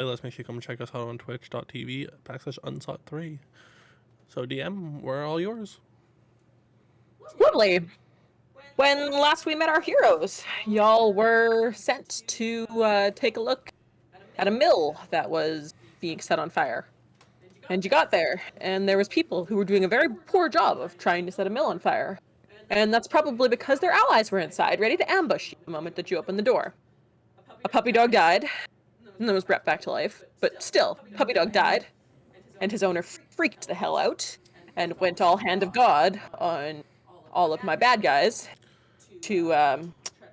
Let's make sure you come check us out on twitch.tv/unsought3. So DM, we're all yours. Lovely. When last we met our heroes, y'all were sent to take a look at a mill that was being set on fire. And you got there, and there was people who were doing a very poor job of trying to set a mill on fire. And that's probably because their allies were inside, ready to ambush you the moment that you opened the door. A puppy dog died, and then was brought back to life. But still, puppy dog died, and his owner freaked the hell out, and went all hand of God on all of my bad guys to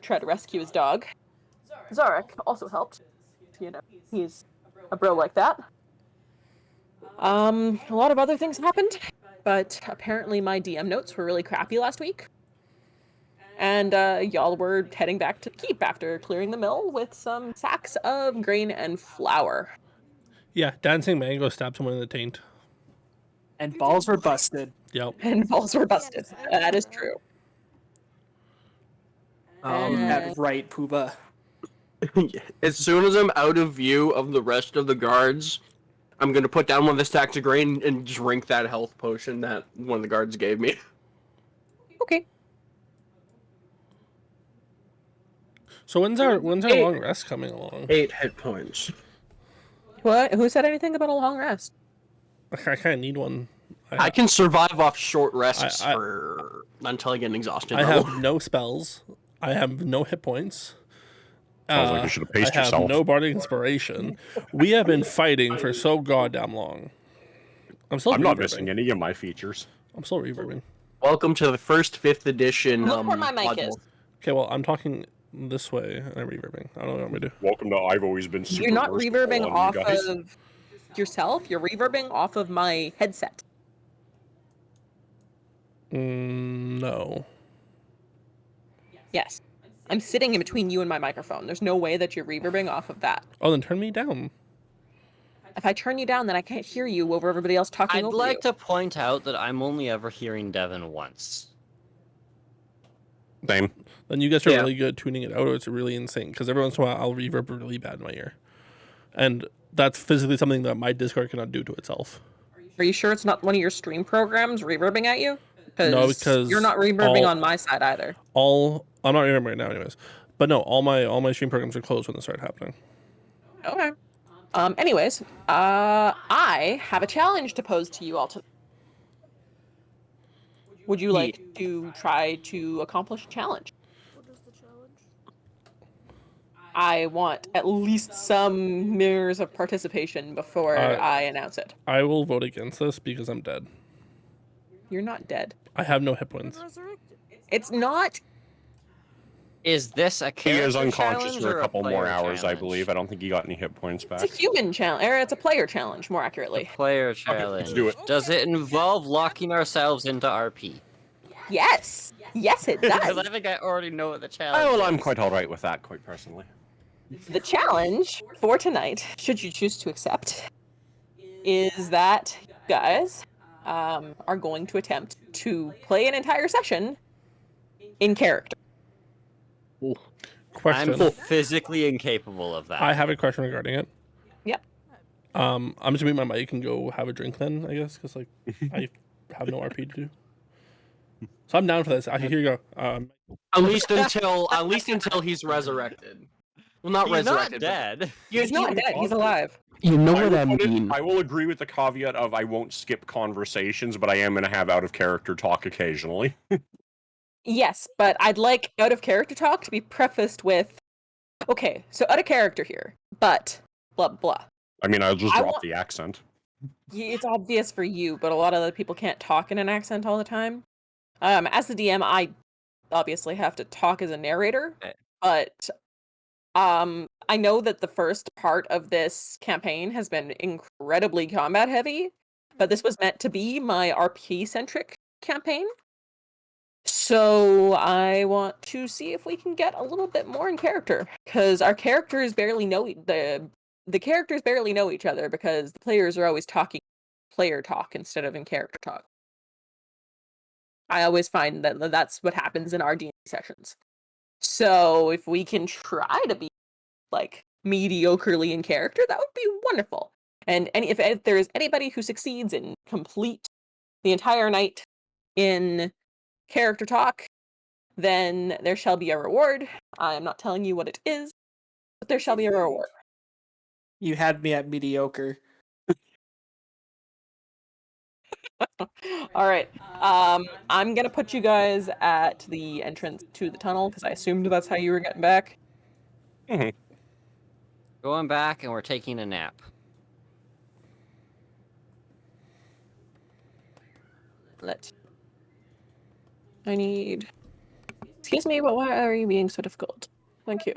try to rescue his dog. Zarek also helped. You know, he's a bro like that. A lot of other things happened, but apparently my DM notes were really crappy last week. And y'all were heading back to the keep after clearing the mill with some sacks of grain and flour. Yeah, Dancing Mango stabbed someone in the taint. And balls were busted. Yep. And balls were busted. That is true. That right, Pooba. As soon as I'm out of view of the rest of the guards, I'm gonna put down one of the stacks of grain and drink that health potion that one of the guards gave me. Okay. So when's our long rest coming along? 8 hit points. What? Who said anything about a long rest? I kind of need one. I can survive off short rests for until I get an exhaustion I level. have no spells. I have no hit points. Sounds like you should have paced I have yourself. no bardic inspiration. We have been fighting for so goddamn long. I'm not missing any of my features. I'm still reverbing. Welcome to the first 5th edition. Look where my mic is. Okay, well, I'm talking this way and I'm reverbing. I don't know what I'm gonna do. Welcome to I've always been super You're not merciful reverbing on off you guys. of yourself. You're reverbing off of my headset. No. Yes. I'm sitting in between you and my microphone. There's no way that you're reverbing off of that. Oh, then turn me down. If I turn you down, then I can't hear you over everybody else talking I'd over like you. to point out that I'm only ever hearing Devin once. Same. Then you guys are really good at tuning it out, or it's really insane. Because every once in a while, I'll reverb really bad in my ear. And that's physically something that my Discord cannot do to itself. Are you sure it's not one of your stream programs reverbing at you? No, because you're not reverbing on my side either. I'm not reverbing right now anyways. But no, all my stream programs are closed when this started happening. Okay. Anyways, I have a challenge to pose to you all tonight. Would you like to try to accomplish a challenge? What is the challenge? I want at least some mirrors of participation before I announce it. I will vote against this because I'm dead. You're not dead. I have no hit points. Resurrected. It's not. Is this a He character is unconscious challenge for or a couple more player hours, I challenge? believe. I don't think he got any hit points back. It's a human challenge, or it's a player challenge, more accurately. Player challenge. let's do it. Does it involve locking ourselves into RP? Yes. Yes, it Because does. I think I already know what the challenge Oh, well, is. I'm quite alright with that, quite personally. The challenge for tonight, should you choose to accept, is that you guys are going to attempt to play an entire session in character. Question. I'm physically incapable of that. I have a question regarding it. Yep. I'm just gonna mute my mic and go have a drink then, I guess, because like I have no RP to do. So I'm down for this. Here you go. At least until he's resurrected. Well, not He's resurrected. not dead. He's not dead, he's alive. You know I what I will- mean. I will agree with the caveat of I won't skip conversations, but I am going to have out-of-character talk occasionally. Yes, but I'd like out of character talk to be prefaced with, okay, so out of character here, but blah blah. I mean, I'll just I drop want- the accent. It's obvious for you, but a lot of other people can't talk in an accent all the time. As the DM, I obviously have to talk as a narrator, but I know that the first part of this campaign has been incredibly combat heavy, but this was meant to be my RP-centric campaign. So I want to see if we can get a little bit more in character, because our characters barely know the characters barely know each other because the players are always talking player talk instead of in character talk. I always find that that's what happens in our D&D sessions. So if we can try to be like mediocrely in character, that would be wonderful. And if there is anybody who succeeds in complete the entire night in character talk, then there shall be a reward. I am not telling you what it is, but there shall be a reward. You had me at mediocre. All right. I'm gonna put you guys at the entrance to the tunnel because I assumed that's how you were getting back. Going back and we're taking a nap. I need. Excuse me, but why are you being so difficult? Thank you.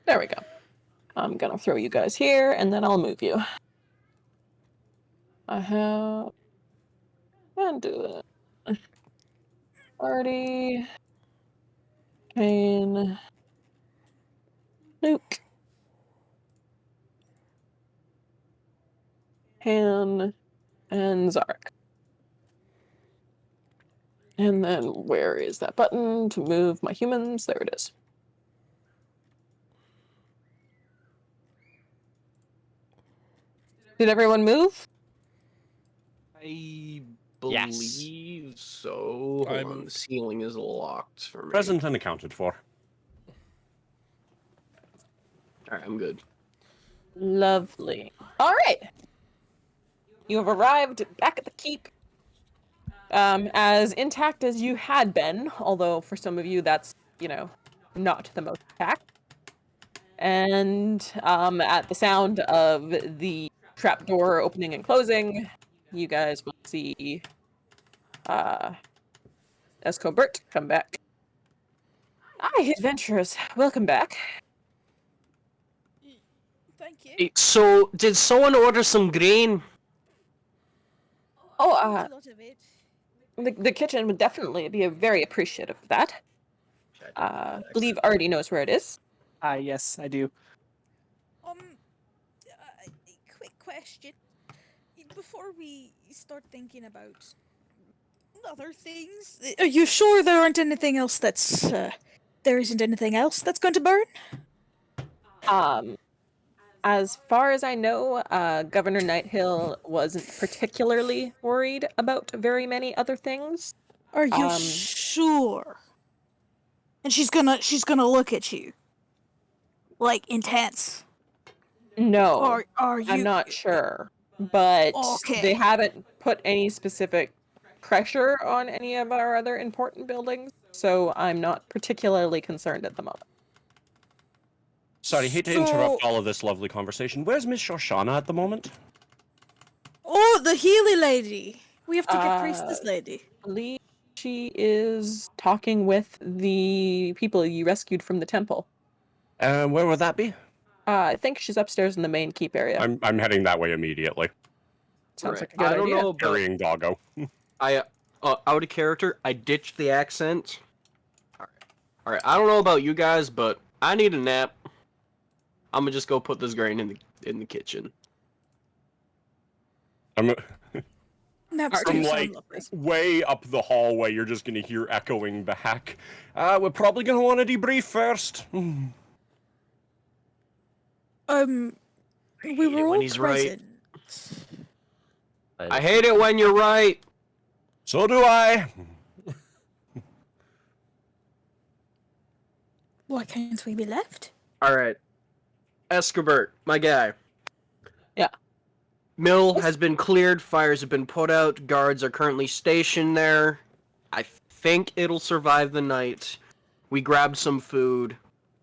There we go. I'm gonna throw you guys here, and then I'll move you. I have... And do it. Party... Kane... Luke... Han... And Zark. And then where is that button to move my humans? There it is. Did everyone move? I Yes. believe so. I Hold on, the moved. ceiling is locked for me. Present and accounted for. Alright, I'm good. Lovely. All right. You have arrived back at the keep. As intact as you had been, although for some of you that's, not the most intact. And at the sound of the trapdoor opening and closing, you guys will see Escobert come back. Hi, adventurers. Welcome back. Thank you. Hey, so, did someone order some grain? Oh, A lot of it. the kitchen would definitely be very appreciative of that. Believe already knows where it is. Yes, I do. Quick question. Before we start thinking about other things, are you sure there aren't anything else that's there isn't anything else that's going to burn? As far as I know, Governor Nighthill wasn't particularly worried about very many other things. Are you sure? And she's gonna look at you like intense. No, Or are you? I'm not sure, but Okay. they haven't put any specific pressure on any of our other important buildings, so I'm not particularly concerned at the moment. Sorry, hate to interrupt all of this lovely conversation. Where's Miss Shoshana at the moment? Oh, the Healy lady. We have to get Priestess lady. I believe she is talking with the people you rescued from the temple. Where would that be? I think she's upstairs in the main keep area. I'm heading that way immediately. Sounds Right. like a good I don't idea. know, but Carrying doggo. I out of character. I ditched the accent. All right. I don't know about you guys, but I need a nap. I'm gonna just go put this grain in the kitchen. I'm Naps from do sound like lovely. way up the hallway. You're just gonna hear echoing back. We're probably gonna want to debrief first. We were all when he's right. present. I hate it when you're right. So do I. Why can't we be left? All right, Escobert, my guy. Yeah. Mill has been cleared. Fires have been put out. Guards are currently stationed there. I think it'll survive the night. We grabbed some food,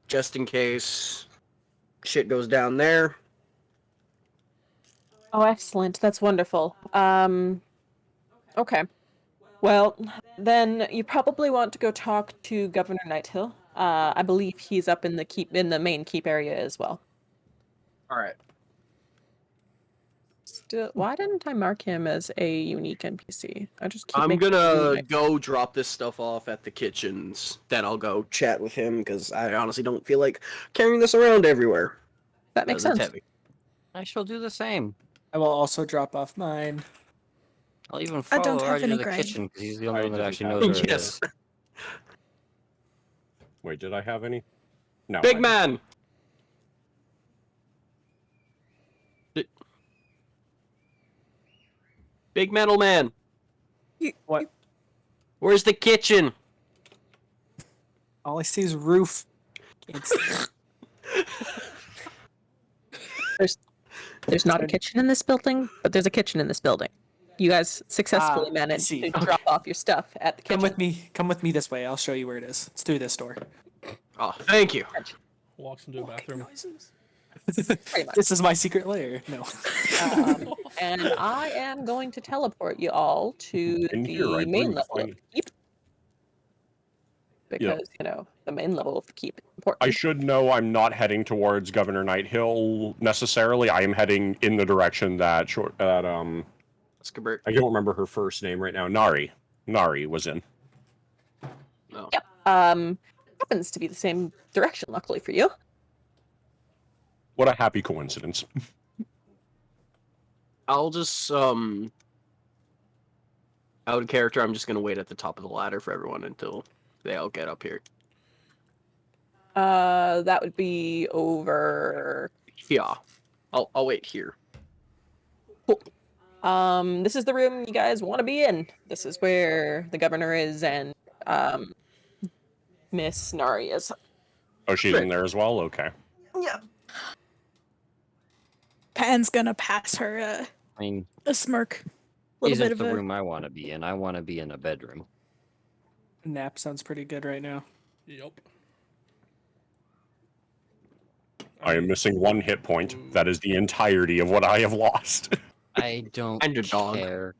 just in case shit goes down there. Oh, excellent. That's wonderful. Okay. Well, then you probably want to go talk to Governor Nighthill. I believe he's up in the main keep area as well. All right. Still, why didn't I mark him as a unique NPC? I just keep I'm making him gonna unique. go drop this stuff off at the kitchens. Then I'll go chat with him because I honestly don't feel like carrying this around everywhere. That makes It's sense. heavy. I shall do the same. I will also drop off mine. I'll even I don't follow have Artie to any the grain. kitchen because he's the only I one that didn't actually have knows where any. it Yes. is. Wait, did I have any? No. Big I man! Big metal man! What? Where's the kitchen? All I see is roof. Can't see. There's not a kitchen in this building, but there's a kitchen in this building. You guys successfully I managed see. to Okay. drop off your stuff at the kitchen. Come with me. Come with me this way. I'll show you where it is. It's through this door. Oh, thank you. Walks into a bathroom. Noises. Pretty much. This is my secret lair. No. And I am going to teleport you all to In here, I the main believe, level of I- the keep. Because, the main level of the keep is important. I should know I'm not heading towards Governor Nighthill necessarily. I am heading in the direction that Skibert. I don't remember her first name right now. Nari was in. No. Yep. Happens to be the same direction, luckily for you. What a happy coincidence. I'll just, out of character, I'm just gonna wait at the top of the ladder for everyone until they all get up here. That would be over. Yeah. I'll wait here. This is the room you guys want to be in. This is where the governor is and Miss Nari is. Oh, she's in there as well? Okay. Yeah. Pan's gonna pass her I mean, a smirk. Little isn't bit of the a. room I want to be in. I want to be in a bedroom. Nap sounds pretty good right now. Yep. I am missing 1 hit point. That is the entirety of what I have lost. I don't And your dog. care.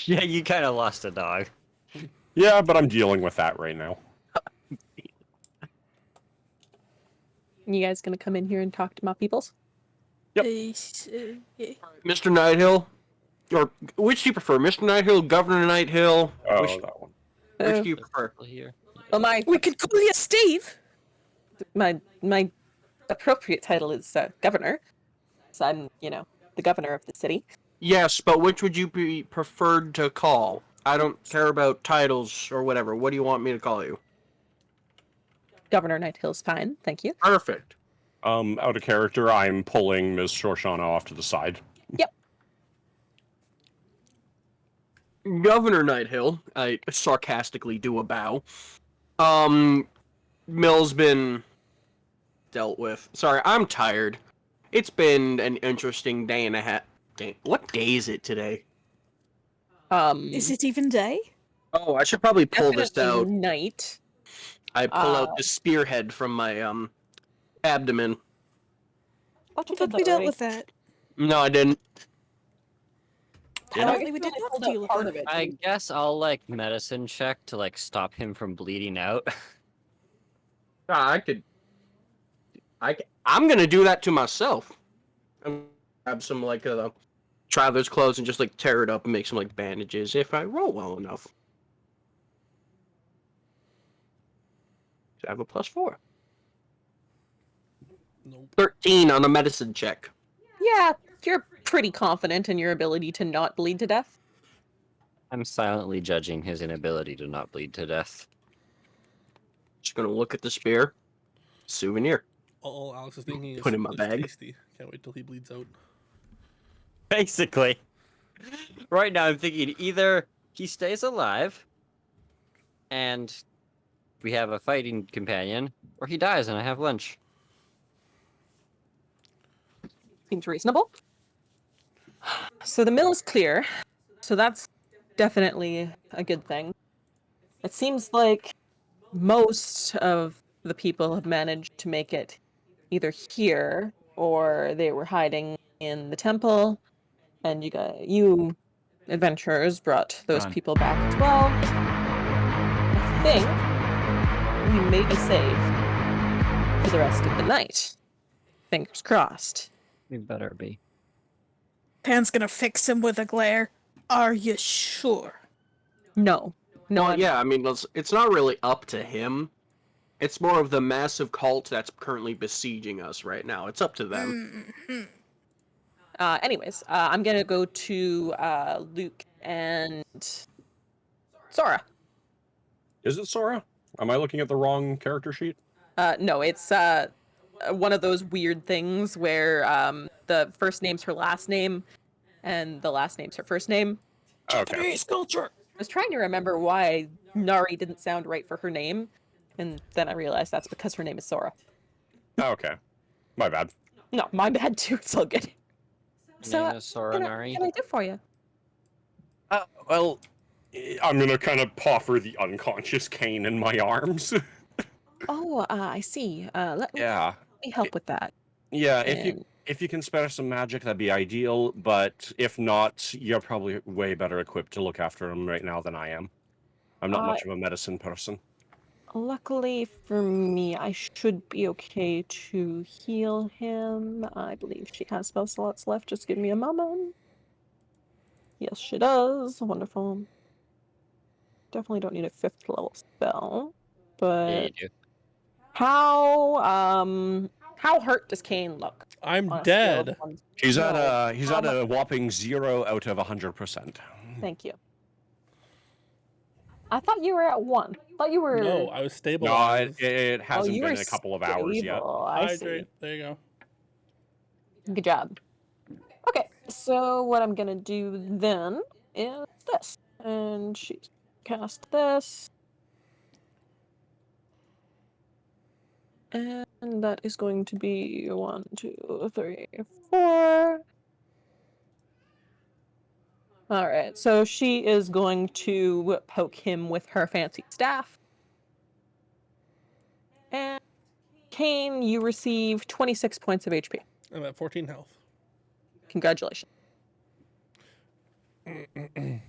Yeah, you kind of lost a dog. Yeah, but I'm dealing with that right now. You guys gonna come in here and talk to my peoples? Yep. Yeah. Mr. Nighthill? Or which do you prefer? Mr. Nighthill, Governor Nighthill? Oh, Which that one. do you prefer? Here. Well, We could call you Steve. my appropriate title is governor. So I'm, the governor of the city. Yes, but which would you be preferred to call? I don't care about titles or whatever. What do you want me to call you? Governor Nighthill's fine, thank you. Perfect. Out of character, I'm pulling Ms. Shoshana off to the side. Governor Nighthill, I sarcastically do a bow. Mill's been dealt with. Sorry, I'm tired. It's been an interesting day and a half. What day is it today? Is it even day? Oh, I should probably pull this definitely out. night. I pull out the spearhead from my abdomen. I thought we dealt with that. No, I didn't. Apparently we did not deal with part that. of it. I guess I'll medicine check to stop him from bleeding out. I could. I'm gonna do that to myself. I'm gonna grab some traveler's clothes and just tear it up and make some bandages if I roll well enough. So I have a +4. Nope. 13 on a medicine check. Yeah, you're pretty confident in your ability to not bleed to death. I'm silently judging his inability to not bleed to death. Just gonna look at the spear. Souvenir. All Alex is thinking is Put in my it's bag. tasty. Can't wait till he bleeds out. Basically. Right now I'm thinking either he stays alive and we have a fighting companion, or he dies and I have lunch. Seems reasonable. So the mill is clear. So that's definitely a good thing. It seems like most of the people have managed to make it either here or they were hiding in the temple. And you adventurers brought those people back as well. I think we may be safe for the rest of the night. Fingers crossed. We better be. Pan's gonna fix him with a glare. Are you sure? No. No, Well, I'm- yeah, I mean, it's not really up to him. It's more of the massive cult that's currently besieging us right now. It's up to them. I'm gonna go to Luke and Sora. Is it Sora? Am I looking at the wrong character sheet? No, it's one of those weird things where the first name's her last name and the last name's her first name. Okay. culture. I was trying to remember why Nari didn't sound right for her name, and then I realized that's because her name is Sora. Okay. My bad. No, my bad too. It's all good. So, Name is Sora Nari. what can I do for you? Well, I'm gonna kind of poffer the unconscious Kane in my arms. Oh, I see. Let me help with that. Yeah, And- if you can spare some magic, that'd be ideal. But if not, you're probably way better equipped to look after him right now than I am. I'm not much of a medicine person. Luckily for me, I should be okay to heal him. I believe she has spell slots left. Just give me a moment. Yes, she does. Wonderful. Definitely don't need a 5th level spell. Yeah, But you do. how hurt does Kane look? I'm on a scale of dead. 1 He's at No, he's at a whopping 0 out of 100%. Thank you. I thought you were at 1. I thought you were. No, I was No, stabilized. it hasn't you been were a couple of hours yet. stable, I see. Hydrate. There you go. Good job. Okay, so what I'm gonna do then is this. And she's cast this. And that is going to be 1, 2, 3, 4. Alright, so she is going to poke him with her fancy staff. And Kane, you receive 26 points of HP. I'm at 14 health. Congratulations. I'm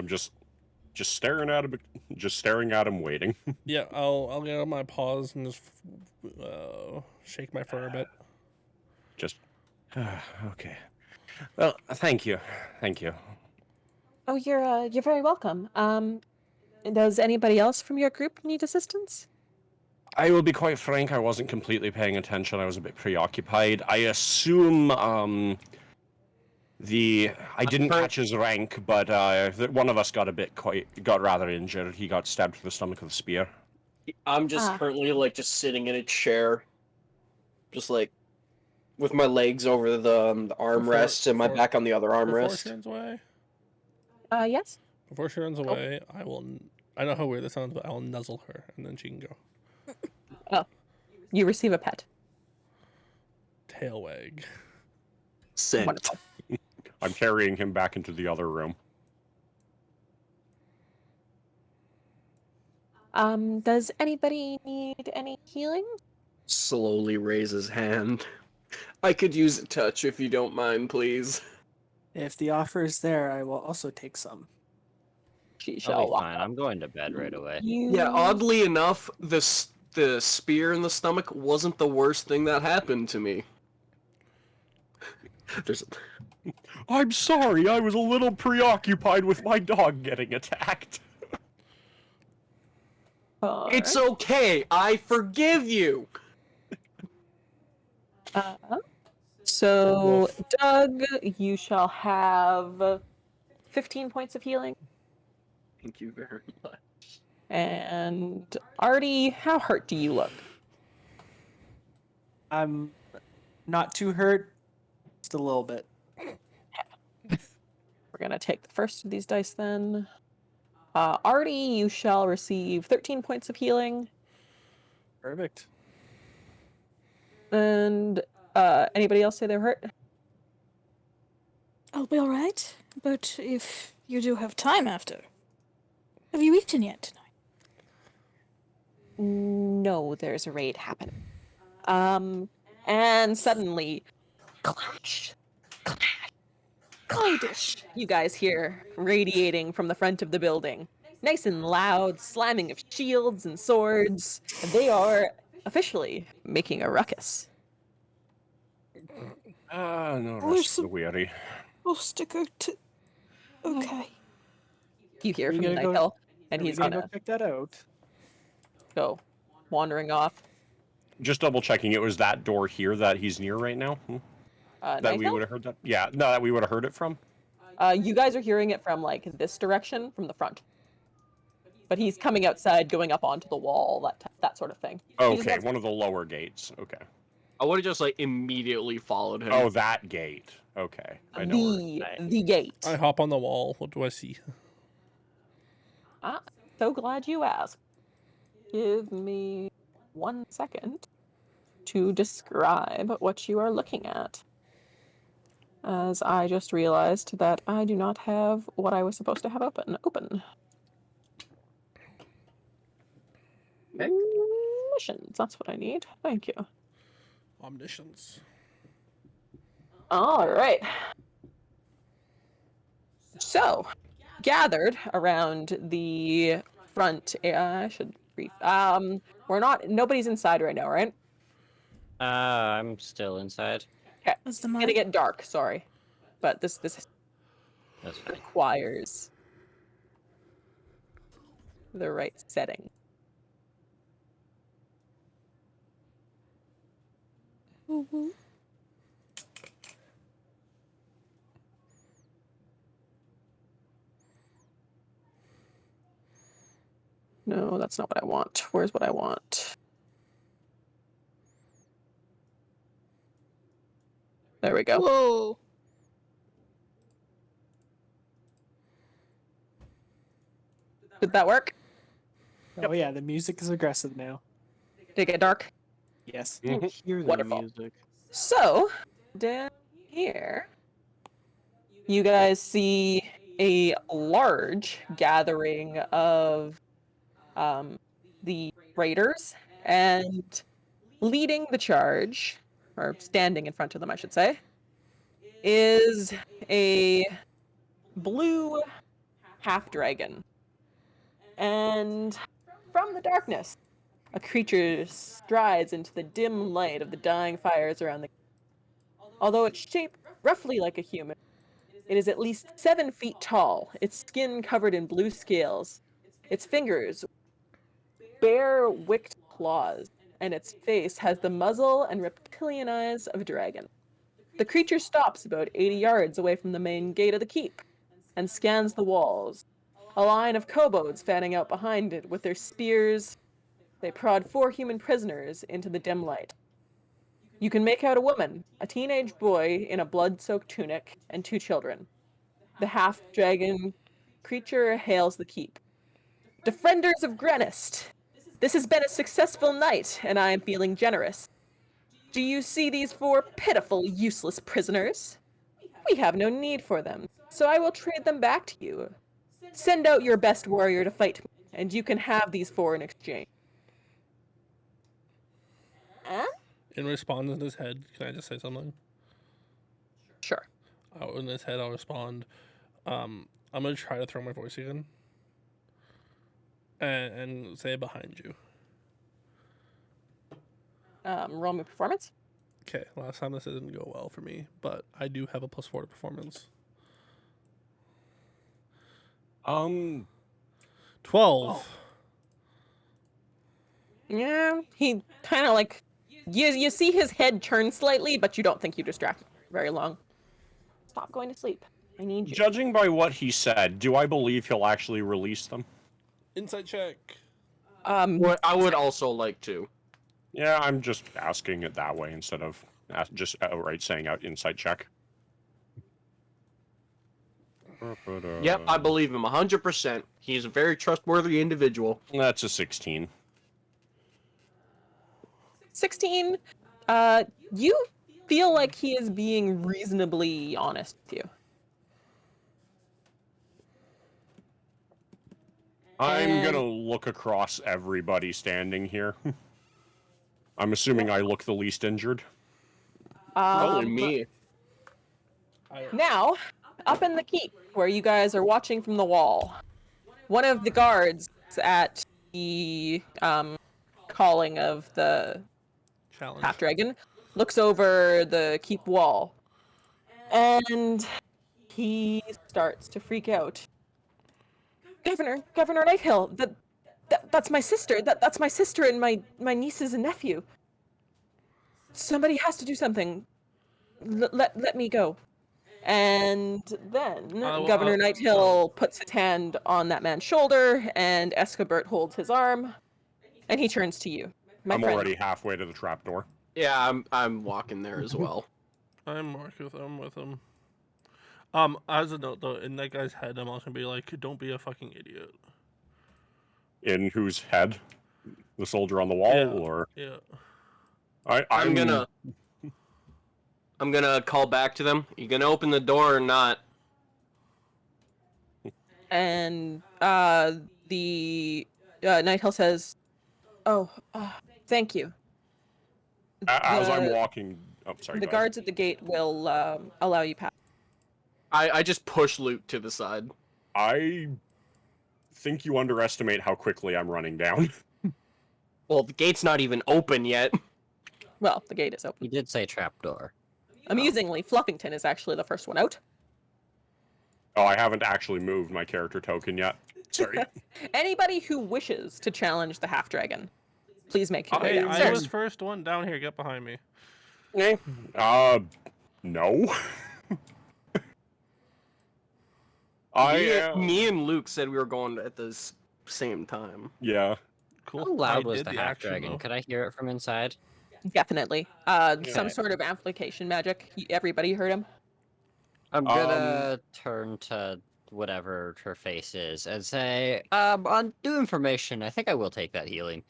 just staring at him, waiting. Yeah, I'll get on my paws and just shake my fur a bit. Just okay. Well, thank you. Oh, you're very welcome. Does anybody else from your group need assistance? I will be quite frank, I wasn't completely paying attention. I was a bit preoccupied. I assume I didn't catch his rank, but one of us got rather injured. He got stabbed through the stomach with a spear. I'm just currently just sitting in a chair, just like with my legs over the armrests and my back on the other Before armrest. she runs away, Yes. before she runs away, I will. I know how weird this sounds, but I will nuzzle her, and then she can go. You receive a pet. Tail wag. Sent. Wonderful. I'm carrying him back into the other room. Does anybody need any healing? Slowly raise his hand. I could use a touch if you don't mind, please. If the offer is there, I will also take some. She I'll shall be walk fine. up. I'm going to bed right away. Yeah, oddly enough, the spear in the stomach wasn't the worst thing that happened to me. I'm sorry, I was a little preoccupied with my dog getting attacked. It's okay, I forgive you! So, Doug, you shall have 15 points of healing. Thank you very much. And Artie, how hurt do you look? I'm not too hurt, just a little bit. We're gonna take the first of these dice then. Artie, you shall receive 13 points of healing. Perfect. And anybody else say they're hurt? I'll be alright, but if you do have time after. Have you eaten yet tonight? No, there's a raid happening. And suddenly, clash, clash, clash. You guys hear radiating from the front of the building. Nice and loud, slamming of shields and swords. And they are officially making a ruckus. No There's rest for the some- weary. We'll stick out to. Okay. You hear We from gotta go- Nighthill, and Are we he's gonna gonna go check that out. go wandering off. Just double checking, it was that door here that he's near right now? That Night we Hill? would have heard that? Yeah, no, that we would have heard it from? You guys are hearing it from like this direction, from the front. But he's coming outside, going up onto the wall, that sort of thing. He just Okay, wants- one of the lower gates. Okay. I would have just like immediately followed him. Oh, that gate. Okay. I know where the gate. I hop on the wall. What do I see? Ah, so glad you asked. Give me 1 second to describe what you are looking at. As I just realized that I do not have what I was supposed to have open. Okay. Missions, that's what I need. Thank you. Omniscience. All right. So, gathered around the front. I should brief. Nobody's inside right now, right? I'm still inside. Okay. What's the It's matter? gonna get dark. Sorry, but this That's fine. requires the right setting. Woo-woo. No, that's not what I want. Where's what I want? There we go. Whoa. Did that work? Oh yeah, the music is aggressive now. Did it get dark? Yes. I don't hear the Wonderful. music. So, down here, you guys see a large gathering of the raiders, and leading the charge, or standing in front of them, I should say, is a blue half-dragon. And from the darkness, a creature strides into the dim light of the dying fires around the... Although it's shaped roughly like a human, it is at least 7 feet tall, its skin covered in blue scales, its fingers bare wicked claws, and its face has the muzzle and reptilian eyes of a dragon. The creature stops about 80 yards away from the main gate of the keep, and scans the walls. A line of kobolds fanning out behind it with their spears. They prod 4 human prisoners into the dim light. You can make out a woman, a teenage boy in a blood-soaked tunic, and 2 children. The half-dragon creature hails the keep. Defenders of Grenist, this has been a successful night, and I am feeling generous. Do you see these 4 pitiful, useless prisoners? We have no need for them, so I will trade them back to you. Send out your best warrior to fight me, and you can have these 4 in exchange. In response in his head, can I just say something? Sure. In his head, I'll respond. I'm gonna try to throw my voice again, and say behind you. Roll me performance. Okay, last time this didn't go well for me, but I do have a +4 to performance. 12. Yeah, he kind of like... You see his head turn slightly, but you don't think you distract him very long. Stop going to sleep. I need you. Judging by what he said, do I believe he'll actually release them? Insight check. What I would also like to. Yeah, I'm just asking it that way instead of just outright saying out insight check. Yep, I believe him 100%. He's a very trustworthy individual. That's a 16. 16. You feel like he is being reasonably honest with you. I'm And- gonna look across everybody standing here. I'm assuming I look the least injured. Only me. Now, up in the keep, where you guys are watching from the wall, one of the guards at the calling of the Challenge. half-dragon looks over the keep wall, and he starts to freak out. Governor Nighthill, that's my sister. That's my sister and my nieces and nephew. Somebody has to do something. let me go. And then I'll- Governor I'll- Nighthill puts his hand on that man's shoulder, and Escobert holds his arm, and he turns to you, my I'm friend. already halfway to the trapdoor. Yeah, I'm walking there as well. I'm with him. As a note though, in that guy's head, I'm also gonna be like, don't be a fucking idiot. In whose head? The soldier on the wall, Yeah. or Yeah. I'm gonna call back to them. You gonna open the door or not? And the Nighthill says, "Oh, thank you." as I'm The- walking. Oh, sorry. The go ahead. guards at the gate will allow you past. I just push Luke to the side. I think you underestimate how quickly I'm running down. Well, the gate's not even open yet. Well, the gate is open. He did say trapdoor. Amusingly, Fluffington is actually the first one out. Oh, I haven't actually moved my character token yet. Sorry. Anybody who wishes to challenge the half dragon, please make your way Hey, I downstairs. was first one down here. Get behind me. No. Me and Luke said we were going at the same time. Yeah. Cool. How loud I was did the the half action, dragon? though. Could I hear it from inside? Definitely. Some sort of amplification magic. Everybody heard him. I'm gonna turn to whatever her face is and say, on new information, I think I will take that healing.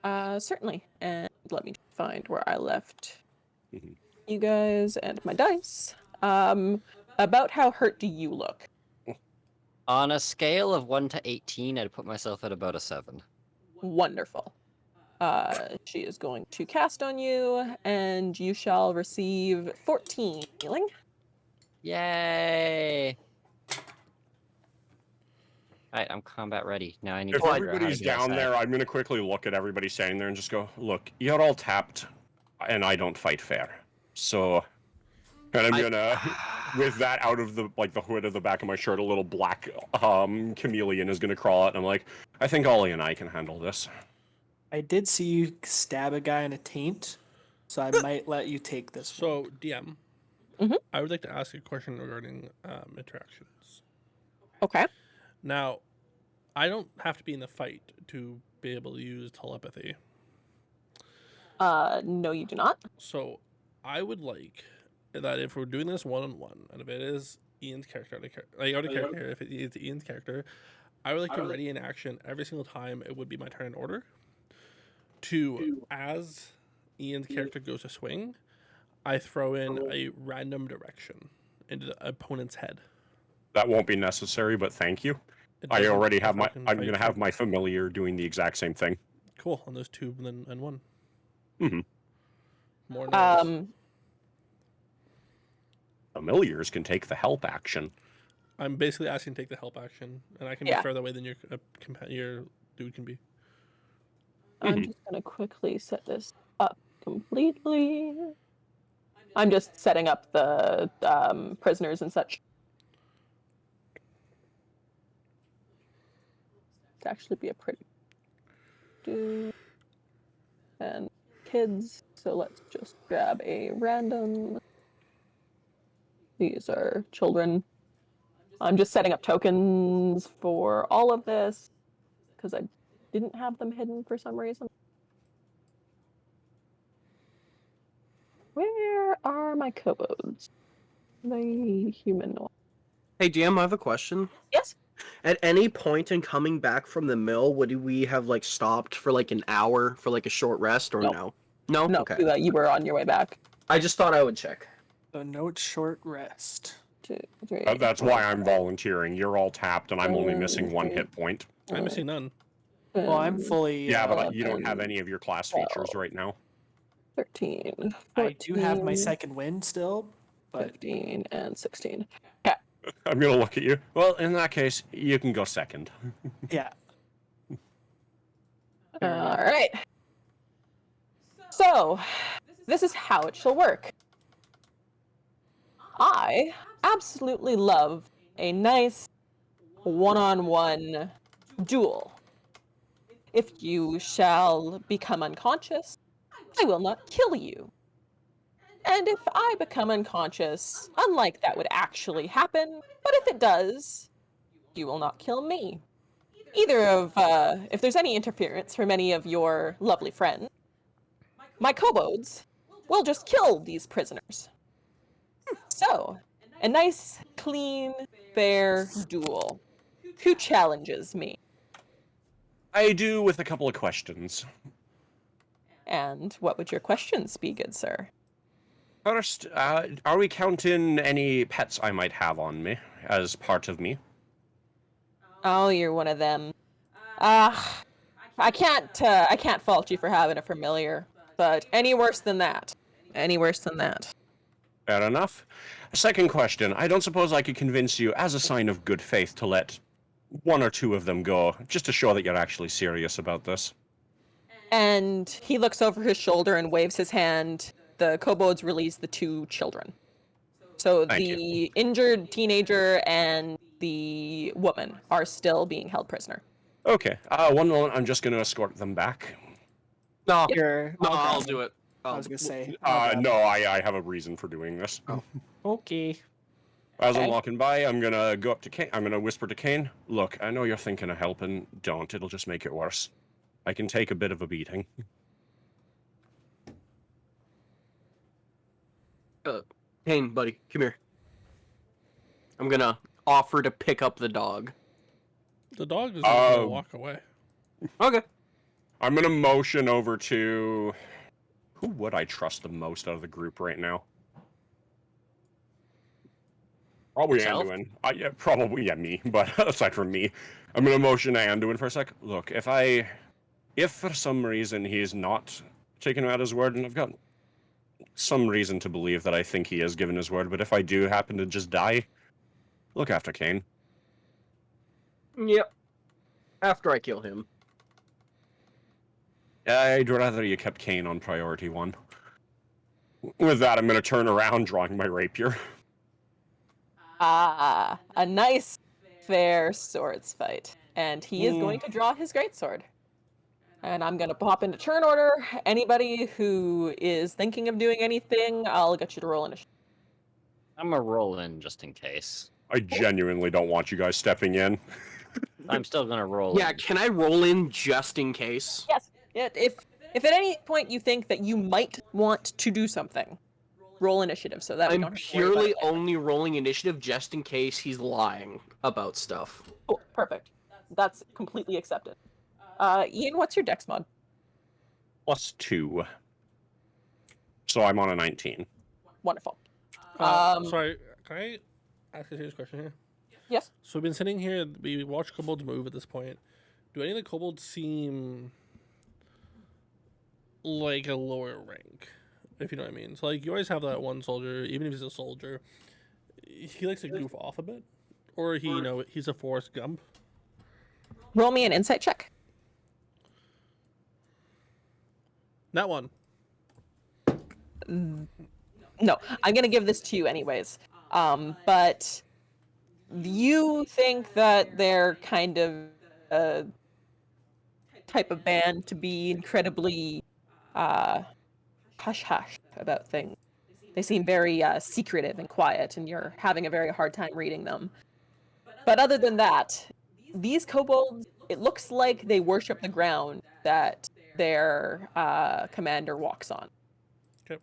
Certainly. And let me find where I left Mhm. you guys and my dice. About how hurt do you look? On a scale of 1 to 18, I'd put myself at about a 7. Wonderful. She is going to cast on you, and you shall receive 14 healing. Yay! Alright, I'm combat ready. Now I need If to figure out how to everybody's get down outside. there, I'm gonna quickly look at everybody standing there and just go, look, you're all tapped, and I don't fight fair. So, and I'm gonna, with that out of the hood of the back of my shirt, a little black chameleon is gonna crawl out, and I'm like, I think Ollie and I can handle this. I did see you stab a guy in a taint, so I might let you take this one. So, DM, Mhm. I would like to ask a question regarding interactions. Okay. Now, I don't have to be in the fight to be able to use telepathy. No, you do not. So, I would like that if we're doing this one-on-one, and if it is Ian's character, if it is Ian's character, I would like to ready in action every single time it would be my turn in order. As Ian's character goes to swing, I throw in a random direction into the opponent's head. That won't be necessary, but thank you. It I doesn't already have if I my. can I'm fight gonna you. have my familiar doing the exact same thing. Cool, and there's 2 and 1. Mhm. More names. Familiars can take the help action. I'm basically asking to take the help action, and I can Yeah. be further away than your dude can be. I'm just gonna quickly set this up completely. I'm just setting up the prisoners and such. To actually be a pretty dude and kids. So let's just grab a random. These are children. I'm just setting up tokens for all of this because I didn't have them hidden for some reason. Where are my kobolds? The humanoid. Hey, DM, I have a question. Yes. At any point in coming back from the mill, would we have stopped for an hour for a short rest or Nope. no? No. No, Okay. you were on your way back. I just thought I would check. So note short rest. 2, 3. That's why I'm volunteering. You're all tapped, and I'm only missing 1 hit point. I'm missing none. Well, I'm fully. Yeah, but you don't have any of your class features 12. right now. 13. 14, I do have my second wind still, but 15, and 16. I'm gonna look at you. Well, in that case, you can go second. yeah. All right. So, this is how it shall work. I absolutely love a nice one-on-one duel. If you shall become unconscious, I will not kill you. And if I become unconscious, unlike that would actually happen, but if it does, you will not kill me. If there's any interference from any of your lovely friends, my kobolds will just kill these prisoners. So, a nice, clean, fair duel. Who challenges me? I do with a couple of questions. And what would your questions be, good sir? First, are we counting any pets I might have on me as part of me? Oh, you're one of them. Ah, I can't fault you for having a familiar, but any worse than that. Any worse than that. Fair enough. Second question, I don't suppose I could convince you, as a sign of good faith, to let one or two of them go, just to show that you're actually serious about this. And he looks over his shoulder and waves his hand. The kobolds release the two children. So Thank the injured teenager and the woman are still being held prisoner. Okay, one moment, I'm just going to escort them back. No, Here, no, I'll grab I'll him. do it. I was gonna say. I'll grab No, him. I have a reason for doing this. Oh. Okay. As I'm Okay. walking by, I'm gonna go up to Kane. I'm gonna whisper to Kane, look, I know you're thinking of helping. Don't. It'll just make it worse. I can take a bit of a beating. Kane, buddy, come here. I'm gonna offer to pick up the dog. The dog is just gonna Um, walk away. Okay. I'm gonna motion over to... Who would I trust the most out of the group right now? Probably Yourself? Anduin. Yeah, probably, yeah, me. But aside from me, I'm gonna motion to Anduin for a sec. Look, if for some reason he's not taking him at his word, and I've got some reason to believe that I think he is given his word, but if I do happen to just die, look after Kane. Yep. After I kill him. I'd rather you kept Kane on priority one. With that, I'm gonna turn around, drawing my rapier. Ah, a nice, fair swords fight. And he is going to draw his greatsword. And I'm going to pop into turn order. Anybody who is thinking of doing anything, I'll get you to roll initiative. I'm a roll in just in case. I genuinely don't want you guys stepping in. I'm still gonna roll Yeah, in. can I roll in just in case? Yes. If at any point you think that you might want to do something, roll initiative so that we I'm don't have to worry about purely it later. only rolling initiative just in case he's lying about stuff. Cool, perfect. That's completely accepted. Ian, what's your dex mod? +2. So I'm on a 19. Wonderful. Sorry, can I ask a serious question here? Yes. So we've been sitting here, we watched kobolds move at this point. Do any of the kobolds seem like a lower rank? If you know what I mean. So like you always have that one soldier, even if he's a soldier, he likes to goof off a bit. Or he's a Forrest Gump. Roll me an insight check. That one. No, I'm gonna give this to you anyways. But you think that they're kind of a type of band to be incredibly hush hush about things. They seem very secretive and quiet, and you're having a very hard time reading them. But other than that, these kobolds, it looks like they worship the ground that their commander walks on. Okay.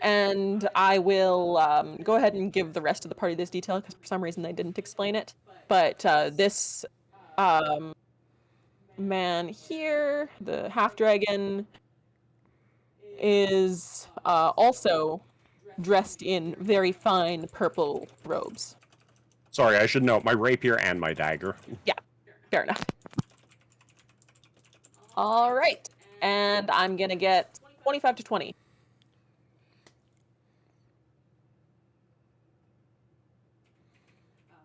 And I will go ahead and give the rest of the party this detail because for some reason they didn't explain it. But this man here, the half dragon, is also dressed in very fine purple robes. Sorry, I should note my rapier and my dagger. Fair enough. All right. And I'm going to get 25 to 20.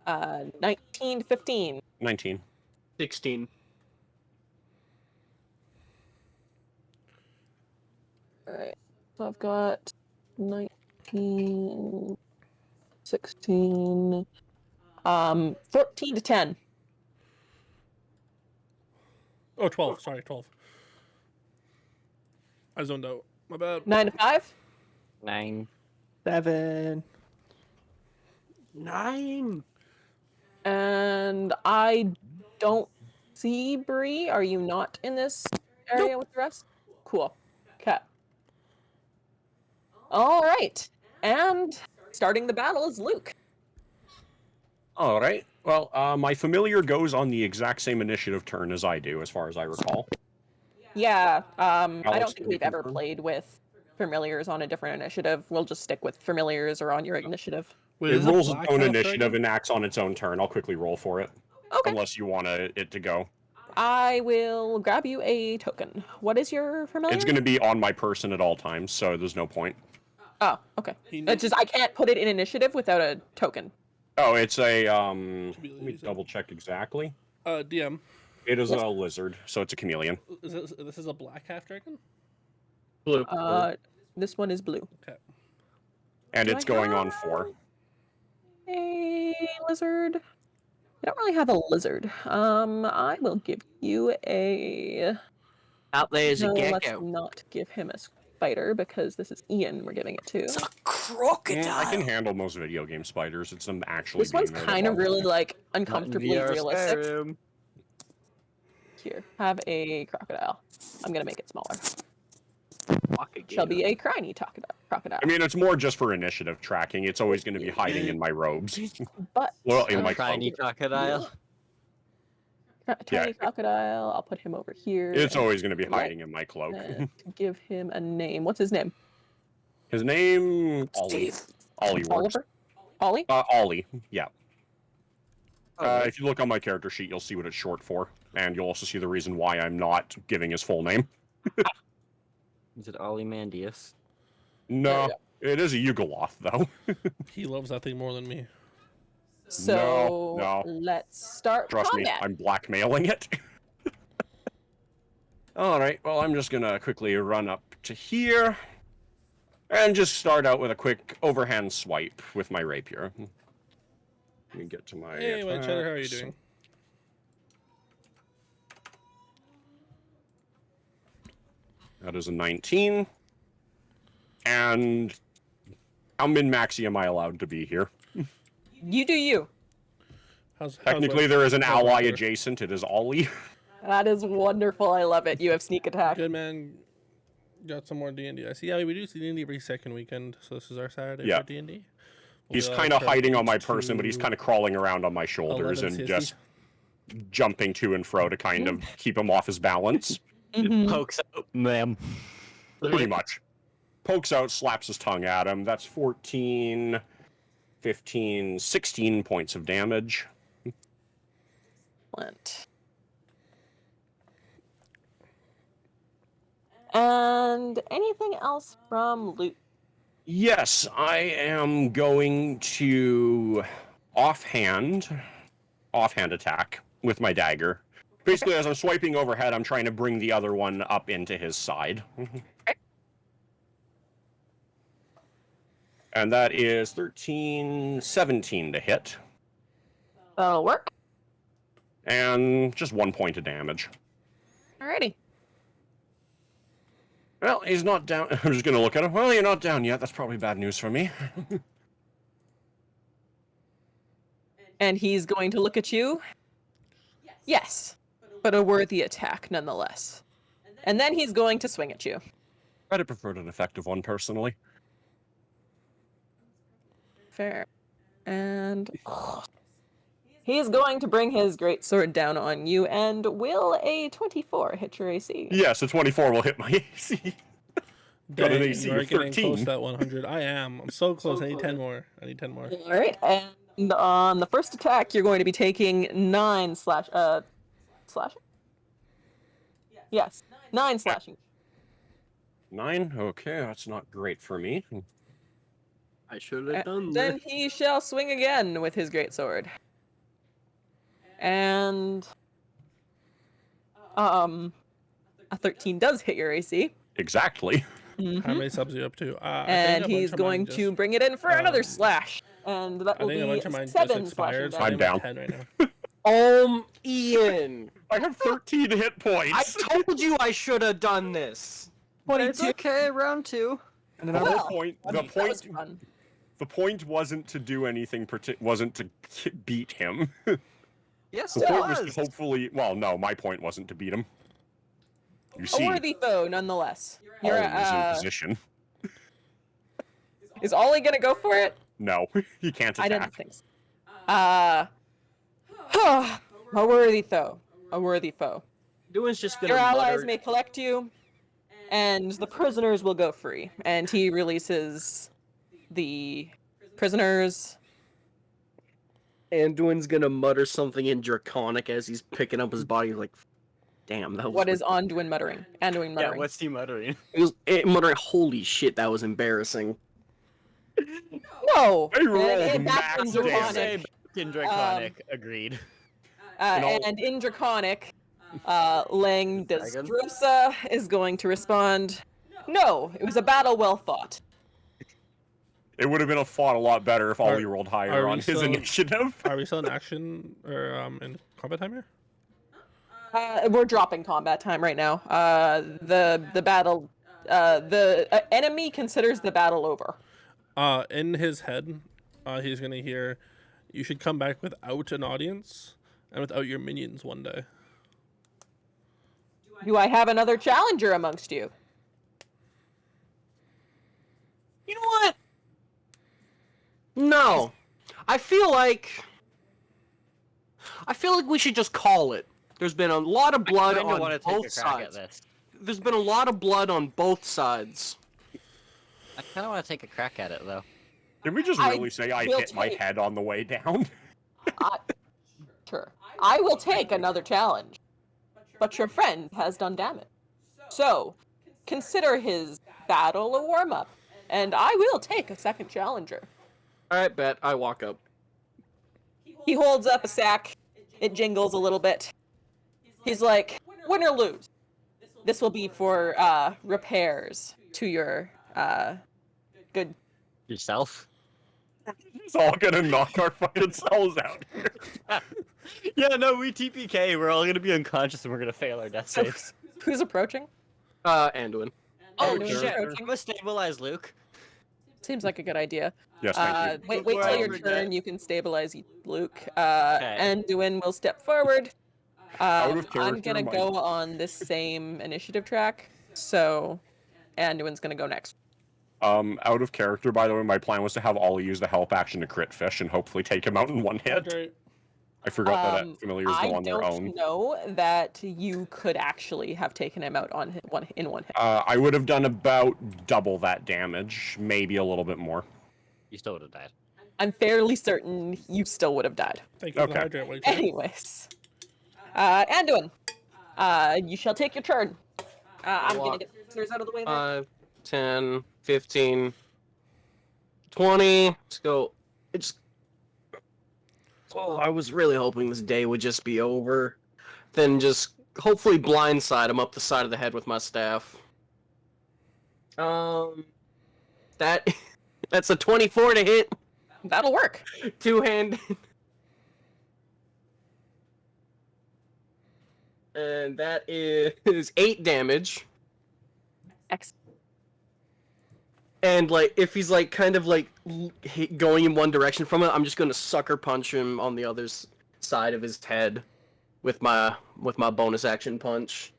Uh, 19 to 15. 19. 16. All right. So I've got 19, 16, 14 to 10. Oh, 12. Sorry, 12. I zoned out. My bad. 9 to 5. 9. 7. 9. And I don't see Bree. Are you not in this area with the rest? Cool. Okay. All right. And starting the battle is Luke. All right. Well, my familiar goes on the exact same initiative turn as I do, as far as I recall. Yeah. I don't Alex, think can you we've ever confirm? played with familiars on a different initiative. We'll just stick with familiars or on your initiative. Wait, It is a rolls its black own half initiative dragon? and acts on its own turn. I'll quickly roll for it, Okay. unless you want it to go. I will grab you a token. What is your familiar? It's going to be on my person at all times, so there's no point. Oh, okay. He It's needs- just I can't put it in initiative without a token. Oh, it's a let Chameleon, me you said? double check exactly. DM, It is a lizard, so it's a chameleon. this is a black half dragon? Blue. This one is blue. Okay. And Do it's I going on have 4. A lizard. I don't really have a lizard. I will give you a. Out there is a No, let's gecko. not give him a spider because this is Ian. We're giving it to. It's a crocodile. I can handle most video game spiders. It's them actually This one's being there that kind of bothers really me. like Not in uncomfortably VR realistic. Skyrim. Here, have a crocodile. I'm gonna make it smaller. Fuck Shall be again. a criny crocodile. I mean, it's more just for initiative tracking. It's always going to be hiding in my robes. But Well, in my Shiny crocodile. tiny crocodile. I'll put him over here. It's and always going to be hiding in my cloak. give him a name. What's his name? His name Ollie. Ollie works. Oliver. Ollie. Ollie. Yeah. Oh, If you look on my character sheet, you'll see what it's short for, and you'll also see the reason why I'm not giving his full name. Is it Ozymandias? No, it is a Yugoloth though. He loves that thing more than me. So no. let's start Trust me, combat. I'm blackmailing it. All right. Well, I'm just gonna quickly run up to here, and just start out with a quick overhand swipe with my rapier. Let me get to my. Hey, White Cheddar, how are you attacks. doing? That is a 19. And how min-maxy am I allowed to be here? You do you. How's Technically, White- there is an how's White ally Cheddar? adjacent. It is Ollie. That is wonderful. I love it. You have sneak attack. Good man. Got some more D&D. I see. Yeah, we do D&D every second weekend, so this is our Saturday Yeah. for D&D. He's kind of hiding on my person, but he's kind of crawling around on my shoulders and just jumping to and fro to kind of keep him off his balance. Mhm. Pokes out, ma'am. Pretty much. Pokes out, slaps his tongue at him. That's 14, 15, 16 points of damage. Excellent. And anything else from Luke? Yes, I am going to offhand attack with my dagger. Basically, as I'm swiping overhead, I'm trying to bring the other one up into his side. And that is 13, 17 to hit. That'll work. And just 1 point of damage. Alrighty. Well, he's not down. I'm just going to look at him. Well, you're not down yet. That's probably bad news for me. And he's going to look at you. Yes, but a worthy attack nonetheless. And then he's going to swing at you. I'd have preferred an effective one, personally. Fair. And he's going to bring his great sword down on you. And will a 24 hit your AC? Yes, a 24 will hit my AC. Got an Dang, AC you are of getting close 13. to that 100. I am. I'm so close. I need 10 more. I need 10 more. All right. And on the first attack, you're going to be taking 9 slashing. Yes, 9 slashing. 9? Okay, that's not great for me. I should have done And that. then he shall swing again with his greatsword. And a 13 does hit your AC. Exactly. Mhm. How many subs are you up to? I think And a bunch he's of going mine to just- bring it in for another um, slash. And that I will think a bunch of be mine just 7 slashing expired. So damage. I'm down. 10 right now. Ian! I have 13 hit I points. told you I should have done this. It's 22. okay, round 2. And then The I'm whole Well, point, I the mean, that was point, fun. The point wasn't to do anything. Wasn't to beat him. Yes, The it point was was. to hopefully. Well, no, my point wasn't to beat him. You A see, worthy foe, nonetheless. You're, Ollie was in position. is Ollie gonna go for it? No, he can't attack. I didn't think so. A worthy foe. A worthy foe. Anduin's just gonna Your allies mutter. may collect you, and the prisoners will go free. And he releases the prisoners. Anduin's gonna mutter something in Draconic as he's picking up his body. He's like, damn, that was. What is Anduin muttering? Anduin Yeah, muttering. what's he muttering? He was muttering, holy shit, that was embarrassing. No! I rolled And back max in damage. Draconic. In Draconic, agreed. And in Draconic, Lang Dragon? Destrosa is going to respond. No, it was a battle well fought. It would have been fought a lot better if Ollie rolled are higher we on his still- initiative. Are we still in action or in combat time here? We're dropping combat time right now. The battle, the enemy considers the battle over. In his head, he's gonna hear, "You should come back without an audience and without your minions one day." Do I have another challenger amongst you? You know what? No. I feel like we should just call it. There's been a lot of blood I on want to take both a crack sides. at this. There's been a lot of blood on both sides. I kind of want to take a crack at it, though. Did we just I really say I will hit my take- head on the way down? Sure. I will take another challenge. But your friend has done damage. So, consider his battle a warm-up. And I will take a second challenger. Alright, bet. I walk up. He holds up a sack. It jingles a little bit. He's like, win or lose. This will be for repairs to your good. Yourself? It's all gonna knock our fucking selves out here. Yeah, no, we TPK. We're all gonna be unconscious and we're gonna fail our death saves. Who's approaching? Anduin. Oh Anduin's shit! approaching. I'm gonna stabilize Luke. Seems like a good idea. Yes, thank you. Wait Before till I your forget. turn. You can stabilize Luke. Okay. Anduin will step forward. Out of I'm character, gonna my- go on this same initiative track. So, Anduin's gonna go next. Out of character, by the way, my plan was to have Ollie use the help action to crit fish and hopefully take him out in one hit. Hydrate. I forgot that familiars I go on their don't own. know that you could actually have taken him out on one hit. I would have done about double that damage, maybe a little bit more. You still would have died. I'm fairly certain you still would have died. Thank you for the Okay. hydrate, Wade. Anyways, Anduin, you shall take your turn. I'm gonna get the prisoners out of the way there. 5, 10, 15, 20. Let's go. It's. Oh, I was really hoping this day would just be over. Then just hopefully blindside him up the side of the head with my staff. That that's a 24 to hit. That'll work. Two-handed. And that is 8 damage. Excellent. And like, if he's like kind of like going in one direction from it, I'm just gonna sucker punch him on the other side of his head with my bonus action punch.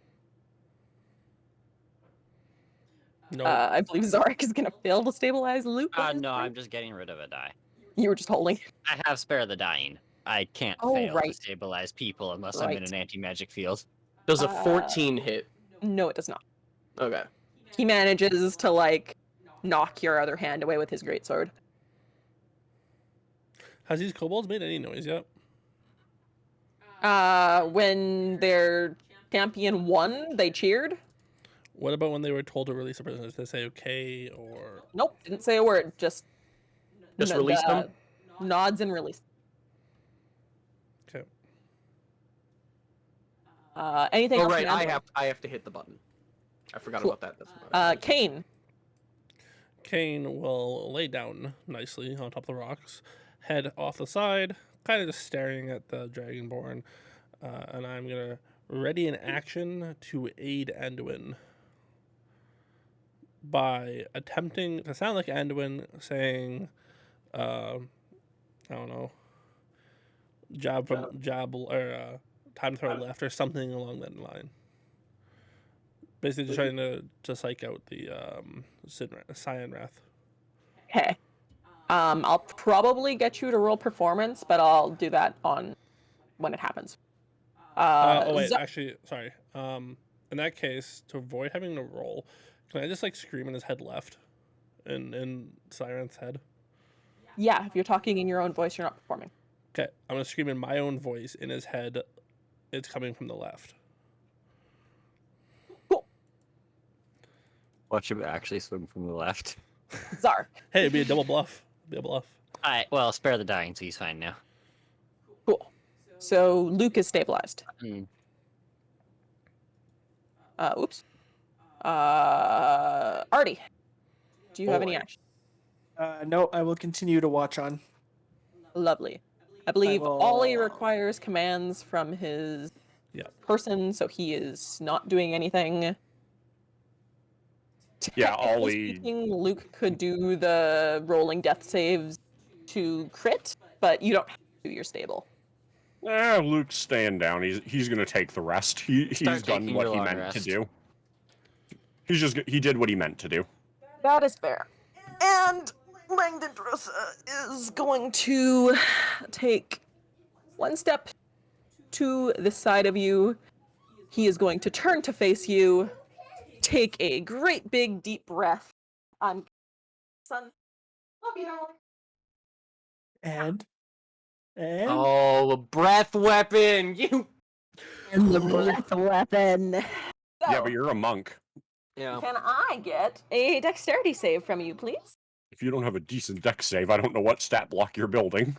No. I believe Zarek is gonna fail to stabilize Luke. on his No, turn. I'm just getting rid of a die. You were just holding. I have spare the dying. I can't Oh, fail to right. stabilize people unless I'm in Right. an anti-magic field. Does a 14 hit? No, it does not. Okay. He manages to like knock your other hand away with his greatsword. Has these kobolds made any noise yet? When their champion won, they cheered. What about when they were told to release the prisoners? Did they say okay or? Nope, didn't say a word. Just Release them? Nods and release. Okay. Anything Oh else? right, from I Anduin? have to hit the button. I forgot Cool. about that. That's my bad. Kane. Kane will lay down nicely on top of the rocks, head off the side, kind of just staring at the Dragonborn, and I'm gonna ready an action to aid Anduin by attempting to sound like Anduin, saying I don't know, jab or time throw left or something along that line. Basically, just trying to psych out the Cyan Wrath. Okay. I'll probably get you to roll performance, but I'll do that on when it happens. Oh wait, Zo- actually, sorry. In that case, to avoid having to roll, can I just like scream in his head left, in Siren's head? yeah, if you're talking in your own voice, you're not performing. Okay, I'm gonna scream in my own voice in his head. It's coming from the left. Cool. Watch him actually swing from the left. Zark. Hey, it'd be a double bluff. It'd be a bluff. Alright, well, spare the dying, so he's fine now. Cool. So Luke is stabilized. Hmm. Oops. Artie, do you have any Boy. action? No, I will continue to watch on. Lovely. I believe all he will- requires commands from his Yeah. person, so he is not doing anything. Yeah, Technically Ollie- speaking, Luke could do the rolling death saves to crit, but you don't have to. You're stable. Luke's staying down. He's gonna take the rest. He's Start done taking what your he long meant to rest. do. He did what he meant to do. That is fair. And Langdon Drossa is going to take one step to the side of you. He is going to turn to face you, take a great big deep breath. I'm son. Love you. And Oh, a breath weapon! You. And the breath weapon. Yeah, So, but you're a monk. Yeah. can I get a dexterity save from you, please? If you don't have a decent deck save, I don't know what stat block you're building.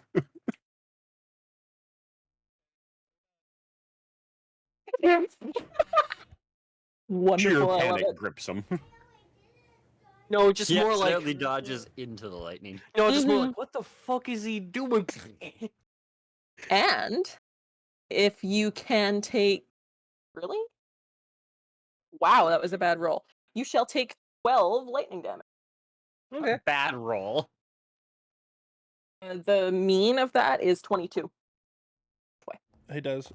Wonderful. Sheer I love panic it. grips him. No, just He more like. accidentally dodges into the lightning. No, just more like, what the fuck is he doing? And if you can take. Really? Wow, that was a bad roll. You shall take 12 lightning damage. Okay. Bad roll. The mean of that is 22. He does.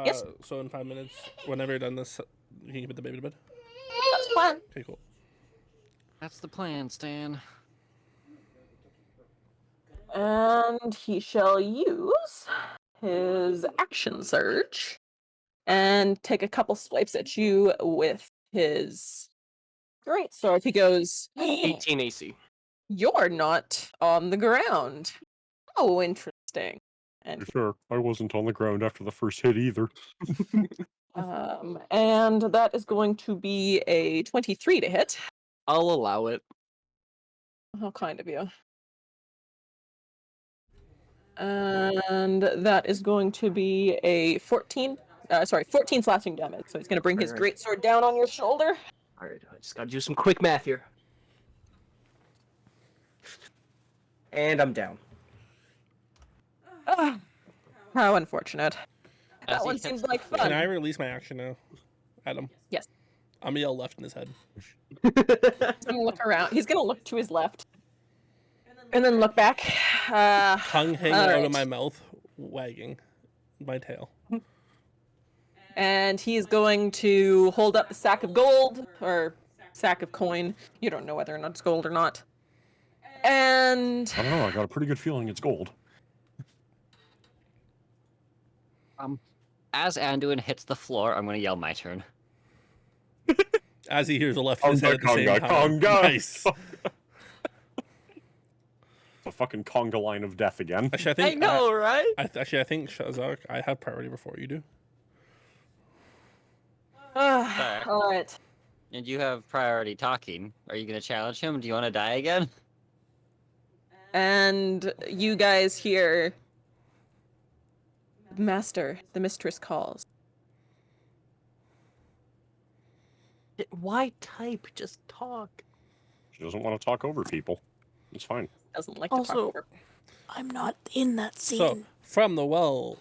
Yes. So in 5 minutes, whenever you're done this, you can put the baby to bed. That's fine. Okay, cool. That's the plan, Stan. And he shall use his action surge and take a couple swipes at you with his great sword. He goes, 18 AC. "You're not on the ground. Oh, interesting." And Sure, I wasn't on the ground after the first hit either. and that is going to be a 23 to hit. I'll allow it. How kind of you. And that is going to be a 14 slashing damage. So he's going to bring his Alright. greatsword down on your shoulder. Alright, I just gotta do some quick math here. And I'm down. Ah, how unfortunate. As That he one hits seems the like floor. fun. Can I release my action now, Adam? Yes. I'm gonna yell left in his head. He's gonna look around. He's gonna look to his left. And then look back. Tongue hanging out alright. of my mouth, wagging my tail. And he's going to hold up the sack of gold, or sack of coin. You don't know whether or not it's gold or not. And I don't know, I got a pretty good feeling it's gold. As Anduin hits the floor, I'm gonna yell my turn. As he hears a left in his head at the same Conga, time. conga. Nice. The fucking conga line of death again. Actually, I think right? I think Shazak, I have priority before you do. all right. And you have priority talking. Are you gonna challenge him? Do you want to die again? And you guys hear, "Master, the mistress calls." Why type? Just talk. She doesn't want to talk over people. It's fine. Doesn't like to talk Also- over. I'm not in that scene. So from the wall,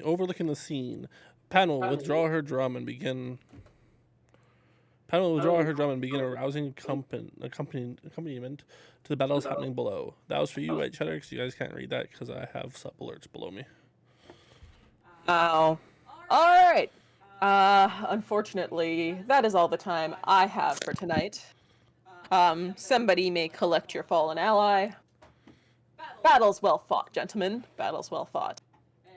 overlooking the scene, Pan will withdraw her drum and begin Padma will withdraw her drum and begin a rousing accompaniment to the battles happening below. That was for you, White Cheddar, because you guys can't read that because I have sub alerts below me. Oh. All right. Unfortunately, that is all the time I have for tonight. Somebody may collect your fallen ally. Battles well fought, gentlemen. Battles well fought.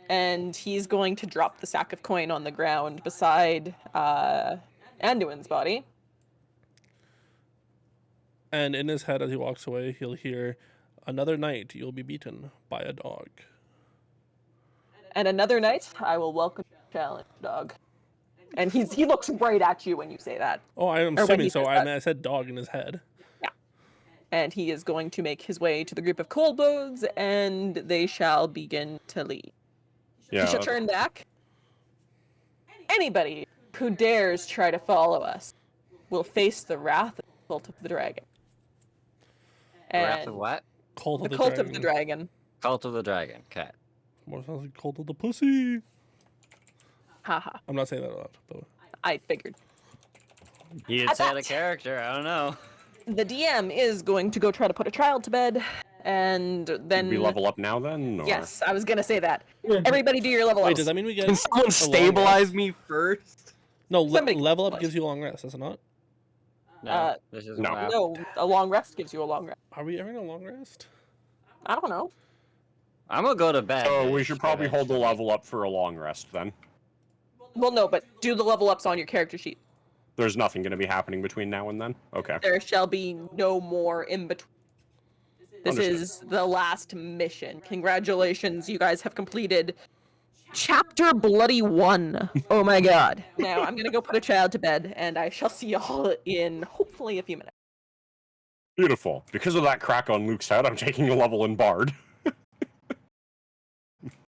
And he's going to drop the sack of coin on the ground beside Anduin's body. And in his head, as he walks away, he'll hear, "Another night you'll be beaten by a dog." And another night, I will welcome the challenge, dog. And he looks right at you when you say that. Oh, I am Or when assuming he so. says I that. mean, I said dog in his head. And he is going to make his way to the group of kobolds, and they shall begin to leave. Yeah. He shall turn back. Anybody who dares try to follow us will face the wrath of the cult of the dragon. Wrath of And what? Cult the of the cult dragon. of the dragon. Cult of the Dragon. Okay. More sounds like cult of the pussy. Haha. I'm not saying that a lot, but I figured. He didn't At say that- the character. I don't know. The DM is going to go try to put a child to bed, and then... Did we level up now then? Or? Yes, I was going to say that. Everybody do your level wait, ups. does that mean we get Can someone long stabilize rest? me first? No, Somebody level up can gives you a long rest, does it not? No. This is no. No, a long rest gives you a long rest. Are we ever in a long rest? I don't know. I'm gonna go to bed. So we should probably hold the eventually. level up for a long rest then. Well, no, but do the level ups on your character sheet. There's nothing going to be happening between now and then? Okay. There shall be no more in between. This Understood. is the last mission. Congratulations, you guys have completed chapter bloody 1. Oh my god. Now, I'm gonna go put a child to bed, and I shall see y'all in hopefully a few minutes. Beautiful. Because of that crack on Luke's head, I'm taking a level in Bard.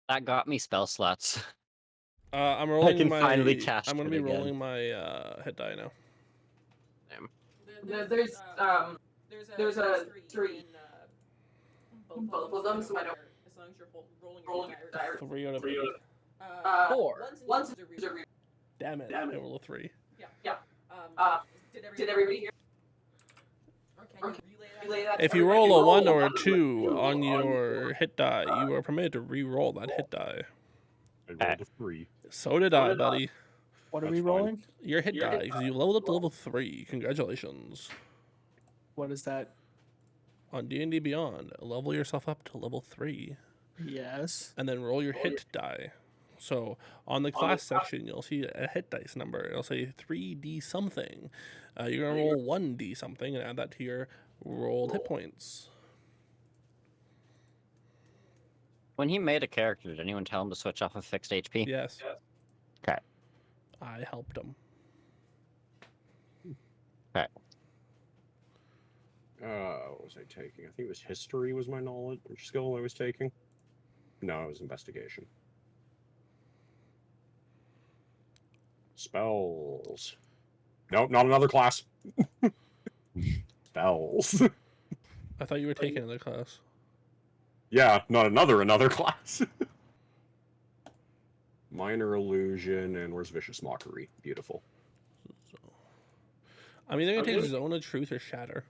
That got me spell slots. I'm rolling can my. finally cast I'm gonna it be again. rolling my hit die now. There's a 3 in both of them, so I don't. As long as you're rolling your die. 3 out of 8. 4. Once is a Damn it! I roll a 3. Yeah. Did everybody hear? Or can you relay that? If you roll a 1 or a 2 on your hit die, you are permitted to re-roll that hit die. I rolled a 3. So did I, buddy. What are That's we fine. rolling? Your hit die, because you leveled up to level 3. Congratulations. What is that? On D&D Beyond, level yourself up to level 3, Yes. and then roll your hit die. So on the class section, you'll see a hit dice number. It'll say 3d something. You're gonna roll 1d something and add that to your rolled hit points. When he made a character, did anyone tell him to switch off of fixed HP? Yes. Okay. I helped him. Okay. What was I taking? I think it was history was my knowledge or skill I was taking. No, it was investigation. Spells. Nope, not another class. Spells. I thought you were taking another class. Yeah, not another class. Minor illusion and where's vicious mockery? Beautiful. I'm either gonna take Zone of Truth or Shatter.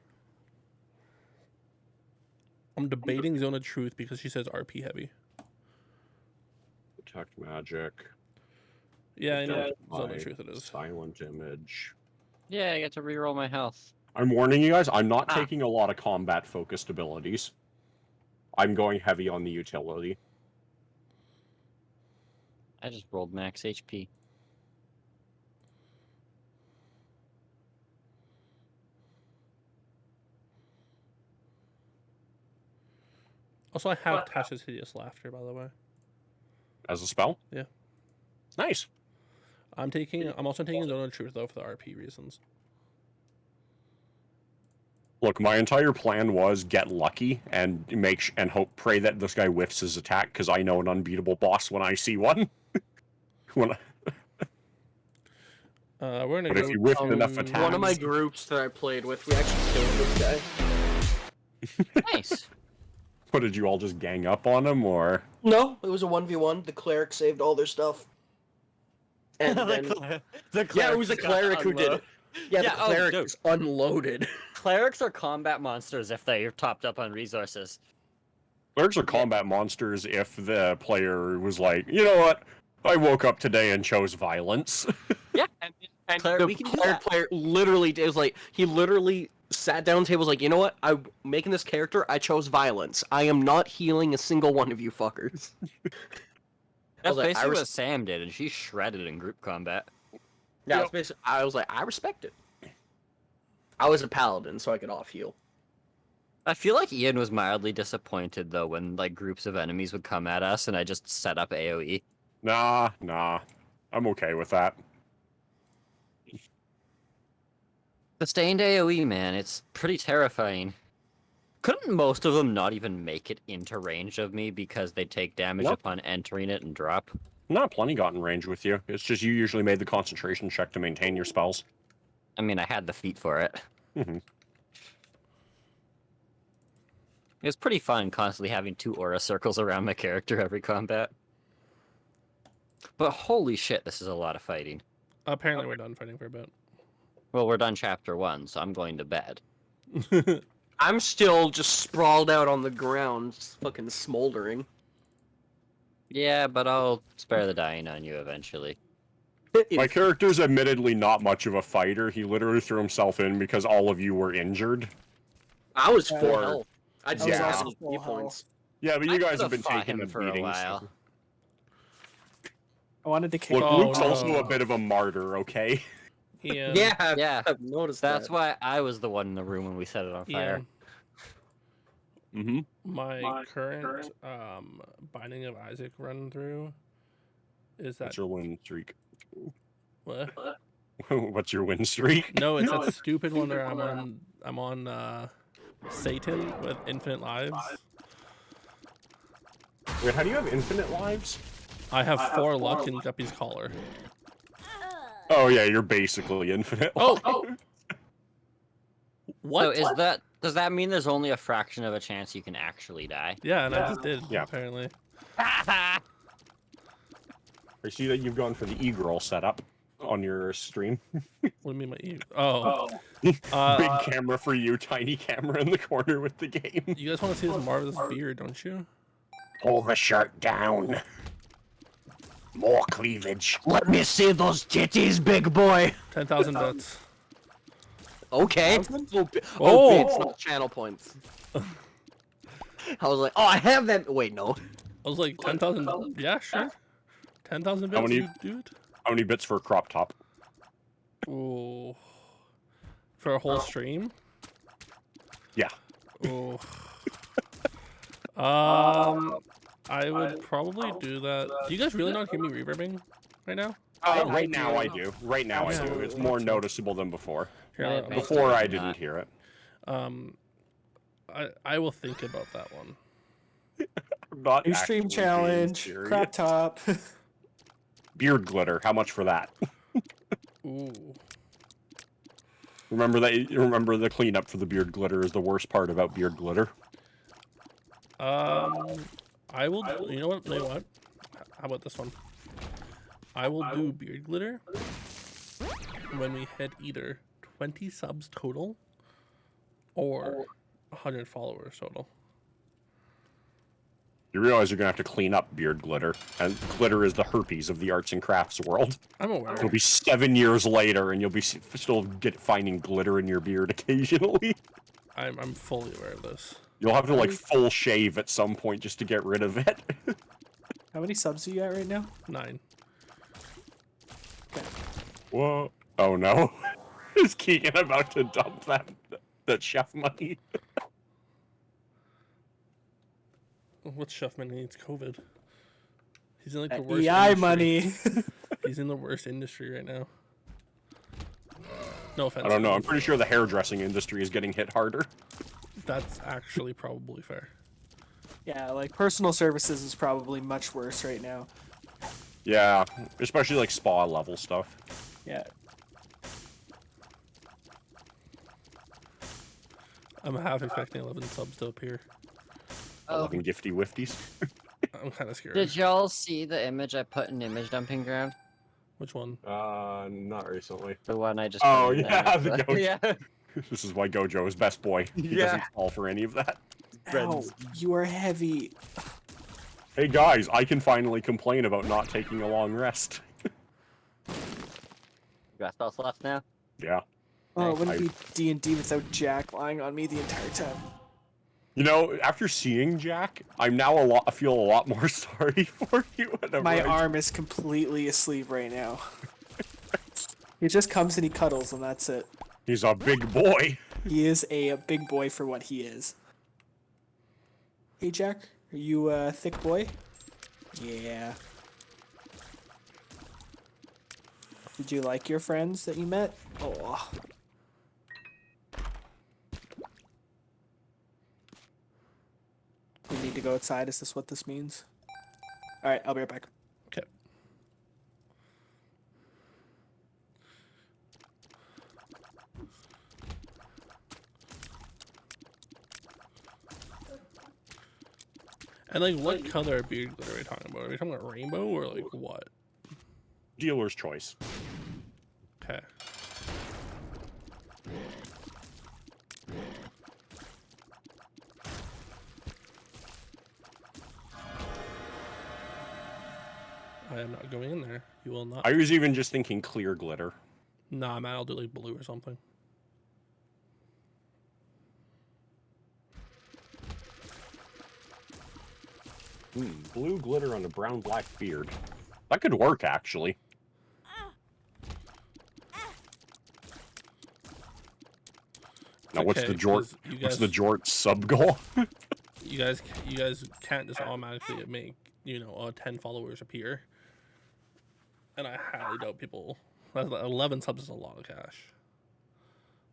I'm debating Zone of Truth because she says RP heavy. Detect magic. Yeah, I know. Detect Zone of light, Truth it is. Silent image. Yeah, I get to reroll my health. I'm warning you guys, I'm not Ah. taking a lot of combat focused abilities. I'm going heavy on the utility. I just rolled max HP. Also, I have Tasha's Hideous Laughter, by the way. As a spell? Yeah. Nice. I'm also taking Zone of Truth though for the RP reasons. Look, my entire plan was get lucky and and pray that this guy whiffs his attack because I know an unbeatable boss when I see one. We're gonna But go if you whiffed enough down- attacks- One of my groups that I played with, we actually killed this guy. Nice. What, did you all just gang up on him, or? No, it was a 1v1. The cleric saved all their stuff. And then, yeah, it was the cleric who did it. Yeah, Yeah, the oh, cleric dude. is unloaded. Clerics are combat monsters if they're topped up on resources. Clerics are combat monsters if the player was like, you know what? I woke up today and chose violence. Yeah, And Cleric- the we can do cleric that. player literally is like, he literally sat down tables like, you know what? I'm making this character. I chose violence. I am not healing a single one of you fuckers. That's like, basically what Sam did, and she shredded in group combat. Yeah, Yep. it's basically, I was like, I respect it. I was a paladin, so I could off heal. I feel like Ian was mildly disappointed though when like groups of enemies would come at us, and I just set up AOE. Nah. I'm okay with that. Sustained AOE, man, it's pretty terrifying. Couldn't most of them not even make it into range of me because they take damage Nope. upon entering it and drop? Not plenty got in range with you. It's just you usually made the concentration check to maintain your spells. I mean, I had the feat for it. Mhm. It was pretty fun constantly having 2 aura circles around my character every combat. But holy shit, this is a lot of fighting. Apparently, we're done fighting for a bit. Well, we're done chapter 1, so I'm going to bed. I'm still just sprawled out on the ground, just fucking smoldering. Yeah, but I'll spare the dying on you eventually. My character's admittedly not much of a fighter. He literally threw himself in because all of you were injured. I was Yeah. full health. I just Yeah. got also some full key health. points. Yeah, but I you guys could've have been fought taking him the for a beatings. while. I wanted to kick. Look, Oh, Luke's no. also a bit of a martyr, okay? Ian, Yeah, Yeah, I've noticed that's that. why I was the one in the room when we set it on fire. Ian, Mm-hmm. my current Binding of Isaac run through is that What's your win streak? what? What's your win streak? No, it's that stupid one where I'm on Satan with infinite lives. Wait, how do you have infinite lives? I have 4 luck in Guppy's collar. Oh yeah, you're basically infinite. Oh! What? So does that mean there's only a fraction of a chance you can actually die? Yeah, and I just did. Yeah. Apparently. I see that you've gone for the e-girl setup on your stream. What do you mean by you? Oh. Big camera for you, tiny camera in the corner with the game. You guys want to see this marvelous beard, don't you? Pull the shirt down. More cleavage. Let me see those titties, big boy. 10,000 bits. Okay. Oh. Oh, it's not channel points. I was like, oh, I have that. Wait, no. I was like, 10,000. Yeah, sure. 10,000 bits, How many- you dude? How many bits for a crop top? Ooh. For a whole stream? Yeah. Ooh. I would probably do that. Do you guys really not hear me reverbing right now? Right now I do. Right now I Yeah. do. It's more noticeable than before. Here, Yeah, I'll- but- Before I not. didn't hear it. I will think about that one. I'm not New stream actually being challenge. serious. Crop top. Beard glitter. How much for that? Ooh. Remember the cleanup for the beard glitter is the worst part about beard glitter. I will. You know what? How about this one? I will do beard glitter when we hit either 20 subs total or 100 followers total. You realize you're gonna have to clean up beard glitter, and glitter is the herpes of the arts and crafts world. I'm aware. It'll be 7 years later, and you'll be still finding glitter in your beard occasionally. I'm fully aware of this. You'll have to like full shave at some point just to get rid of it. How many subs are you at right now? 9. Whoa! Oh no! Is Keegan about to dump that chef money? What's Shuffman needs COVID? He's in like the worst. EI industry. money. He's in the worst industry right now. No offense. I don't know. I'm pretty sure the hairdressing industry is getting hit harder. That's actually probably fair. Yeah, like personal services is probably much worse right now. Yeah, especially like spa level stuff. Yeah. I'm half expecting 11 subs to appear. 11 gifty wifties. I'm kind of scared. Did y'all see the image I put in image dumping ground? Which one? Not recently. The one I just. Oh, put in yeah, there. the Gojo. Yeah. This is why Gojo is best boy. He Yeah. doesn't fall for any of that. Ow, Friends. you are heavy. Hey guys, I can finally complain about not taking a long rest. You got spell slots now? Yeah. Oh, it Nice. wouldn't be D&D without Jack lying on me the entire time. You know, after seeing Jack, I'm now I feel a lot more sorry for you. Whenever My I- arm is completely asleep right now. He just comes and he cuddles, and that's it. He's a big boy. He is a big boy for what he is. Hey, Jack, are you a thick boy? Yeah. Did you like your friends that you met? Oh. We need to go outside. Is this what this means? All right, I'll be right back. Okay. And like, what color beard glitter are we talking about? Are we talking about rainbow or like what? Dealer's choice. Okay. I am not going in there. You will not. I was even just thinking clear glitter. Nah, man, I'll do like blue or something. Blue glitter on a brown black beard. That could work, actually. Now, what's Okay, the Jort? 'cause you What's the guys- Jort sub goal? You guys can't just automatically make 10 followers appear. And I highly doubt people. 11 subs is a lot of cash.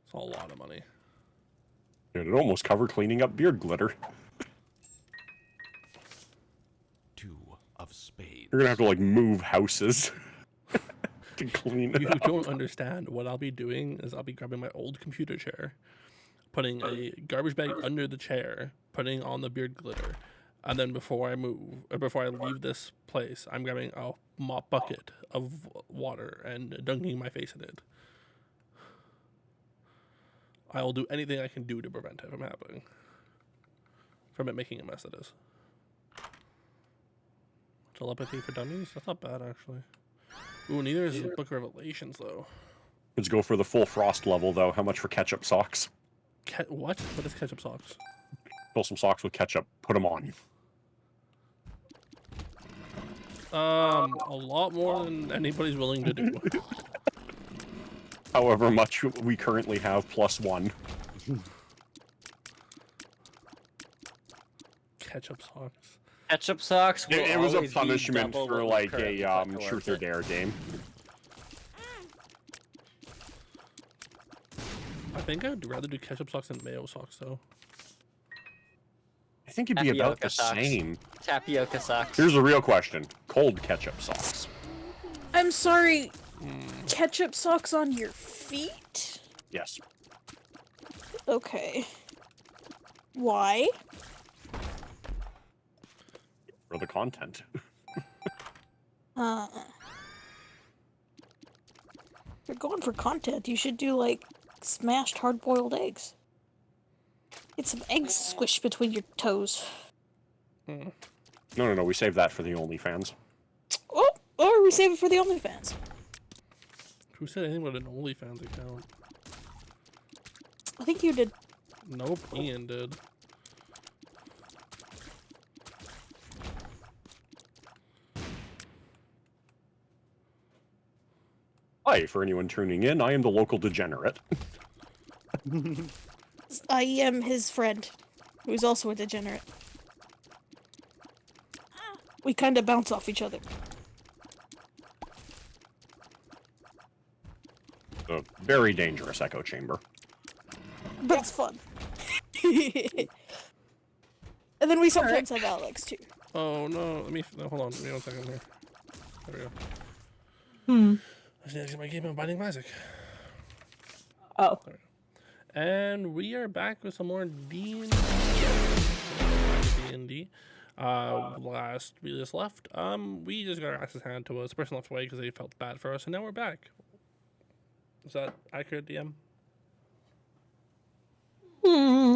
It's a lot of money. It'd almost cover cleaning up beard glitter. 2 of spades. You're gonna have to like move houses to clean it You up. don't understand. What I'll be doing is I'll be grabbing my old computer chair, putting a garbage bag under the chair, putting on the beard glitter, and then before I leave this place, I'm grabbing a mop bucket of water and dunking my face in it. I will do anything I can do to prevent it from happening. From it making a mess, that is. Telepathy for dummies? That's not bad, actually. Ooh, neither is the Book of Revelations, though. Let's go for the full frost level, though. How much for ketchup socks? What? What is ketchup socks? Fill some socks with ketchup. Put them on. A lot more than anybody's willing to do. However much we currently have +1. Ketchup socks. Ketchup socks. Will It was a always be punishment double for what like we a currently put truth towards or it. dare game. I think I'd rather do ketchup socks than mayo socks, though. I think it'd be about Tapioca the socks. same. Tapioca socks. Here's a real question: cold ketchup socks. I'm sorry. Ketchup socks on your feet? Yes. Okay. Why? For the content. If you're going for content, you should do like smashed hard-boiled eggs. Get some eggs squished between your toes. No. We save that for the OnlyFans. Oh, or we save it for the OnlyFans. Who said anything about an OnlyFans account? I think you did. Nope, Ian did. Hi, for anyone tuning in, I am the local degenerate. I am his friend, who's also a degenerate. We kind of bounce off each other. A very dangerous echo chamber. But it's fun. And then we sometimes have Alex too. Oh no, hold on, give me 1 second here. There we go. I just need to get my game of Binding of Isaac. Oh. And we are back with some more D&D. Last we just left, we just got our asses handed to us. The person left away because they felt bad for us, and now we're back. Is that accurate, DM?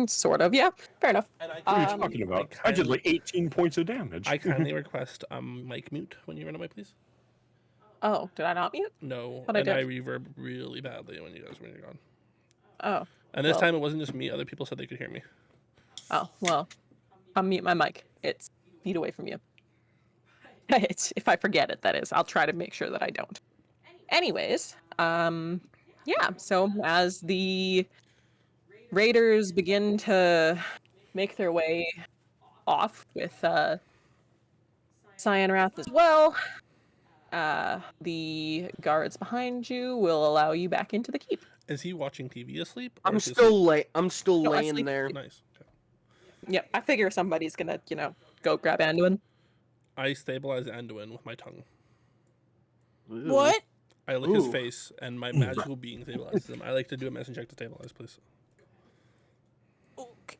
Sort of, yeah. Fair enough. And What are you talking about? I did like 18 points of damage. I kindly request mic mute when you run away, please. Oh, did I not mute? No, But I and I did. reverb really badly when you're gone. Oh. And this Well. time it wasn't just me; other people said they could hear me. Oh, well. I'll mute my mic. It's feet away from you. If I forget it, that is. I'll try to make sure that I don't. Anyways, yeah, so as the raiders begin to make their way off with Cyanrath as well, the guards behind you will allow you back into the keep. Is he watching TV asleep? Or I'm is he still asleep? I'm still No, laying asleep. there. Nice. Okay. Yep, I figure somebody's gonna, go grab Anduin. I stabilize Anduin with my tongue. What? I lick his Ooh. face, and my magical being stabilizes him. I like to do a medicine check to stabilize, please. Okay.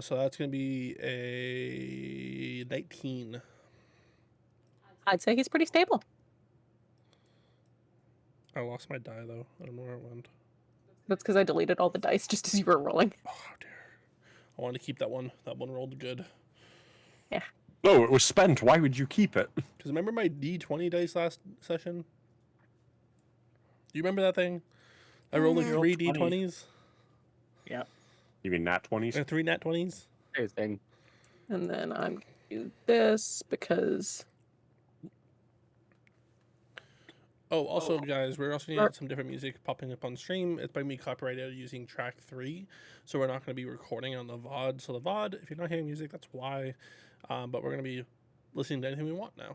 So that's gonna be a 19. I'd say he's pretty stable. I lost my die though. I don't know where it went. That's because I deleted all the dice just as you were rolling. Oh dear. I want to keep that one. That one rolled good. Yeah. No, it was spent. Why would you keep it? Because remember my D20 dice last session? Do you remember that thing? I rolled like Mhm. 3 20. D20s Yeah. You mean nat 20s? and 3 nat 20s. Same thing. And then I'm gonna do this because Oh, also, guys, we're also going to get some different music popping up on stream. It's by me copyrighted using track 3, so we're not going to be recording on the VOD. So the VOD, if you're not hearing music, that's why. But we're going to be listening to anything we want now.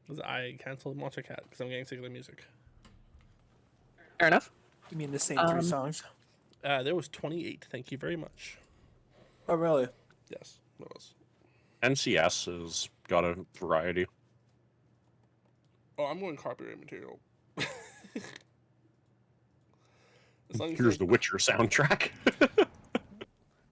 Because I canceled Monster Cat because I'm getting sick of the music. fair enough. You mean the same 3 songs? There was 28. Thank you very much. Oh, really? Yes, there was. NCS has got a variety. Oh, I'm going copyright material. As long as Here's it's the Witcher soundtrack.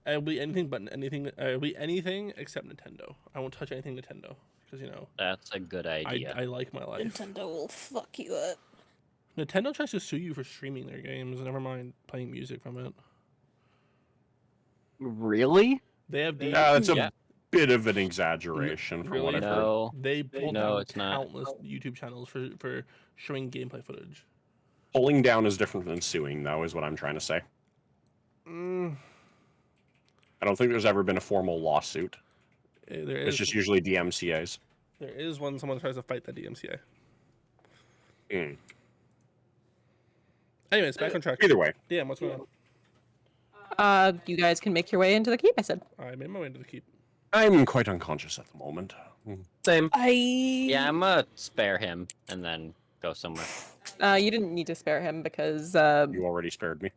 It'll be anything but anything. It'll be anything except Nintendo. I won't touch anything Nintendo because That's a good idea. I like my life. Nintendo will fuck you up. Nintendo tries to sue you for streaming their games. Never mind playing music from it. Really? They have the That's a Yeah. bit of an exaggeration from what Really? I've heard. No. they pulled No, down it's not. countless YouTube channels for showing gameplay footage. Pulling down is different than suing, though, is what I'm trying to say. Mm, I don't think there's ever been a formal lawsuit. there It's is just usually DMCA's. there is when someone tries to fight the DMCA. Mm. Anyways, back on track. Either way, Damn, what's going on? You guys can make your way into the keep, I said. I made my way into the keep. I'm quite unconscious at the moment. Same. Yeah, I'm gonna spare him and then go somewhere. You didn't need to spare him because You already spared me.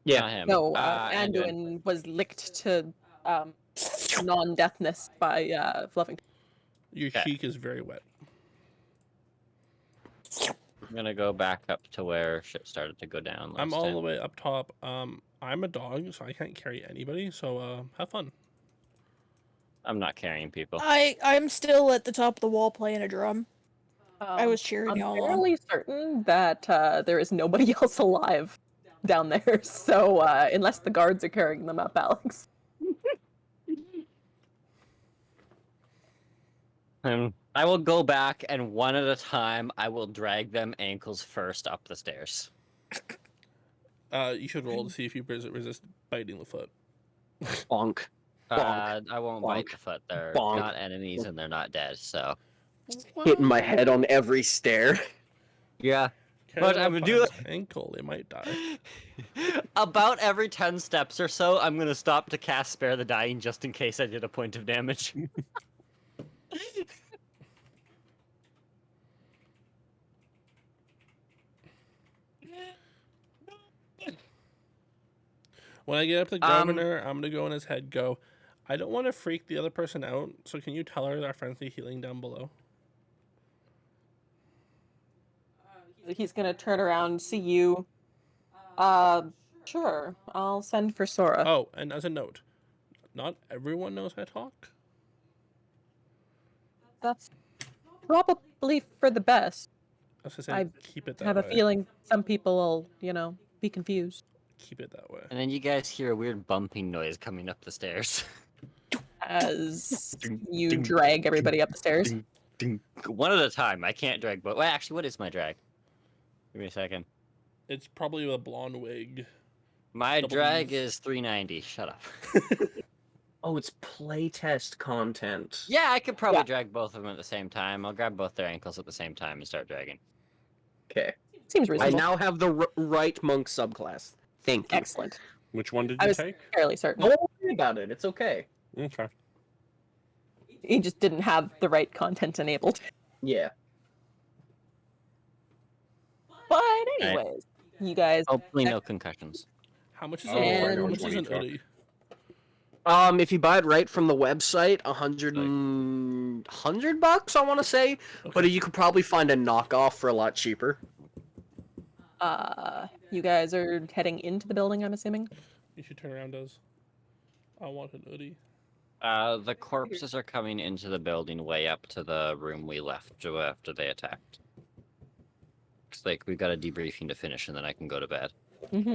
Not him. no, Anduin. Anduin was licked to non-deathness by Fluffington. Your Okay. cheek is very wet. I'm gonna go back up to where shit started to go down. I'm last all time. the way up top. I'm a dog, so I can't carry anybody. So have fun. I'm not carrying people. I'm still at the top of the wall playing a drum. I was cheering I'm y'all on. fairly certain that there is nobody else alive down there. So unless the guards are carrying them up, Alex. I will go back and one at a time I will drag them ankles first up the stairs. You should roll to see if you resist biting the foot. Bonk. I won't bite Bonk. the foot. They're Bonk. not enemies and they're not dead. So Hitting my head on every stair. yeah. Carry But them I'm up gonna do on its ankle. They might die. About every 10 steps or so, I'm gonna stop to cast Spare the Dying just in case I did a point of damage. When I get up to the governor, I'm gonna go in his head. Go. I don't want to freak the other person out. So can you tell her that our friends need healing down below? He's gonna turn around, see you. Sure. I'll send for Sora. Oh, and as a note, Not everyone knows how to talk. That's probably for the best. I was gonna say, I keep it that have way. a feeling some people will, be confused. Keep it that way. And then you guys hear a weird bumping noise coming up the stairs. As Ding, you ding, drag everybody up the stairs. Ding, ding. One at a time. I can't drag both. Well, actually, what is my drag? Give me a second. It's probably a blonde wig. My Double drag Ds. is 390. Shut up. Oh, it's playtest content. Yeah, I could probably Yeah. drag both of them at the same time. I'll grab both their ankles at the same time and start dragging. Okay. Seems I reasonable. now have the right monk subclass. Thank you. Excellent. Which one did I you was take? fairly certain. Don't worry about it. It's okay. Okay. He just didn't have the right content enabled. Yeah. But anyways, you guys. Hopefully, no concussions. How much is Oh, And- how much is an 20 hoodie? If you buy it right from the website, $100, I want to say. But Okay. you could probably find a knockoff for a lot cheaper. You guys are heading into the building, I'm assuming. You should turn around, Does. I want an hoodie. The corpses are coming into the building way up to the room we left after they attacked. Looks like we've got a debriefing to finish, and then I can go to bed. Mm-hmm.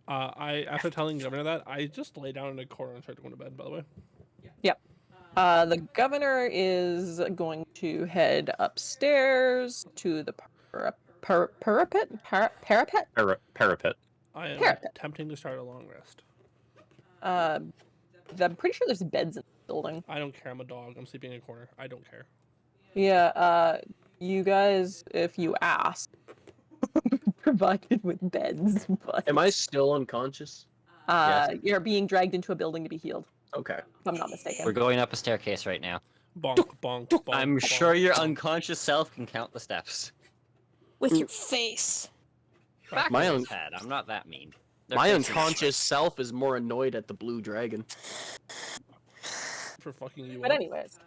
After telling Governor that, I just lay down in a corner and started going to bed, by the way. The governor is going to head upstairs to the parapet. Parapet. I am Parapet. attempting to start a long rest. I'm pretty sure there's beds in the building. I don't care. I'm a dog. I'm sleeping in a corner. I don't care. Yeah, you guys, if you ask, provided with beds, but Am I still unconscious? you're being dragged into a building to be healed, Okay. if I'm not mistaken. We're going up a staircase right now. Bonk, bonk, bonk. I'm bonk, sure your bonk. unconscious self can count the steps. With your face. Back My of own- his head. I'm not that mean. Their My faces- unconscious self is more annoyed at the blue dragon. For fucking you But up. anyways,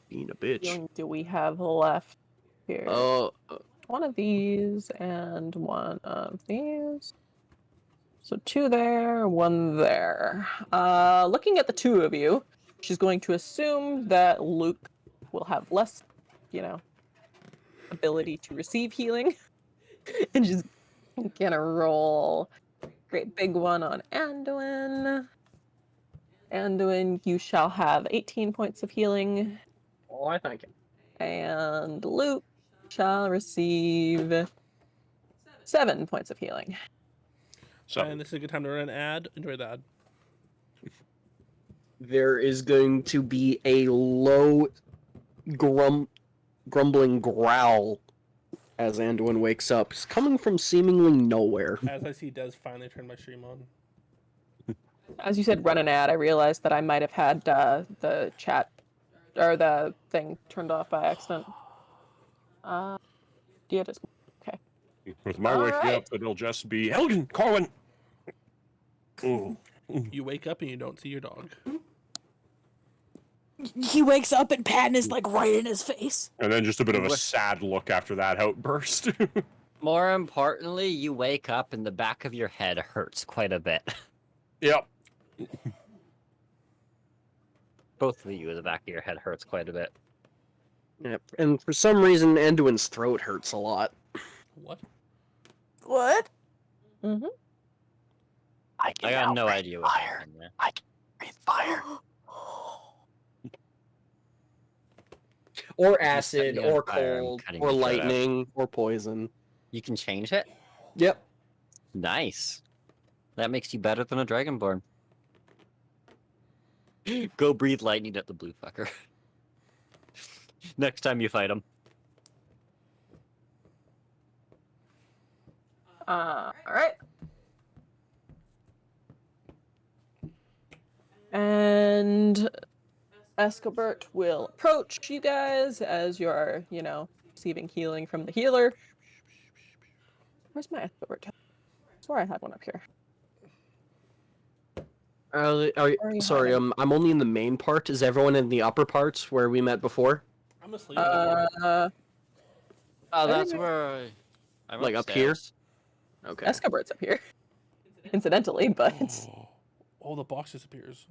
Being a bitch. how many do we have left here? One of these and one of these. So 2 there, 1 there. Looking at the 2 of you, she's going to assume that Luke will have less, ability to receive healing. And she's gonna roll great big one on Anduin. Anduin, you shall have 18 points of healing. Oh, I thank you. And Luke shall receive 7 points of healing. So And this is a good time to run an ad. Enjoy the ad. There is going to be a low grumbling growl as Anduin wakes up. It's coming from seemingly nowhere. As I see Des finally turn my stream on. As you said, run an ad, I realized that I might have had the chat or the thing turned off by accident. Yeah, just okay. with my waking Alright. up, it'll just be Elgin, Corwin. Ooh. You wake up and you don't see your dog. He wakes up and Patton is like right in his face. And then just a bit of a What? sad look after that outburst. More importantly, you wake up and the back of your head hurts quite a bit. Yep. Both of you, the back of your head hurts quite a bit. Yep. And for some reason, Anduin's throat hurts a lot. What? What? Mm-hmm. I I got no idea what happened there. breathe fire. Or acid, setting me on or fire, I'm cold, cutting or your throat out. lightning, or poison. You can change it? Yep. Nice. That makes you better than a Dragonborn. Go breathe lightning at the blue fucker. Next time you fight him. All right. And Escobert will approach you guys as you're, receiving healing from the healer. Where's my Escobert? I swear I had one up here. Where are you Sorry, hiding? I'm only in the main part. Is everyone in the upper parts where we met before? I'm asleep. in the corner. Oh, I that's don't where I'm Like up here? upstairs. Okay. Escobert's up here. incidentally, but Oh, the box disappears.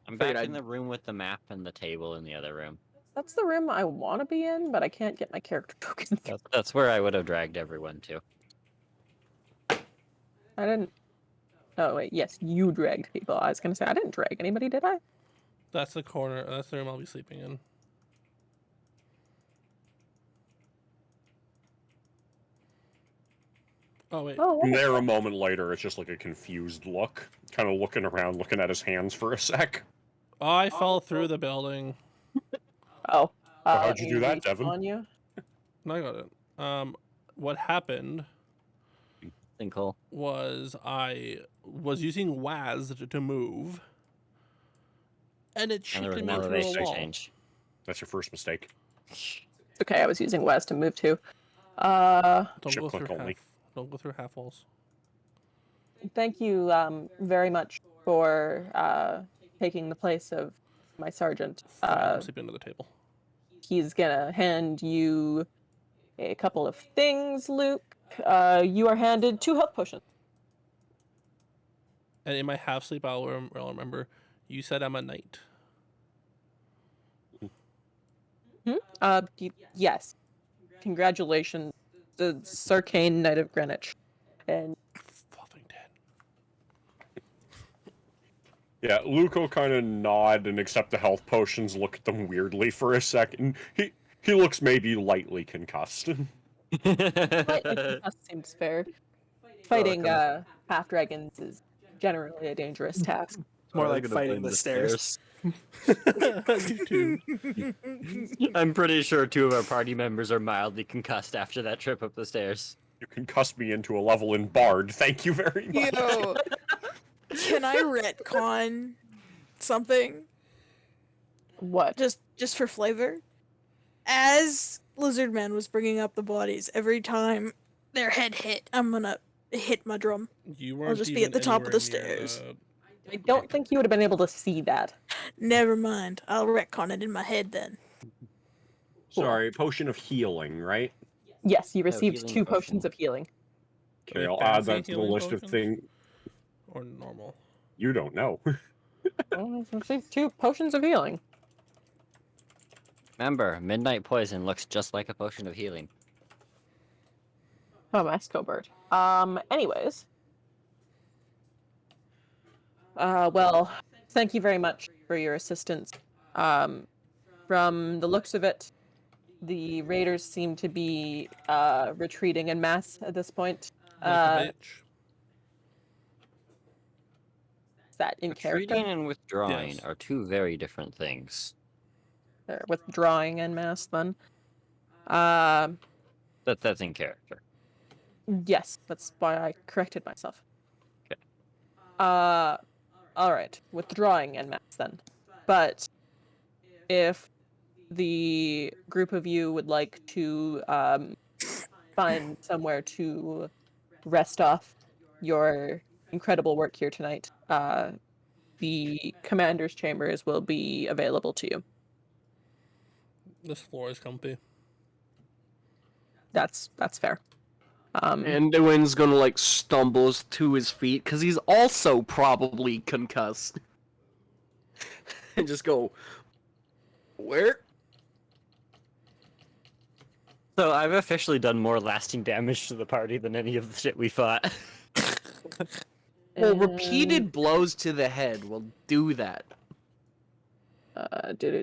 I'm Figured back in I'd- the room with the map and the table in the other room. that's the room I want to be in, but I can't get my character token. That's where I would have dragged everyone to. I didn't. Oh wait, yes, you dragged people. I was gonna say I didn't drag anybody, did I? That's the corner. That's the room I'll be sleeping in. Oh wait. Oh, And wonderful. there, a moment later, it's just like a confused look, kind of looking around, looking at his hands for a sec. I fell through the building. Oh, how'd you let do me that, reach Devin? On you. No, I got it. What happened Sinkhole. was I was using WAS to move, and it And there was shifted an me through a elevation wall. change. That's your first mistake. Okay, I was using Wes to move to. Don't Shift go click through only. half. Don't go through half walls. Thank you very much for taking the place of my sergeant. Fine, I'm sleeping under the table. He's gonna hand you a couple of things, Luke. You are handed 2 health potions. And in my half sleep, I'll remember. You said I'm a knight. Yes. Congratulations, the Sarkane Knight of Greenwich. And Fluffington. Yeah, Luke will kind of nod and accept the health potions, look at them weirdly for a second. He looks maybe lightly concussed. slightly concussed seems fair. Fighting half dragons is generally a dangerous task. It's more I'm like gonna fighting blame the stairs. You too. I'm pretty sure 2 of our party members are mildly concussed after that trip up the stairs. You concussed me into a level in Bard. Thank you very much. Yo, can I retcon something What? just for flavor? As Lizardman was bringing up the bodies, every time their head hit, I'm gonna hit my drum. You weren't just be even at the top of the anywhere near stairs. I don't think you would have been able to see that. Never mind. I'll retcon it in my head then. Sorry, potion of healing, right? Yes, you received healing 2 potion. potions of healing. Okay, Like I'll add fancy that to the healing list of potions? things Or normal. you don't know. Well, you received 2 potions of healing. Remember, midnight poison looks just like a potion of healing. Oh, Escobert. Anyways. Well, thank you very much for your assistance. From the looks of it, the raiders seem to be retreating en masse at this point. Like a bitch. Is that in Retreating character? and withdrawing Yes. are 2 very different things. Or withdrawing en masse, then? That's in character. Yes, that's why I corrected myself. Okay. Alright. Withdrawing en masse, then. But if the group of you would like to find somewhere to rest off your incredible work here tonight, the commander's chambers will be available to you. This floor is comfy. That's fair. Anduin's gonna like stumbles to his feet because he's also probably concussed, and just go, where? So I've officially done more lasting damage to the party than any of the shit we fought. Well, repeated blows to the head will do that. You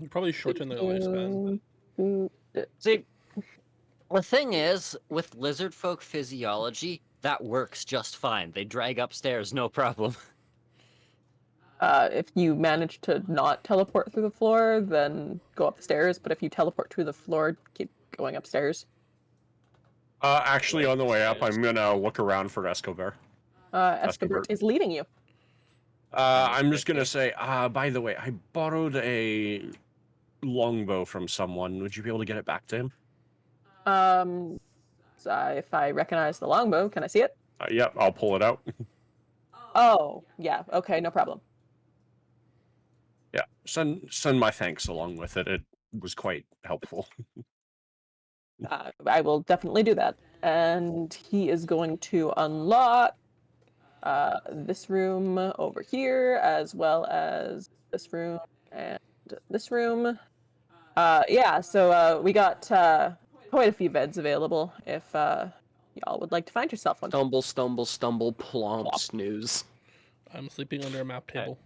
probably shorten the lifespan. See, the thing is, with lizard folk physiology, that works just fine. They drag upstairs, no problem. If you manage to not teleport through the floor, then go up the stairs. But if you teleport through the floor, keep going upstairs. Actually, on the way up, I'm gonna look around for Escobar. Escobert is leading you. I'm just gonna say, by the way, I borrowed a longbow from someone. Would you be able to get it back to him? So if I recognize the longbow, can I see it? Yep, I'll pull it out. Oh, yeah. Okay, no problem. Yeah, send my thanks along with it. It was quite helpful. I will definitely do that. and he is going to unlock this room over here, as well as this room and this room. Yeah, so we got quite a few beds available if y'all would like to find yourself one. Stumble, stumble, stumble, plomp, snooze. I'm sleeping under a map table.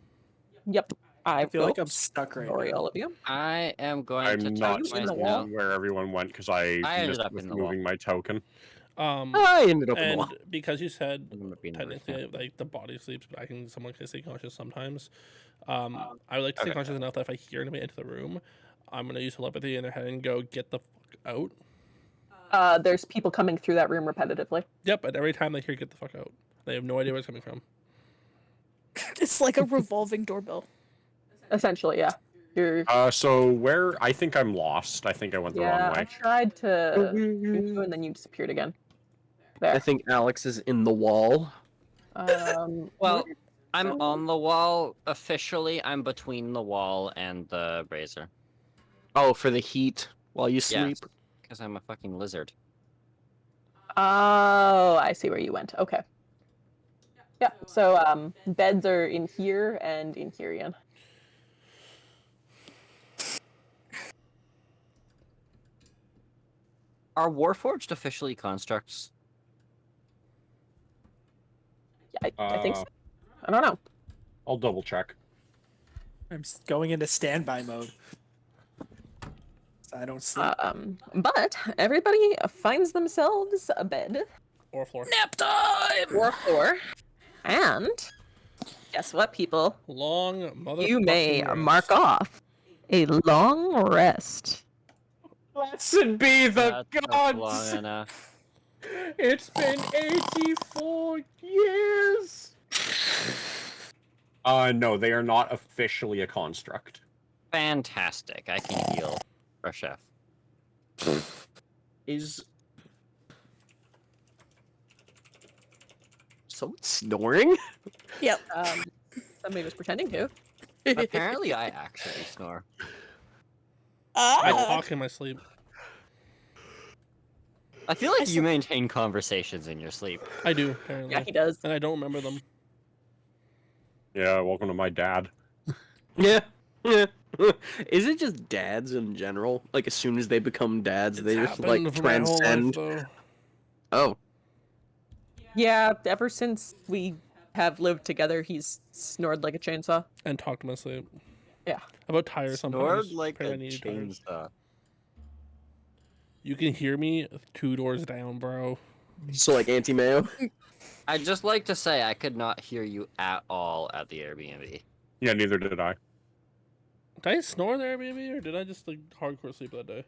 Yep. I feel like I'm stuck right Sorry, now. all of you. I am going to I'm not tuck in the my wall? seeing where everyone went because I ended missed up with in the wall. moving my token. I ended up in the And wall. because you said I'm gonna be in the roof technically like the body sleeps, but someone can stay conscious sometimes. I would like to stay Okay. conscious enough that if I hear anybody enter the room, I'm gonna use telepathy in their head and go get the fuck out. There's people coming through that room repetitively. Yep, and every time they hear get the fuck out, they have no idea where it's coming from. It's like a revolving doorbell. Essentially, yeah. You're So where? I think I'm lost. I think I went the yeah, wrong I way. tried to shoot you and then you disappeared again. There. I think Alex is in the wall. Well, Well, I'm on the wall. Officially, I'm between the wall and the brazier. Oh, for the heat while you sleep. Yes, because I'm a fucking lizard. oh, I see where you went. Okay. Yeah. So beds are in here and in here, Ian. Are Warforged officially constructs? Yeah, I think so. I don't know. I'll double check. I'm going into standby mode. So I don't sleep. But everybody finds themselves a bed Or floor. Nap time! or a floor, and guess what, people? Long motherfucking You may rest. mark off a long rest. Blessed be the That's gods! long enough. It's been 84 years! No, they are not officially a construct. Fantastic. I can heal our chef. Is someone snoring? Yep. Somebody was pretending to. Apparently, I actually snore. I Ah, talk in my sleep. I feel like I you said- maintain conversations in your sleep. I do, apparently. Yeah, he does. And I don't remember them. Yeah, welcome to my dad. Yeah. Yeah. Is it just dads in general? Like, as soon as they become dads, they just, like, happened for my whole life, transcend? though. Oh. Yeah, ever since we have lived together, he's snored like a chainsaw. And talk to my sleep. Yeah. About tires Snored sometimes. like a Apparently I need tires. chainsaw. You can hear me 2 doors down, bro. So, like, anti-mayo? I'd just like to say I could not hear you at all at the Airbnb. Yeah, neither did I. Did I snore in the Airbnb or did I just like hardcore sleep that day?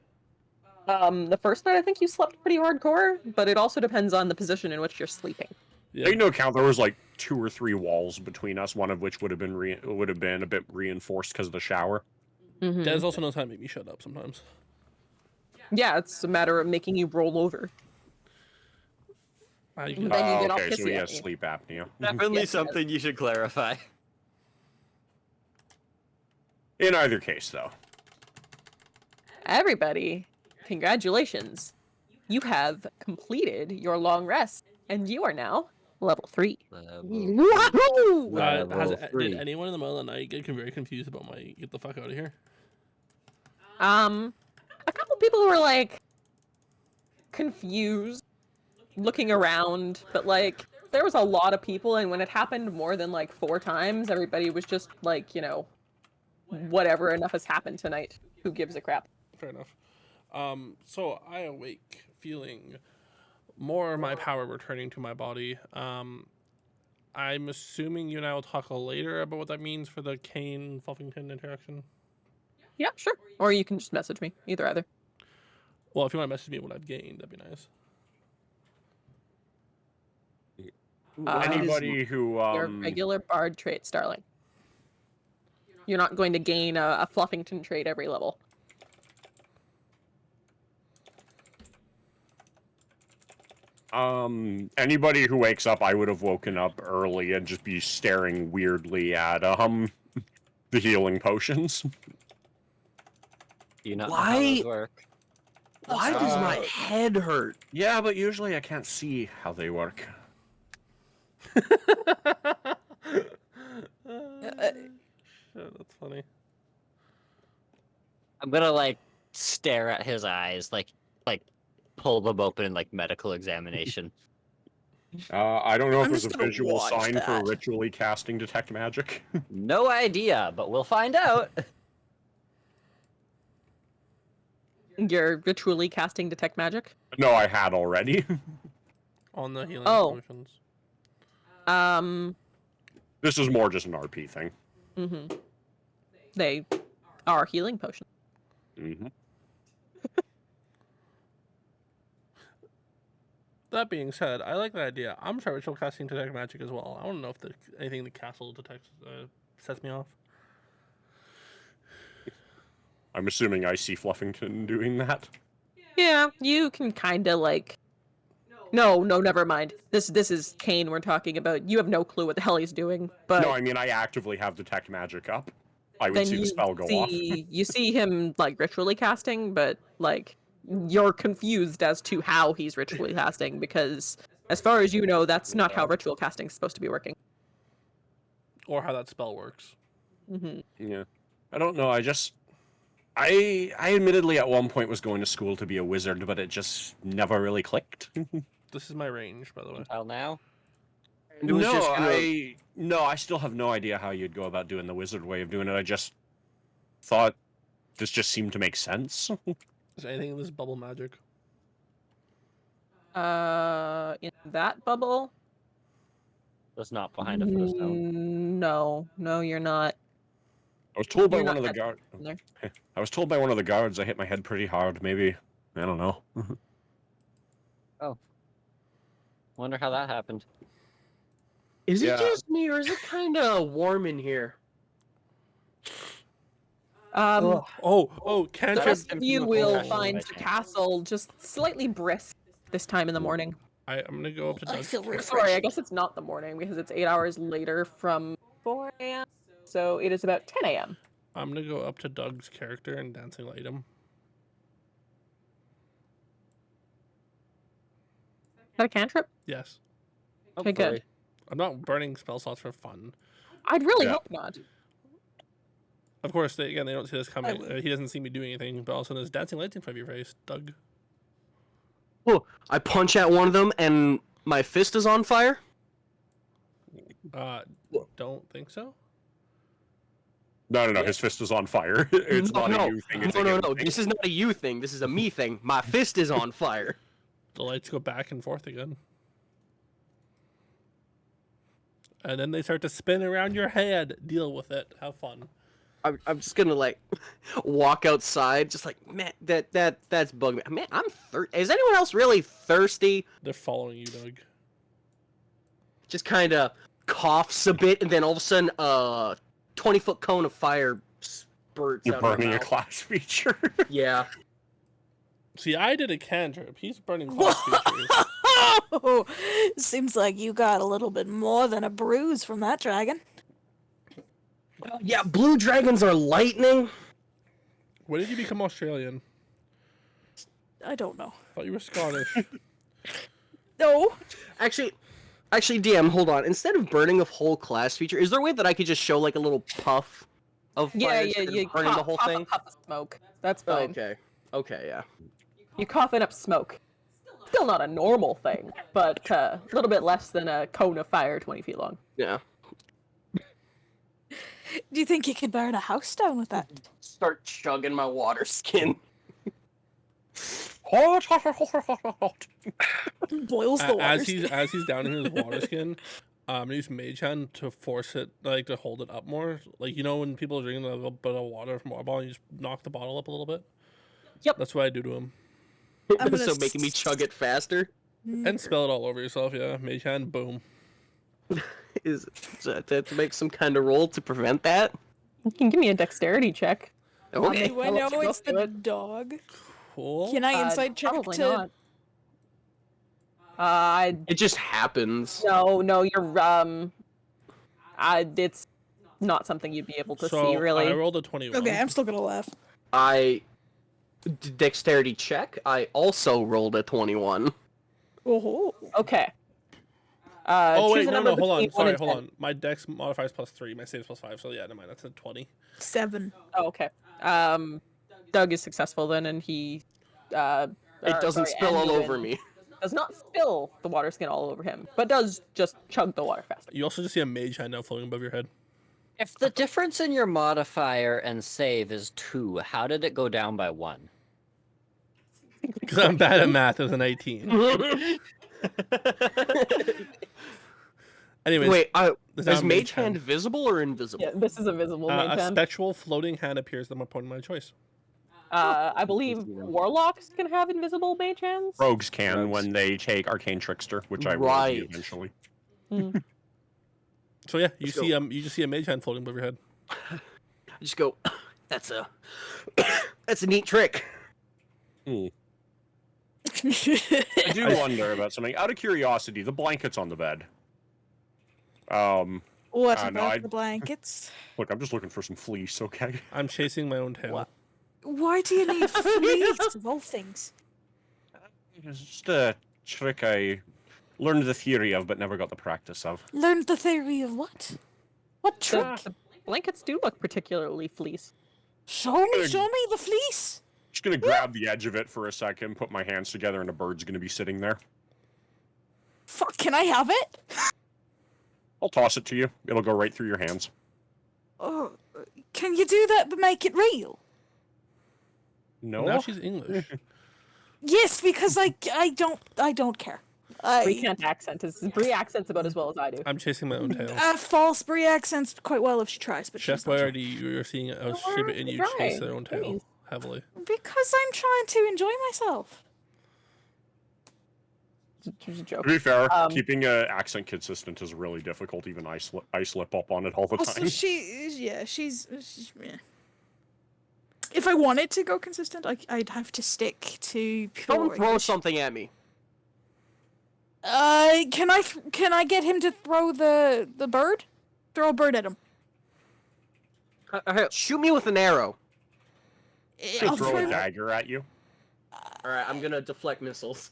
The first night I think you slept pretty hardcore, but it also depends on the position in which you're sleeping. Yeah. Take no account. There was like 2 or 3 walls between us. One of which would have been a bit reinforced because of the shower. Mm-hmm. Des also knows how to make me shut up sometimes. Yeah, it's a matter of making you roll over. I, Then you get all Okay, so pissy he at has me. sleep apnea. Definitely Yes, something you should clarify. In either case, though. Everybody, congratulations. You have completed your long rest, and you are now level 3. Woohoo! Level did 3. anyone in the middle of the night get very confused about my get the fuck out of here? A couple people were like confused, looking around, but like there was a lot of people, and when it happened more than like 4 times, everybody was just like, you know, whatever, enough has happened tonight. Who gives a crap? Fair enough. So I awake feeling more of my power returning to my body. I'm assuming you and I will talk later about what that means for the Kane Fluffington interaction. Yeah, sure. Or you can just message me. Either. Well, if you want to message me what I've gained, that'd be nice. Anybody who Your regular bard trait, Starling. You're not going to gain a Fluffington trait every level. Anybody who wakes up, I would have woken up early and just be staring weirdly at the healing potions. Do you not know how Why- those work? Why does my head hurt? Yeah, but usually I can't see how they work. Shit, that's funny. I'm gonna like stare at his eyes, like pull them open in like medical examination. I don't know if I'm there's just a gonna visual watch sign for that. ritually casting detect magic. No idea, but we'll find out. You're ritually casting detect magic. No, I had already. On the healing Oh. potions. This is more just an RP thing. Mm-hmm. They are healing potions. Mm-hmm. That being said, I like the idea. I'm sure ritual casting detect magic as well. I don't know if anything in the castle detects sets me off. I'm assuming I see Fluffington doing that. Yeah, you can kind of like. No, never mind. This is Kane we're talking about. You have no clue what the hell he's doing, but No, I mean I actively have detect magic up. I would then see the you spell go off. you see him like ritually casting, but like you're confused as to how he's ritually casting because, as far as you know, that's not how ritual casting is supposed to be working. Or how that spell works. Mm-hmm. Yeah. I don't know, I admittedly at one point was going to school to be a wizard, but it just never really clicked. This is my range, by the way. Until now. And it was just gonna... I still have no idea how you'd go about doing the wizard way of doing it. I just thought this just seemed to make sense. Is there anything in this bubble magic? In that bubble? That's not behind a footstone. No, you're not. I was told by You're one not of the catching guards. in there. I was told by one of the guards I hit my head pretty hard. Maybe I don't know. Wonder how that happened. Is it Yeah. just me, or is it kind of warm in here? Um, Oh, the cantrip. rest of you Cantrip will casting find by the chance. castle just slightly brisk this time in the morning. I'm gonna go up to I Doug's feel character. Sorry, I guess it's not the morning because it's 8 hours later from 4 a.m. So it is about 10 a.m. I'm gonna go up to Doug's character and dancing light him. Is that a cantrip? Yes. Okay, good. I'm not burning spell slots for fun. I'd really Yeah. hope not. Of course, they don't see this coming. would. He doesn't see me doing anything, but also there's dancing lights in front of your face, Doug. Oh, I punch at one of them, and my fist is on fire. Don't think so. No. His fist is on fire. It's not a you thing. It's a him No. thing. This is not a you thing. This is a me thing. My fist is on fire. The lights go back and forth again. And then they start to spin around your head. Deal with it. Have fun. I'm just gonna like walk outside, just like man, that's bugging me. Man, I'm thirsty. Is anyone else really thirsty? They're following you, Doug. Just kind of coughs a bit, and then all of a sudden, 20-foot cone of fire spurts You're out of my burning a mouth. class feature. Yeah. See, I did a cantrip. He's burning class features. Oh, seems like you got a little bit more than a bruise from that dragon. Yeah, blue dragons are lightning. When did you become Australian? I don't know. I thought you were Scottish. No. Actually, DM, hold on. Instead of burning a whole class feature, is there a way that I could just show like a little puff of fire instead of you burning the whole cough thing? a puff of smoke. That's Oh, fine. okay, yeah. You coughing up smoke. Still not a normal thing, but a little bit less than a cone of fire 20 feet long. Yeah. Do you think you could burn a house down with that? Start chugging my water skin. Hot. Boils the water. as he's downing his water skin, use Mage Hand to force it, like to hold it up more. Like, you know when people are drinking a little bit of water from a water bottle, you just knock the bottle up a little bit. Yep. That's what I do to him. I'm gonna So making me chug it faster. And spill it all over yourself. Yeah, Mage Hand, boom. Is that to make some kind of roll to prevent that? You can give me a dexterity check. Okay. Do I I'll let know you go it's through the it. dog? Cool. Can I inside check Probably to? not. It just happens. No, you're it's not something you'd be able to So see really. I rolled a 21. Okay, I'm still gonna laugh. I dexterity check. I also rolled a 21. Oh, Okay. Oh choose wait, a no, number hold on. between 1 Sorry, and hold 10. on. My dex modifier is +3. My save is +5. So yeah, never mind. That's a 20. 7. Oh, okay. Doug is successful then, and he. It doesn't spill all over Anduin me. does not spill the water skin all over him, but does just chug the water faster. You also just see a mage hand now floating above your head. If the difference in your modifier and save is 2, how did it go down by 1? Because I'm bad at math. It was an 18. Anyways, Wait, there's now is a Mage Hand visible or invisible? Yeah, this is a visible mage a hand. spectral floating hand appears at my point of my choice. I believe warlocks can have invisible mage hands. Rogues can Rogues. when they take Arcane Trickster, which I will Right. be eventually. So yeah, you Let's see go. you just see a mage hand floating above your head. Just go. That's a neat trick. I do wonder about something. Out of curiosity, the blankets on the bed. What no, about I- the blankets? Look, I'm just looking for some fleece, okay? I'm chasing my own tail. What? Why do you need fleece of all things? It's just a trick I learned the theory of, but never got the practice of. Learned the theory of what? What trick? The blankets do look particularly fleece. Show me the fleece. Just gonna grab the edge of it for a second, put my hands together, and a bird's gonna be sitting there. Fuck, can I have it? I'll toss it to you. It'll go right through your hands. Oh, can you do that but make it real? No. Now she's English. Yes, because I don't care. Brie can't accent. Brie accents about as well as I do. I'm chasing my own tail. False Brie accents quite well if she tries, but Chef she's not. Boyardee, you're seeing a Shiba Inu chase their own tail Please. heavily. Because I'm trying to enjoy myself. It was a joke. To be fair, Um, keeping an accent consistent is really difficult. Even I slip up on it all the Also, time. she's yeah. If I wanted to go consistent, I'd have to stick to pure Don't throw English. something at me. Can I get him to throw the bird? Throw a bird at him. Shoot me with an arrow. I'll Throw a throw, dagger at you. Alright, I'm gonna deflect missiles.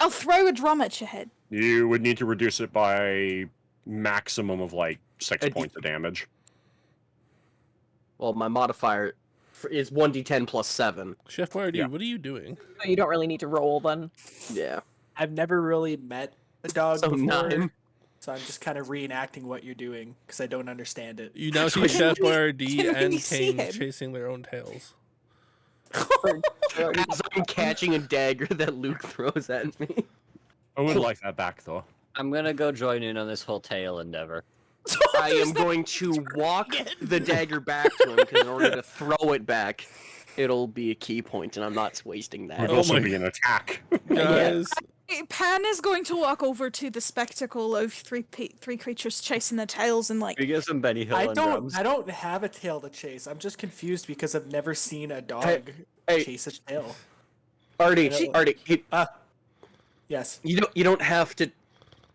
I'll throw a drum at your head. You would need to reduce it by maximum of like 6 points of damage. Well, my modifier is 1d10 plus 7. Chef Boyardee, Yeah. what are you doing? So you don't really need to roll then. Yeah. I've never really met a dog So before, 9. so I'm just kind of reenacting what you're doing because I don't understand it. You now see Can Chef we- Boyardee can we and see Kane him? chasing their own tails. As I'm catching a dagger that Luke throws at me. I would like that back though. I'm gonna go join in on this whole tail endeavor. I am going to walk the dagger back to him because in order to throw it back, it'll be a key point, and I'm not wasting Would that. Oh also my- be an attack. Guys, Pan is going to walk over to the spectacle of three creatures chasing their tails and like. We get some Benny Hill I and don't. drums. I don't have a tail to chase. I'm just confused because I've never seen a dog hey. chase a tail. Artie, Yes. you don't have to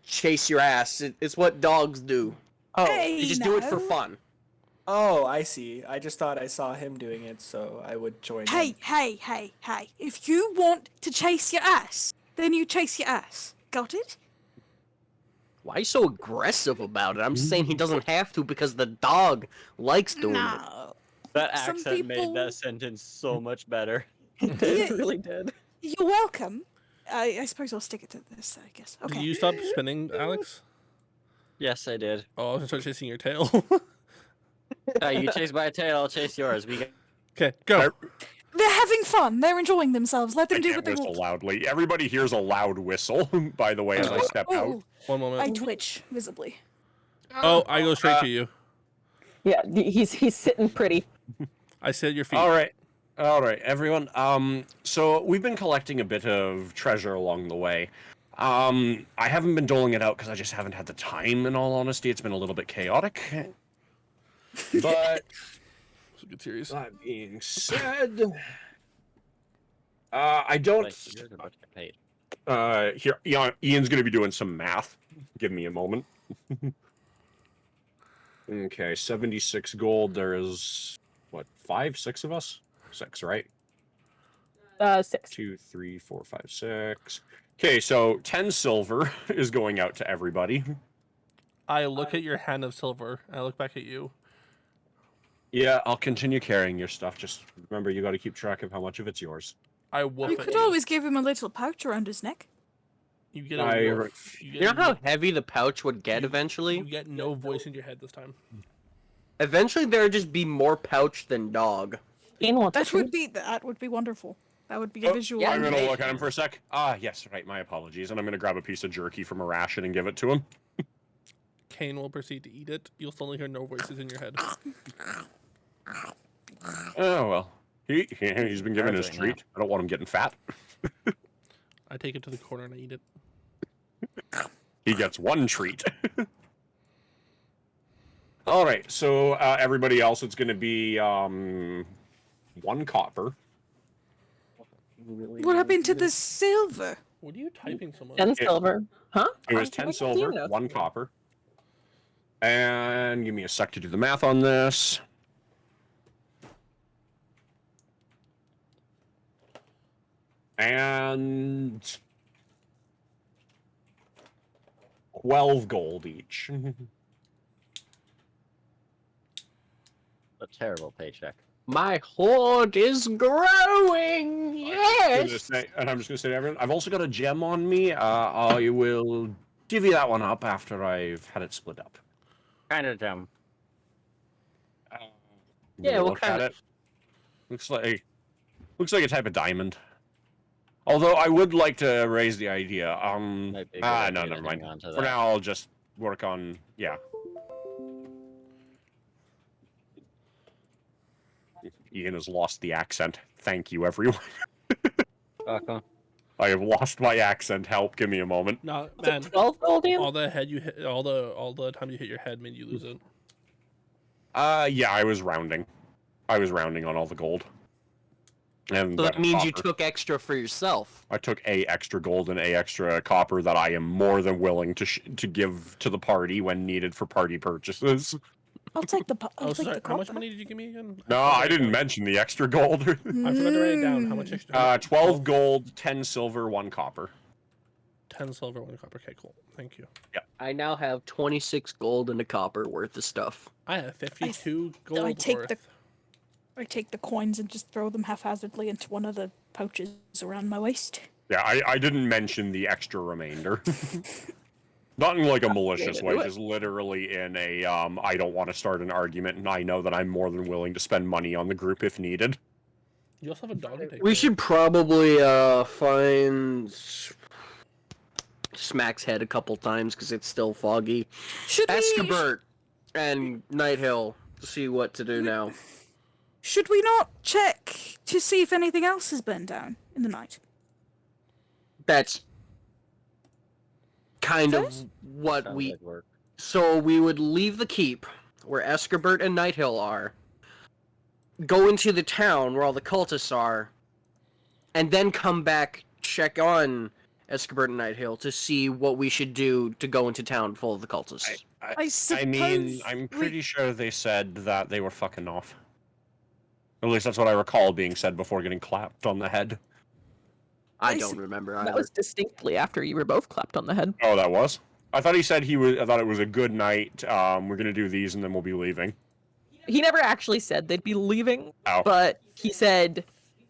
chase your ass. It's what dogs do. Oh. Hey, You just do it for now. fun. Oh, I see. I just thought I saw him doing it, so I would join. Hey, him. hey! If you want to chase your ass, then you chase your ass. Got it? Why are you so aggressive about it? I'm just saying he doesn't have to because the dog likes doing it. No. That Some accent made people- that sentence so much better. It really did. You're welcome. I suppose I'll stick it to this, I guess. Okay. did you stop spinning, Alex? Yes, I did. Oh, I was gonna start chasing your tail. You chase my tail, I'll chase yours. We got... Okay, go. They're having fun. They're enjoying themselves. Let I them do can't what they whistle want. loudly. Everybody hears a loud whistle, by the way, as I step out. Oh, One moment. I twitch visibly. Oh, I go straight to you. Yeah, he's sitting pretty. I sit at your feet. All right, everyone. So we've been collecting a bit of treasure along the way. I haven't been doling it out because I just haven't had the time. In all honesty, it's been a little bit chaotic. But It's a good series. that being said, I don't. Like, you're about to get paid. Here, Ian's gonna be doing some math. Give me a moment. Okay, 76 gold. There is what, 5, 6 of us? 6, right? 6. 2, 3, 4, 5, 6. Okay, so 10 silver is going out to everybody. I look at your hand of silver. I look back at you. Yeah, I'll continue carrying your stuff. Just remember, you got to keep track of how much of it's yours. I woof You at could you. always give him a little pouch around his neck. You get I- a woof. You know how heavy the pouch would get You eventually? get no voice in your head this time. Eventually, there'd just be more pouch than dog. Kane wants a That treat. would be wonderful. That would be a visual. yeah, I'm gonna maybe. look at him for a sec. Ah, yes, right. My apologies. And I'm gonna grab a piece of jerky from a ration and give it to him. Kane will proceed to eat it. You'll suddenly hear no voices in your head. Oh well, he's been given his Right now. treat. I don't want him getting fat. I take it to the corner and I eat it. He gets one treat. All right, so everybody else, it's gonna be 1 copper. What happened to the silver? What are you typing so much? 10 silver. Huh? It was I'm 10 making silver, notes. 1 copper. And give me a sec to do the math on this. And 12 gold each. A terrible paycheck. My hoard is growing. Yes. And I'm just gonna say to everyone, I've also got a gem on me. I will divvy that one up after I've had it split up. Kind of dumb. Yeah, We'll what look kind at it. Looks like a type of diamond. Although I would like to raise the idea. Might be a good No, idea to never hang mind. on to For that. now, I'll just work on Ian has lost the accent. Thank you, everyone. Welcome. I have lost my accent. Help! Give me a moment. No, Is it man. 12 gold, Ian? All the head you hit, all the time you hit your head made you lose it. Yeah, I was rounding. I was rounding on all the gold. And So that means you copper. took extra for yourself. I took a extra gold and a extra copper that I am more than willing to give to the party when needed for party purchases. I'll take the. I'll Oh, take sorry. the How much copper. money did you give me again? No, forgot to I write it didn't down. mention the extra gold. I forgot to write it down. How much extra? 12 gold, 10 silver, 1 copper. 10 silver, 1 copper. Okay, cool. Thank you. I now have 26 gold and a copper worth of stuff. I have 52 gold I take worth. the. I take the coins and just throw them haphazardly into one of the pouches around my waist. Yeah, I didn't mention the extra remainder. Not in like a malicious way, just literally in a I don't want to start an argument and I know that I'm more than willing to spend money on the group if needed. You also have a dog to take We care should probably find Smack's head a couple times because it's still foggy. Should we? Escabert and Nighthill to see what to do now. Should we not check to see if anything else has burned down in the night? That's kind of First? what Sounds we. like work. So we would leave the keep where Escabert and Nighthill are, go into the town where all the cultists are, and then come back, check on Escabert and Nighthill to see what we should do to go into town full of the cultists. I suppose. I mean, I'm pretty sure they said that they were fucking off. At least that's what I recall being said before getting clapped on the head. I I don't see. remember That either. was distinctly after you were both clapped on the head. Oh, that was? I thought he said I thought it was a good night. We're gonna do these and then we'll be leaving. He never actually said they'd be leaving, Oh. but he said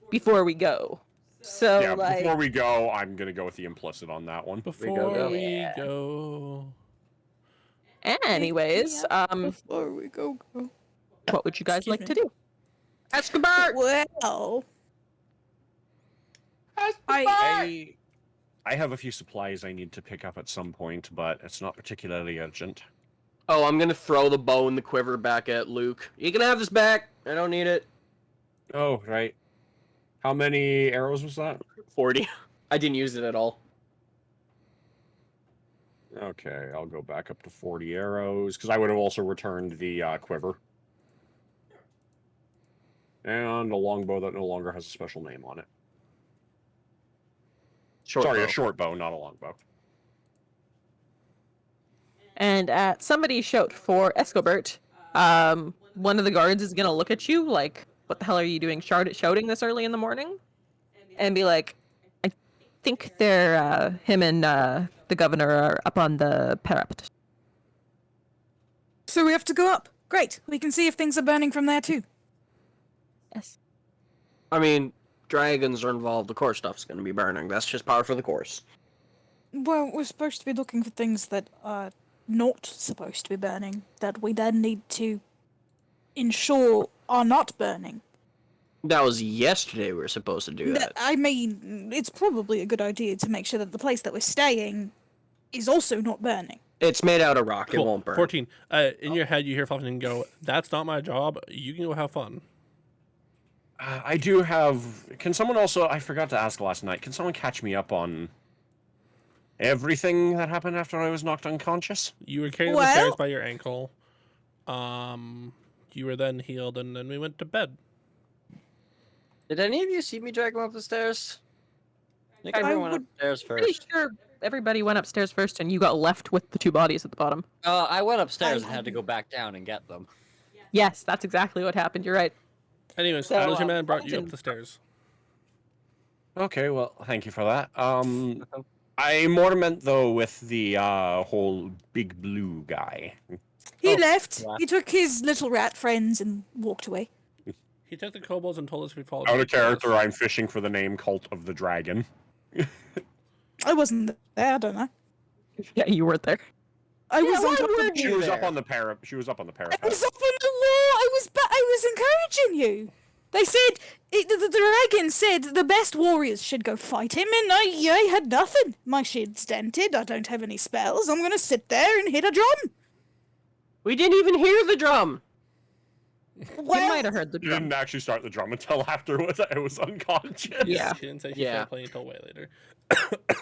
before we go. So Yeah, like, before we go, I'm gonna go with the implicit on that one. Before we Yeah. go. anyways, Before we go. what would you guys Excuse like me. to do? Escabert! Well, I have a few supplies I need to pick up at some point, but it's not particularly urgent. Oh, I'm gonna throw the bow and the quiver back at Luke. You can have this back. I don't need it. Oh, right. How many arrows was that? 40. I didn't use it at all. Okay, I'll go back up to 40 arrows, because I would have also returned the quiver. And a longbow that no longer has a special name on it. Short Sorry, bow. a short bow, not a longbow. And at somebody shout for Escobert, one of the guards is gonna look at you like, "What the hell are you doing shouting this early in the morning?" and be like, I think they're him and the governor are up on the parapet. So we have to go up. Great. We can see if things are burning from there too. Yes. I mean, dragons are involved. The core stuff's going to be burning. That's just par for the course. Well, we're supposed to be looking for things that are not supposed to be burning, that we then need to ensure are not burning. That was yesterday we were supposed to do that. I mean, it's probably a good idea to make sure that the place that we're staying is also not burning. It's made out of rock. Cool. It won't burn. 14. In your head, you hear Fluffington go, "That's not my job. You can go have fun." I do have. Can someone also? I forgot to ask last night. Can someone catch me up on everything that happened after I was knocked unconscious? You were carried up the stairs by your ankle. You were then healed, and then we went to bed. Did any of you see me drag him up the stairs? I think I everyone would- upstairs Pretty first. sure everybody went upstairs first, and you got left with the 2 bodies at the bottom. I went upstairs and had to go back down and get them. Yes, that's exactly what happened. You're right. Anyways, So, Allergy Man brought you up Fluffington- the stairs. Okay, well, thank you for that. I more meant though with the whole big blue guy. He Oh, left. yeah. He took his little rat friends and walked away. He took the kobolds and told us we followed. Out him of to kill us. character, I'm fishing for the name Cult of the Dragon. I wasn't there, I don't know. Yeah, you weren't there. I was on why top of weren't the She you was up there? on the parapet. She was up on the I parapet. was up on the wall. I was encouraging you. They said the dragon said the best warriors should go fight him, and I had nothing. My shield's dented. I don't have any spells. I'm gonna sit there and hit a drum. We didn't even hear the drum. You might have heard the She drum. didn't actually start the drum until after I was unconscious. Yeah. She didn't say she Yeah. started playing until way later.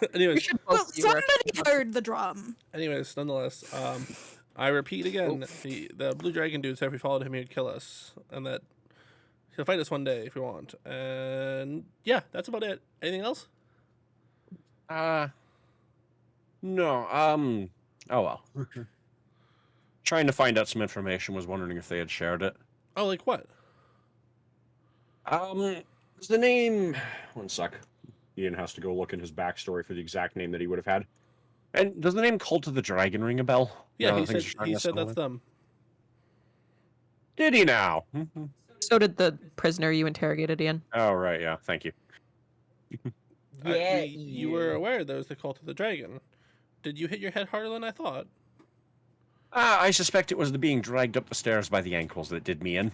We anyways, should Well, both see where- somebody heard the drum. nonetheless, I repeat again, the blue dragon dude said if we followed him, he'd kill us, and that he'll fight us one day if we want. And yeah, that's about it. Anything else? No. Oh well. Trying to find out some information. Was wondering if they had shared it. Oh, like what? Is the name? One sec. Ian has to go look in his backstory for the exact name that he would have had. And does the name Cult of the Dragon ring a bell? Yeah, Now he that things said are starting to that's settle them. in. Did he now? So did the prisoner you interrogated, Ian. Oh right, yeah. Thank you. You were aware there was the cult of the dragon. Did you hit your head harder than I thought? I suspect it was the being dragged up the stairs by the ankles that did me in.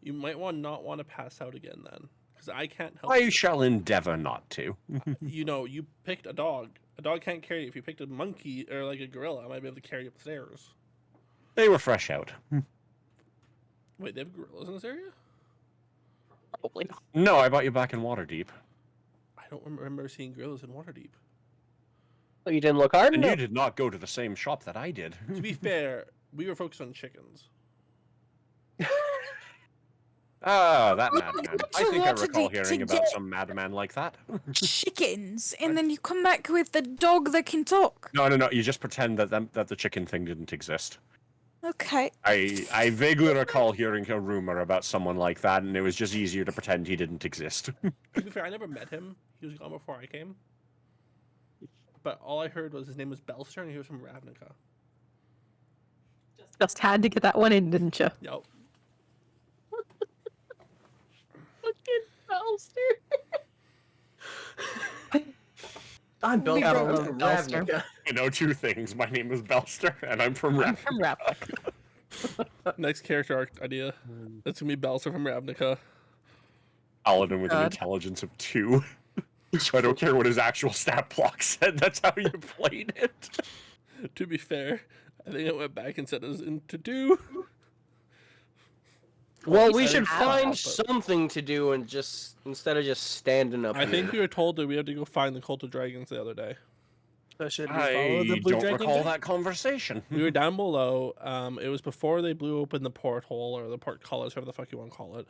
You might not want to pass out again then, because I can't help. I shall endeavor not to. You know, you picked a dog. A dog can't carry you. If you picked a monkey or like a gorilla, I might be able to carry you up the stairs. They were fresh out. Wait, they have gorillas in this area? Probably not. No, I bought you back in Waterdeep. I don't remember seeing gorillas in Waterdeep. Oh, you didn't look hard And you enough. did not go to the same shop that I did. To be fair, we were focused on chickens. Ah, that madman. I think I Waterdeep recall to hearing about get- some madman like that. Chickens, and then you come back with the dog that can talk. No, you just pretend that the chicken thing didn't exist. Okay. I vaguely recall hearing a rumor about someone like that, and it was just easier to pretend he didn't exist. To be fair, I never met him. He was gone before I came. But all I heard was his name was Belster, and he was from Ravnica. Just had to get that one in, didn't you? Yep. I'm built We out broke of the Belster. Ravnica. You know two things. My name is Belster, and I'm from I'm Ravnica. from Ravnica. Next character arc idea. It's gonna be Belster from Ravnica. Paladin with an God. intelligence of 2. So I don't care what his actual stat block said. That's how you played it. To be fair, I think I went back and set us into 2. Well, we I should didn't have find that, but- something to do and just instead of just standing up. I think here. we were told that we had to go find the cult of dragons the other day. So should we follow I the blue don't dragon? recall guy? that conversation. We were down below. It was before they blew open the porthole or the portcullis, whatever the fuck you want to call it.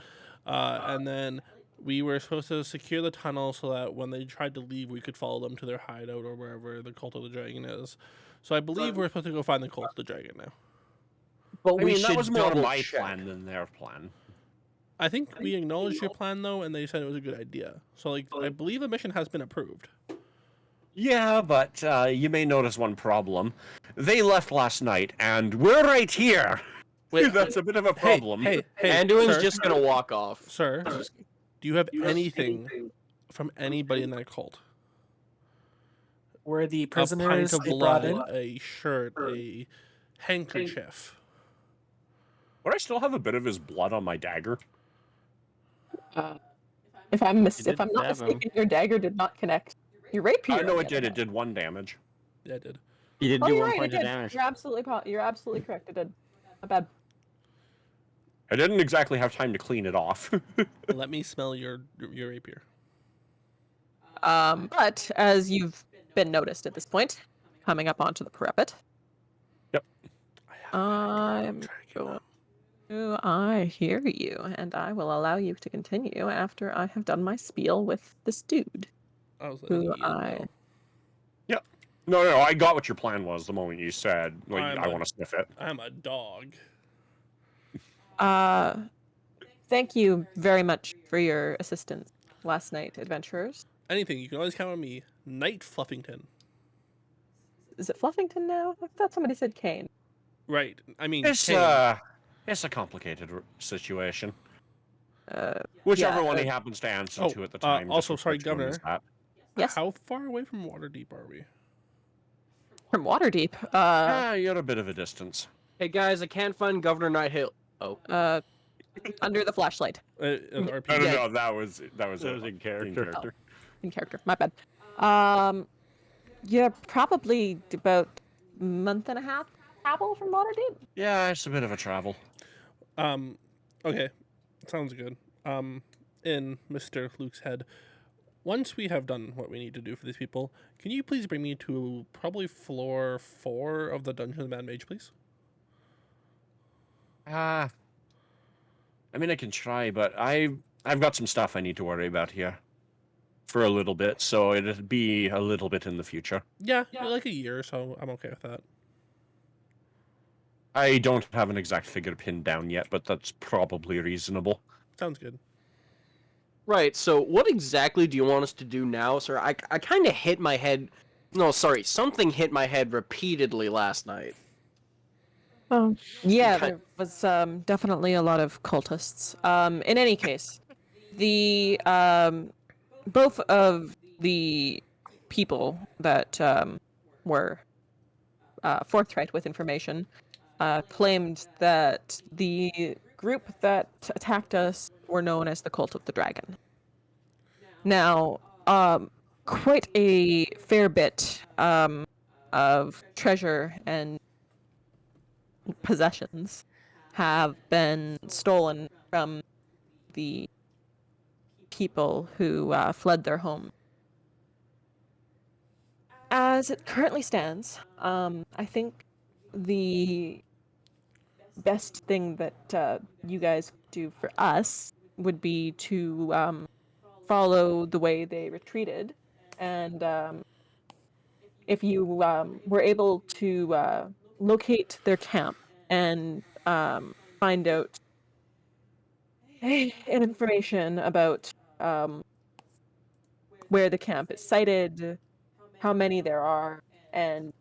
And then we were supposed to secure the tunnel so that when they tried to leave, we could follow them to their hideout or wherever the cult of the dragon is. So I believe we're supposed to go find the cult of the dragon now. But I we mean, should that was more double my check. plan than their plan. I think we acknowledged your plan though, and they said it was a good idea. So like, I believe the mission has been approved. Yeah, but you may notice one problem. They left last night, and we're right here. Wait, That's a bit of a problem. Hey, Anduin's sir, just gonna walk off. sir. Do you have anything from anybody in that cult? Were the A pint prisoners of they brought blood, in? a shirt, a handkerchief. Would I still have a bit of his blood on my dagger? If I'm not stab him. mistaken, your dagger did not connect. Your rapier. I know on it the did. other It did 1 damage. Yeah, I did. You did hand. Oh, do you're one right. It point of did. damage. You're absolutely correct. It did. Not bad. I didn't exactly have time to clean it off. Let me smell your rapier. But as you've been noticed at this point, coming up onto the parapet, Yep. I'm going to. I hear you, and I will allow you to continue after I have done my spiel with this dude. I was letting Who you know. Yep. No, I got what your plan was the moment you said, like, I'm I a- want to sniff it. I'm a dog. Thank you very much for your assistance last night, adventurers. Anything, you can always count on me. Knight Fluffington. Is it Fluffington now? I thought somebody said Kane. Right. I mean, It's Kane. it's a complicated situation. Uh, Whichever yeah, one uh, he happens to answer Oh, to at the time. just also, refer sorry, to him as Governor. that. Yes. How far away from Waterdeep are we? From Waterdeep. You're a bit of a distance. Hey guys, I can't find Governor Nighthill. Oh. Under the flashlight. RP. No, that was in character. In character. My bad. You're probably about a month and a half travel from Waterdeep. Yeah, it's a bit of a travel. Okay. Sounds good. In Mr. Luke's head, once we have done what we need to do for these people, can you please bring me to probably floor 4 of the Dungeon of the Mad Mage, please? I mean, I can try, but I've got some stuff I need to worry about here for a little bit, so it'll be a little bit in the future. Yeah, like a year or so. I'm okay with that. I don't have an exact figure pinned down yet, but that's probably reasonable. Sounds good. Right, so what exactly do you want us to do now, sir? I kind of hit my head... No, sorry, something hit my head repeatedly last night. Oh, yeah, Okay. there was definitely a lot of cultists. In any case, the both of the people that were forthright with information claimed that the group that attacked us were known as the Cult of the Dragon. Now, quite a fair bit of treasure and possessions have been stolen from the people who fled their home. As it currently stands, I think the best thing that you guys do for us would be to follow the way they retreated, and if you were able to locate their camp and find out information about where the camp is sited, how many there are, and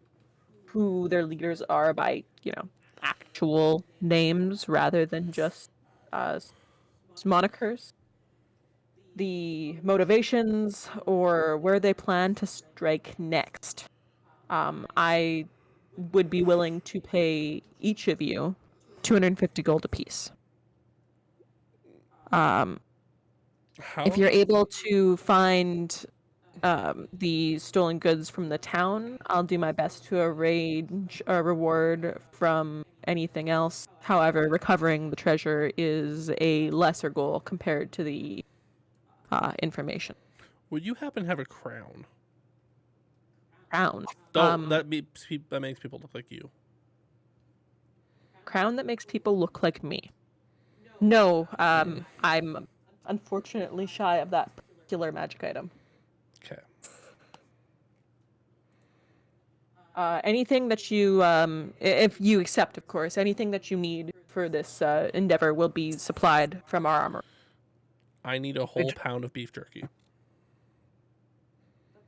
who their leaders are by, actual names rather than just monikers, the motivations, or where they plan to strike next. I would be willing to pay each of you 250 gold apiece. How? If you're able to find the stolen goods from the town, I'll do my best to arrange a reward from anything else. However, recovering the treasure is a lesser goal compared to the information. Would you happen to have a crown? Crown. That makes people look like you. Crown that makes people look like me. No, I'm unfortunately shy of that particular magic item. Okay. Anything that you, if you accept, of course, anything that you need for this endeavor will be supplied from our armor. I need a whole pound of beef jerky.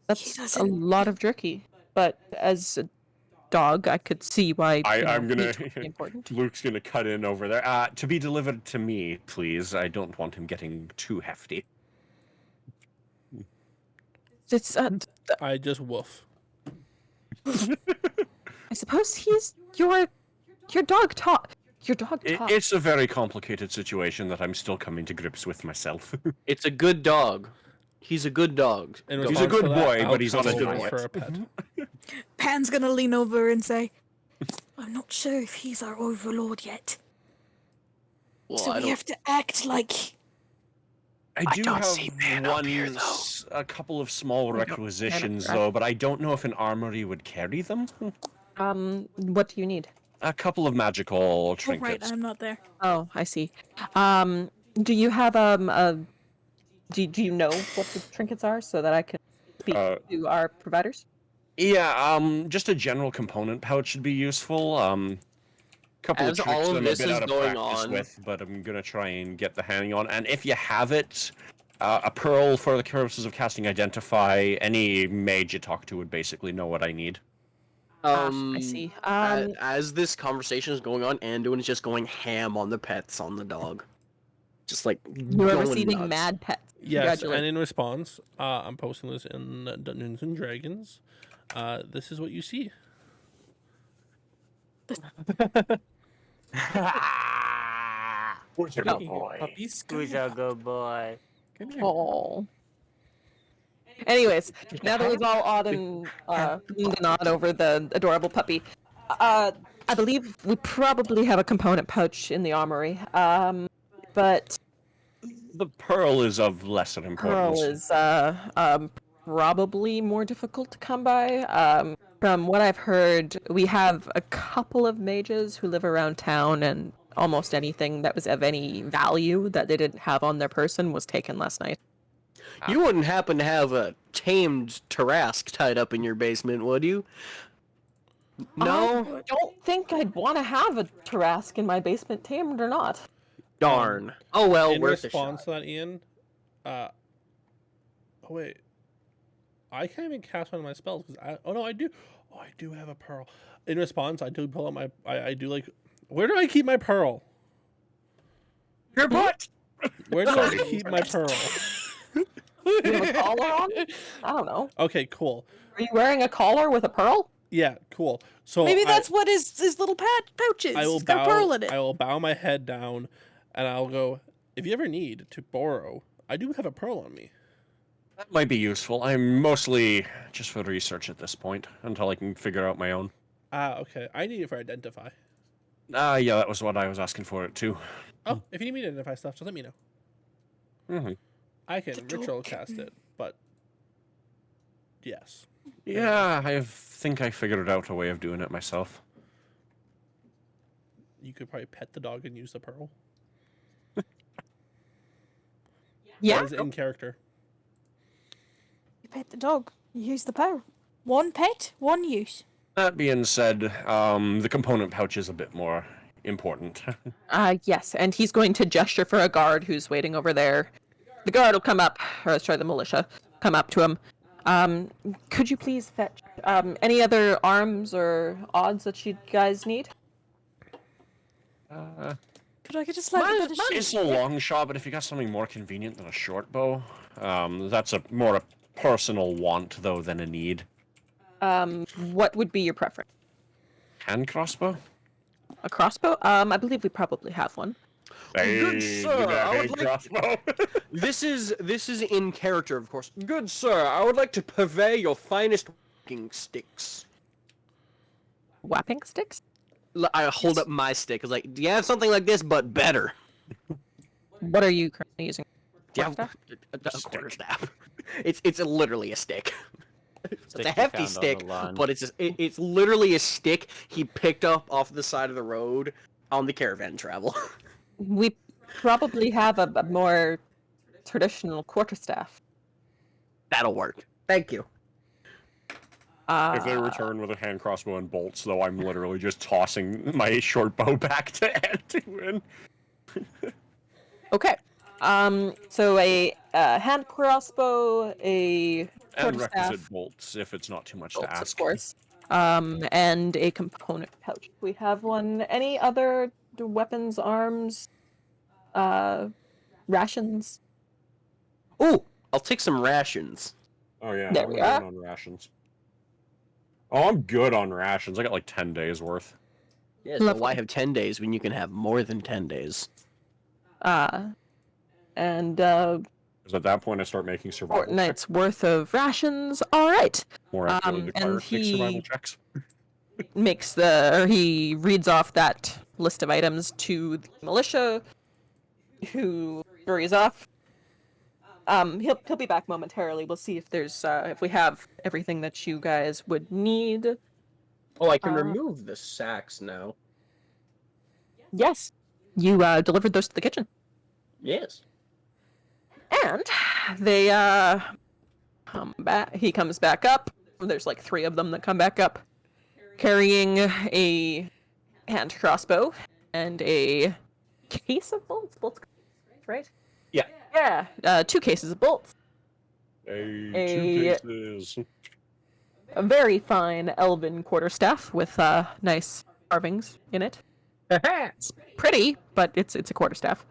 That's a doesn't- lot of jerky, but as a dog, I could see why I'm gonna. meat would be important. Luke's gonna cut in over there. To be delivered to me, please. I don't want him getting too hefty. It's, I just woof. I suppose he's your dog talk. Your dog talks. It's a very complicated situation that I'm still coming to grips with myself. It's a good dog. He's a good dog. In He's a response good to that, boy, I'll but he's on a settle diet. for a pet. Pan's gonna lean over and say, I'm not sure if he's our overlord yet. Well, So we have to act like... I do don't have see man up here, though. a couple of small requisitions, right. though, but I don't know if an armory would carry them. What do you need? A couple of magical Oh, right, trinkets. I'm not there. Oh, I see. Do you have do you know what the trinkets are so that I can speak to our providers? Yeah, just a general component pouch should be useful. Couple As of tricks all of I'm this a bit is out of going practice on- with, but I'm gonna try and get the hang on. And if you have it, a pearl for the purposes of casting Identify. Any mage you talk to would basically know what I need. I see. As this conversation is going on, Anduin is just going ham on the pets on the dog. Just like You are going receiving nuts. mad pets. Yes, Congratulations. and in response, I'm posting this in Dungeons and Dragons. This is what you see. Where's your boy? Puppies? Who's a good boy? Oh. Anyways, now that we've all awed and awed over the adorable puppy, I believe we probably have a component pouch in the armory. But The pearl is of lesser importance. Pearl is probably more difficult to come by. From what I've heard, we have a couple of mages who live around town, and almost anything that was of any value that they didn't have on their person was taken last night. You wouldn't happen to have a tamed Tarask tied up in your basement, would you? No? I don't think I'd want to have a Tarask in my basement, tamed or not. Darn. Oh well, In worth a response shot. to that, Ian, oh wait, I can't even cast one of my spells because I do. Oh, I do have a pearl. In response, I do pull out my. I do like. Where do I keep my pearl? Your butt! Where do I keep my pearl? You have a collar on? I don't know. Okay, cool. Are you wearing a collar with a pearl? Yeah, cool. So Maybe that's what his little pouch is. I will It's got a bow. pearl in it. I will bow my head down, and I'll go. If you ever need to borrow, I do have a pearl on me. That might be useful. I'm mostly just for research at this point until I can figure out my own. Okay. I need it for Identify. Yeah, that was what I was asking for it too. Oh, if you need me to identify stuff, just let me know. Mm-hmm. I can The dog ritual cast kitten. it, but yes. Yeah, I think I figured out a way of doing it myself. You could probably pet the dog and use the pearl. Yeah. That is in character. You pet the dog. You use the pearl. One pet, one use. That being said, the component pouch is a bit more important. Yes, and he's going to gesture for a guard who's waiting over there. The guard will come up, or sorry, the militia, come up to him. Could you please fetch any other arms or odds that you guys need? Could I get a slightly better It's sheet? a long shot, but if you got something more convenient than a short bow, that's more a personal want though than a need. What would be your preference? Hand crossbow? A crossbow? I believe we probably have one. Good Hey, sir, you got I a would like- crossbow. This is in character, of course. Good sir, I would like to purvey your finest walking sticks. Whapping sticks? I hold up my stick. It's like, do you have something like this, but better? What are you currently using? Do you have a quarterstaff? It's literally a stick. It's Stick a you hefty found on stick, the lawn. but it's literally a stick he picked up off the side of the road on the caravan travel. We probably have a more traditional quarterstaff. That'll work. Thank you. If they return with a hand crossbow and bolts, though, I'm literally just tossing my short bow back to Anduin. Okay. So a hand crossbow, a And quarterstaff, requisite bolts, if it's not too much to bolts, ask. of course. And a component pouch. We have one. Any other weapons, arms, rations? Ooh, I'll take some rations. Oh yeah, There how am we I are. doing on rations? Oh, I'm good on rations. I got like 10 days worth. Yes, but Lovely. why have 10 days when you can have more than 10 days? And Because at that point, I start making survival checks. fortnight's worth of rations. All right. More accurately, the and cleric makes survival he checks. he reads off that list of items to the militia, who scurries off. He'll be back momentarily. We'll see if there's if we have everything that you guys would need. Oh, I can remove the sacks now. Yes, you delivered those to the kitchen, Yes. and they come back. He comes back up. There's like 3 of them that come back up, carrying a hand crossbow and a case of bolts. Bolts, right? Yeah. Yeah. 2 cases of bolts. Two A- cases. A very fine elven quarterstaff with nice carvings in it. It's pretty, but it's a quarterstaff.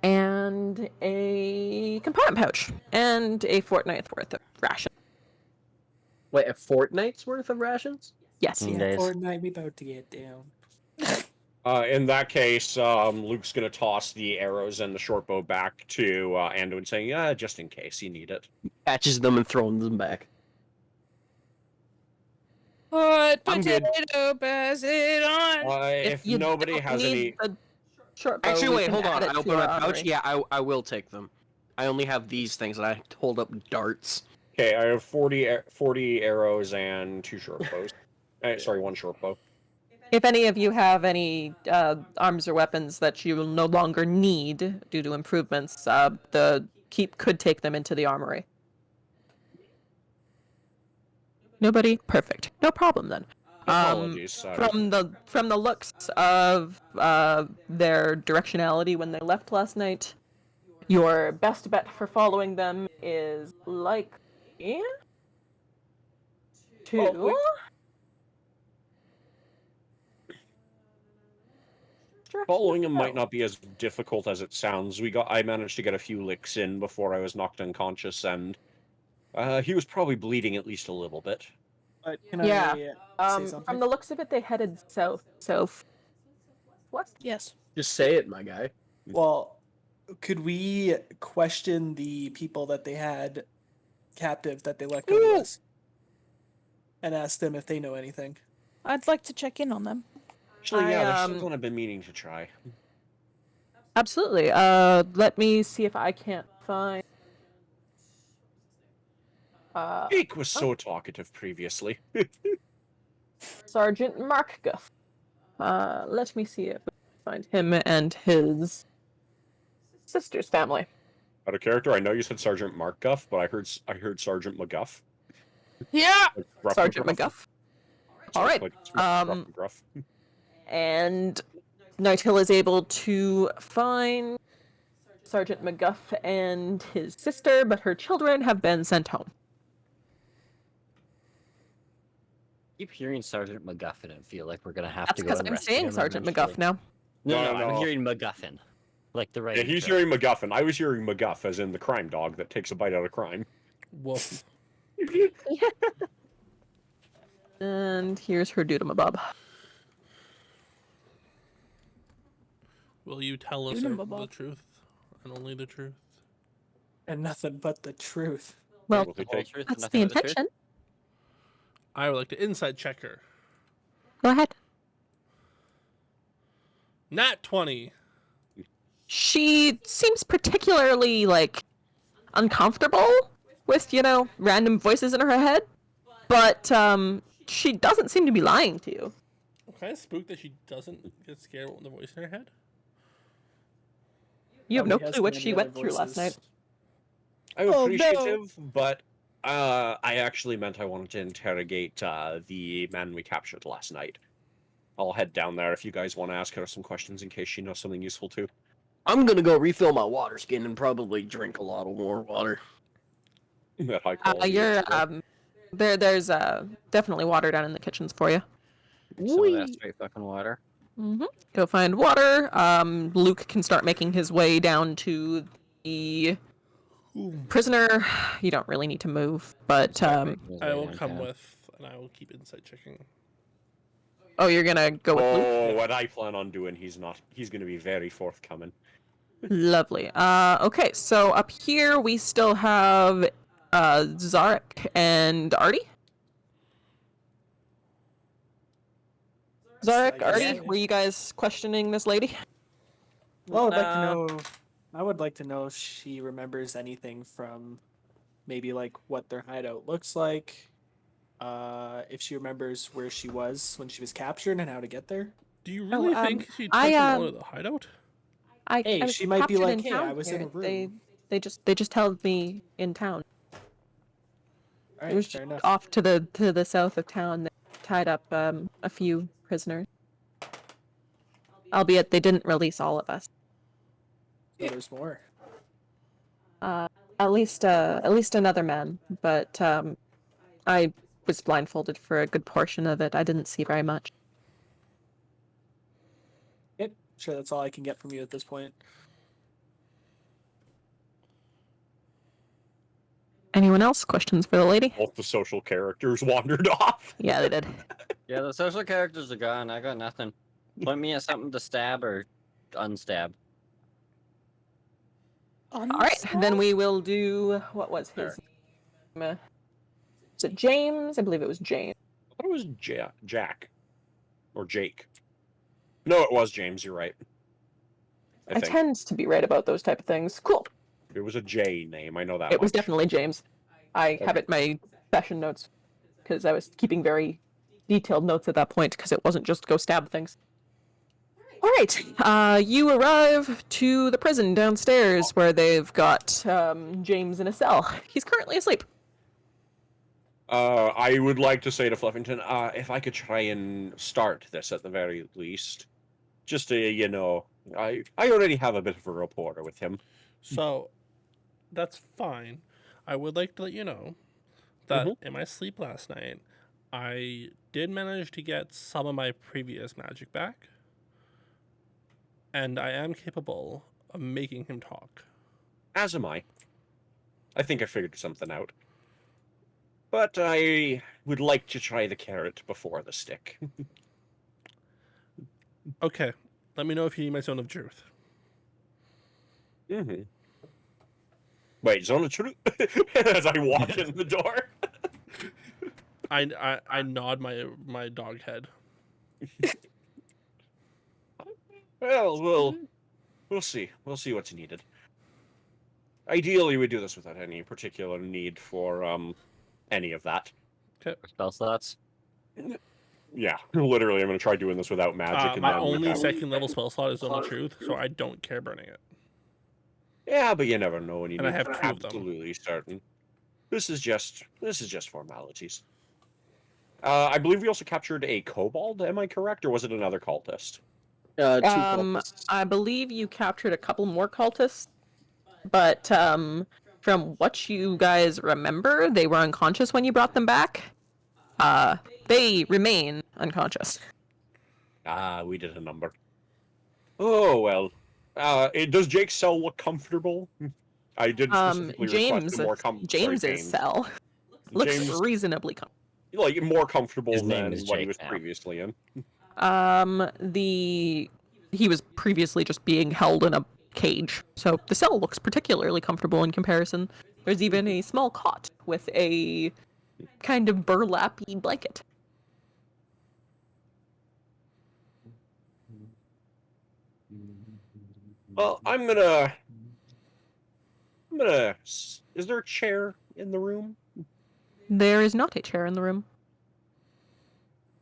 And a component pouch and a fortnight's worth of ration. Wait, a fortnight's worth of rations? Yes. Mm. Days. Fortnite, we about to get down. In that case, Luke's gonna toss the arrows and the short bow back to Anduin, saying, "Yeah, just in case you need it." Catches them and throws them back. Put I'm good. potato basket on. If you nobody don't has need any, the short bow, Actually, we wait, can hold on. add it I to open my our pouch. armory. Yeah, I will take them. I only have these things, and I hold up darts. okay, I have 40 arrows and 2 short bows. Sorry, 1 short bow. If any of you have any arms or weapons that you will no longer need due to improvements, the keep could take them into the armory. Nobody? Perfect. No problem then. Apologies. From the looks of their directionality when they left last night, your best bet for following them is likely to Following him might not be as difficult as it sounds. I managed to get a few licks in before I was knocked unconscious, and he was probably bleeding at least a little bit. But can Yeah. I say something? From the looks of it, they headed south. West. Yes. Just say it, my guy. Well, could we question the people that they had captive that they let go to us? And ask them if they know anything. I'd like to check in on them. Actually, yeah, there's I, something I've been meaning to try. Absolutely. Let me see if I can't find. Jake was so talkative previously. Sergeant Mark Guff. Let me see if we can find him and his sister's family. Out of character, I know you said Sergeant Mark Guff, but I heard Sergeant McGuff. Yeah. Like Gruff Sergeant McGruff. McGuff. All right. Like Gruff McGruff. And Nightil is able to find Sergeant McGuff and his sister, but her children have been sent home. Keep hearing Sergeant MacGuffin and feel like we're gonna have That's to go because and I'm rescue saying him Sergeant eventually. McGuff now. No, No. I'm hearing MacGuffin. Like the right. Yeah, he's hearing MacGuffin. I was hearing McGuff, as in the crime dog that takes a bite out of crime. Woof. And here's her doodle-mabob. Will you tell us the truth and only the truth? And nothing but the truth. Well, Will they Whole take- truth, that's nothing the but truth? intention. I would like to inside check her. Go ahead. Nat 20. She seems particularly, uncomfortable with, random voices in her head. But, she doesn't seem to be lying to you. I'm kind of spooked that she doesn't get scared with the voice in her head. You have no Probably has clue what too she many went other through last night. voices. I'm Oh, no. appreciative, but I actually meant I wanted to interrogate the man we captured last night. I'll head down there if you guys want to ask her some questions in case she knows something useful too. I'm gonna go refill my water skin and probably drink a lot of more water. That high quality. You're there's definitely water down in the kitchens for you. Some of that straight fucking water. Go find water. Luke can start making his way down to the prisoner. You don't really need to move, but I will come with, and I will keep inside checking. oh, you're gonna go with Luke? Oh, what I plan on doing, he's not. He's going to be very forthcoming. Lovely. Okay, so up here we still have Zarek and Artie. Zarek, guess Artie, so. were you guys questioning this lady? Well, I'd like to know. I would like to know if she remembers anything from maybe like what their hideout looks like. If she remembers where she was when she was captured and how to get there. Do you really think she took them all to the hideout? Hey, I was she might be captured like, in "Hey, town I was in here. a room." They just held me in town. All It right, was fair just enough. off to the south of town. They tied up a few prisoners. Albeit they didn't release all of us. So there's more. At least another man, but I was blindfolded for a good portion of it. I didn't see very much. Yep, sure. That's all I can get from you at this point. Anyone else? Questions for the lady? Both the social characters wandered off. Yeah, they did. Yeah, the social characters are gone. I got nothing. Point me at something to stab or unstab. All right, then we will do what was his name? Is it James? I believe it was James. I thought it was Jack. Or Jake. No, it was James, you're right. I I think. tend to be right about those type of things. Cool. It was a J name, I know that It was much. definitely James. I have it in my session notes because I was keeping very detailed notes at that point because it wasn't just go stab things. All right, you arrive to the prison downstairs where they've got James in a cell. He's currently asleep. I would like to say to Fluffington, if I could try and start this at the very least. Just to, you know, I already have a bit of a rapport with him. So, that's fine. I would like to let you know that in my sleep last night, I did manage to get some of my previous magic back. And I am capable of making him talk. As am I. I think I figured something out. But I would like to try the carrot before the stick. Okay, let me know if you need my zone of truth. Mm-hmm. Wait, zone of truth? As I walk in the door. I nod my dog head. Well, we'll see. We'll see what's needed. Ideally, we do this without any particular need for any of that. Spell slots. Yeah, literally, I'm gonna try doing this without magic. And My then only without... second level spell slot is Zone of Truth, so I don't care burning it. Yeah, but you never know when you And I need have to two of them. absolutely certain. This is just formalities. I believe we also captured a kobold. Am I correct, or was it another cultist? Two cultists. I believe you captured a couple more cultists, but from what you guys remember, they were unconscious when you brought them back. They remain unconscious. We did a number. Oh well. Does Jake's cell look comfortable? I did specifically request a more James's cell looks James, reasonably comfortable. like more comfortable His name than is what he Jake was now. previously in. He was previously just being held in a cage, so the cell looks particularly comfortable in comparison. There's even a small cot with a kind of burlappy blanket. Well, I'm gonna. Is there a chair in the room? There is not a chair in the room.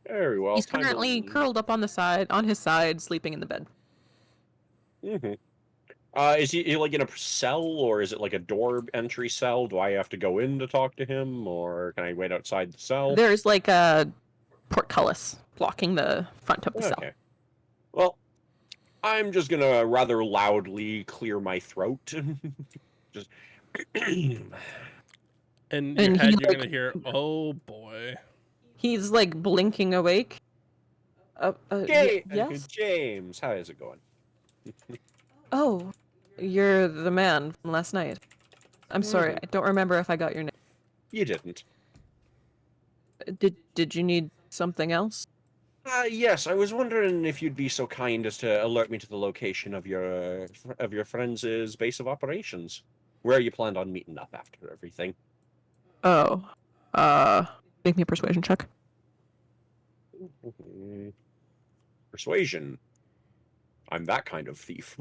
Very well. He's currently curled up on his side, sleeping in the bed. Mm-hmm. Is he like in a cell, or is it like a door entry cell? Do I have to go in to talk to him, or can I wait outside the cell? There's like a portcullis blocking the front of the cell. Okay. Well, I'm just gonna rather loudly clear my throat. Just. In And your head, he, you're like- gonna hear, "Oh boy." He's like blinking awake. Yes. James, how is it going? Oh, you're the man from last night. I'm sorry, I don't remember if I got your name. You didn't. Did you need something else? Yes, I was wondering if you'd be so kind as to alert me to the location of your friend's base of operations. Where you planned on meeting up after everything? Oh, make me a persuasion check. Persuasion. I'm that kind of thief.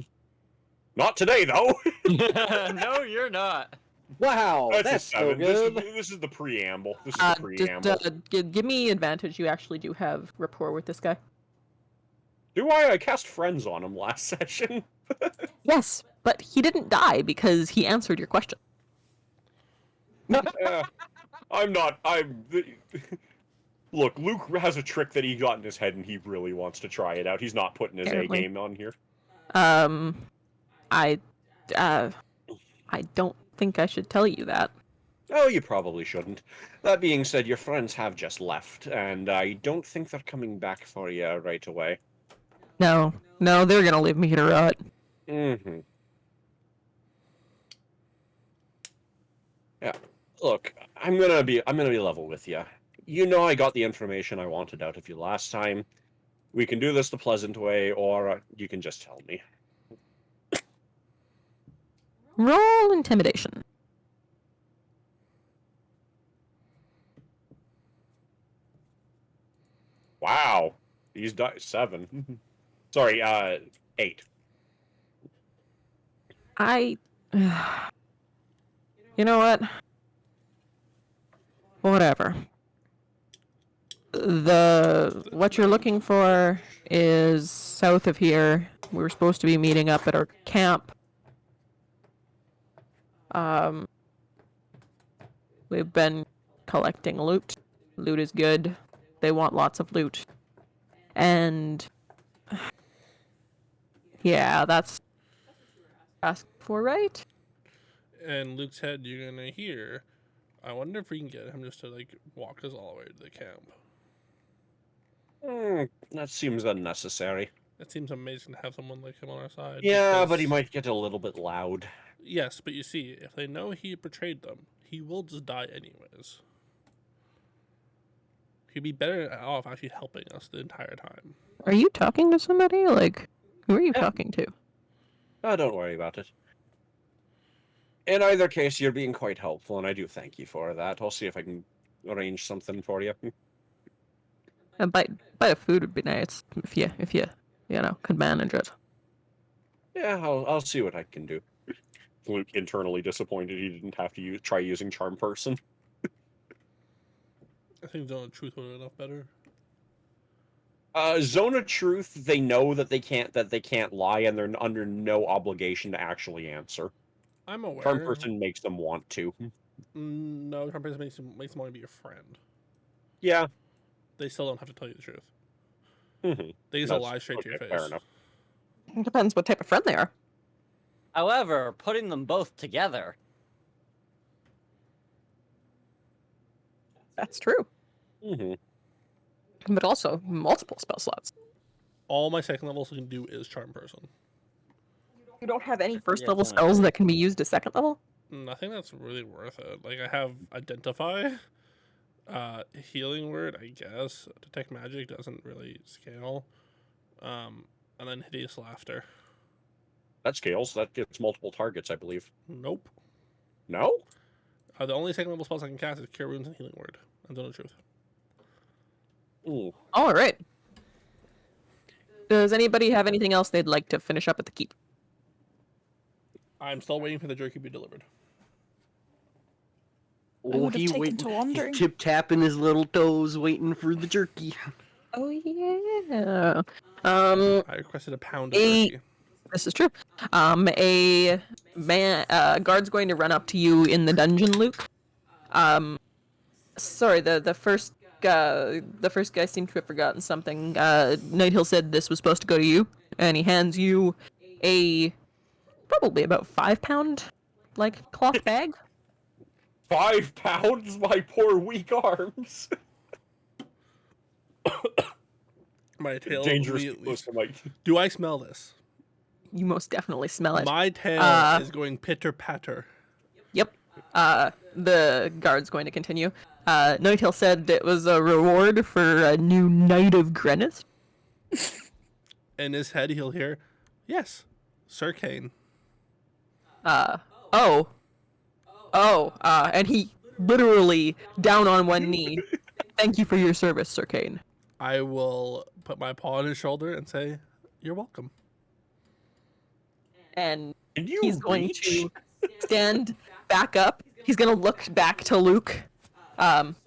Not today, though. No, you're not. Wow, That's a that's so 7. good. This is the preamble. This is the preamble. Give me advantage. You actually do have rapport with this guy. Do I? I cast friends on him last session. Yes, but he didn't die because he answered your question. I'm not. Look, Luke has a trick that he got in his head, and he really wants to try it out. He's not putting his Apparently. A game on here. I don't think I should tell you that. Oh, you probably shouldn't. That being said, your friends have just left, and I don't think they're coming back for you right away. No, they're gonna leave me to rot. Mm-hmm. Yeah. Look, I'm gonna be level with you. You know I got the information I wanted out of you last time. We can do this the pleasant way, or you can just tell me. Roll intimidation. Wow. He's 7. Sorry, 8. You know what? Whatever. What you're looking for is south of here. We were supposed to be meeting up at our camp. We've been collecting loot. Loot is good. They want lots of loot. And yeah, that's asked for, right? In Luke's head, you're gonna hear, "I wonder if we can get him just to like walk us all the way to the camp." That seems unnecessary. It seems amazing to have someone like him on our side. Yeah, but he because- might get a little bit loud. Yes, but you see, if they know he betrayed them, he will just die anyways. He'd be better off actually helping us the entire time. Are you talking to somebody? Like, who are you talking to? Oh, don't worry about it. In either case, you're being quite helpful, and I do thank you for that. I'll see if I can arrange something for you. A bite of food would be nice if you could manage it. Yeah, I'll see what I can do. Luke internally disappointed he didn't have to try using Charm Person. I think Zone of Truth would have been enough better. Zone of Truth, they know that they can't lie, and they're under no obligation to actually answer. I'm aware. Charm Person makes them want to. No, Charm Person makes them want to be your friend. Yeah. They still don't have to tell you the truth. Mm-hmm. They just lie straight to your face. Fair enough. It depends what type of friend they are. However, putting them both together. That's true. Mm-hmm. But also multiple spell slots. All my second levels can do is Charm Person. You don't have any first Yeah, level it's only spells three. that can be used as second level? Nothing that's really worth it. Like, I have Identify, Healing Word, I guess. Detect Magic doesn't really scale. And then Hideous Laughter. That scales. That gets multiple targets, I believe. Nope. No? The only second level spells I can cast is Cure Wounds and Healing Word. And Zone of Truth. Ooh. All right. Does anybody have anything else they'd like to finish up at the keep? I'm still waiting for the jerky to be delivered. I would have taken to wandering. Tip tapping his little toes, waiting for the jerky. Oh yeah. I requested a pound of Eight. jerky. This is true. A man, guard's going to run up to you in the dungeon, Luke. Sorry, the first guy seemed to have forgotten something. Nighthill said this was supposed to go to you, and he hands you a probably about 5-pound cloth bag. 5 pounds, my poor weak arms. My tail Dangerous immediately. close to my. Do I smell this? You most definitely smell it. My tail is going pitter patter. Yep. The guard's going to continue. Nighthill said it was a reward for a new Knight of Grenith. In his head, he'll hear, "Yes, Sir Kane." And he literally down on one knee. Thank you for your service, Sir Kane. I will put my paw on his shoulder and say, "You're welcome." And Can you he's going reach? to stand back up. He's going to look back to Luke.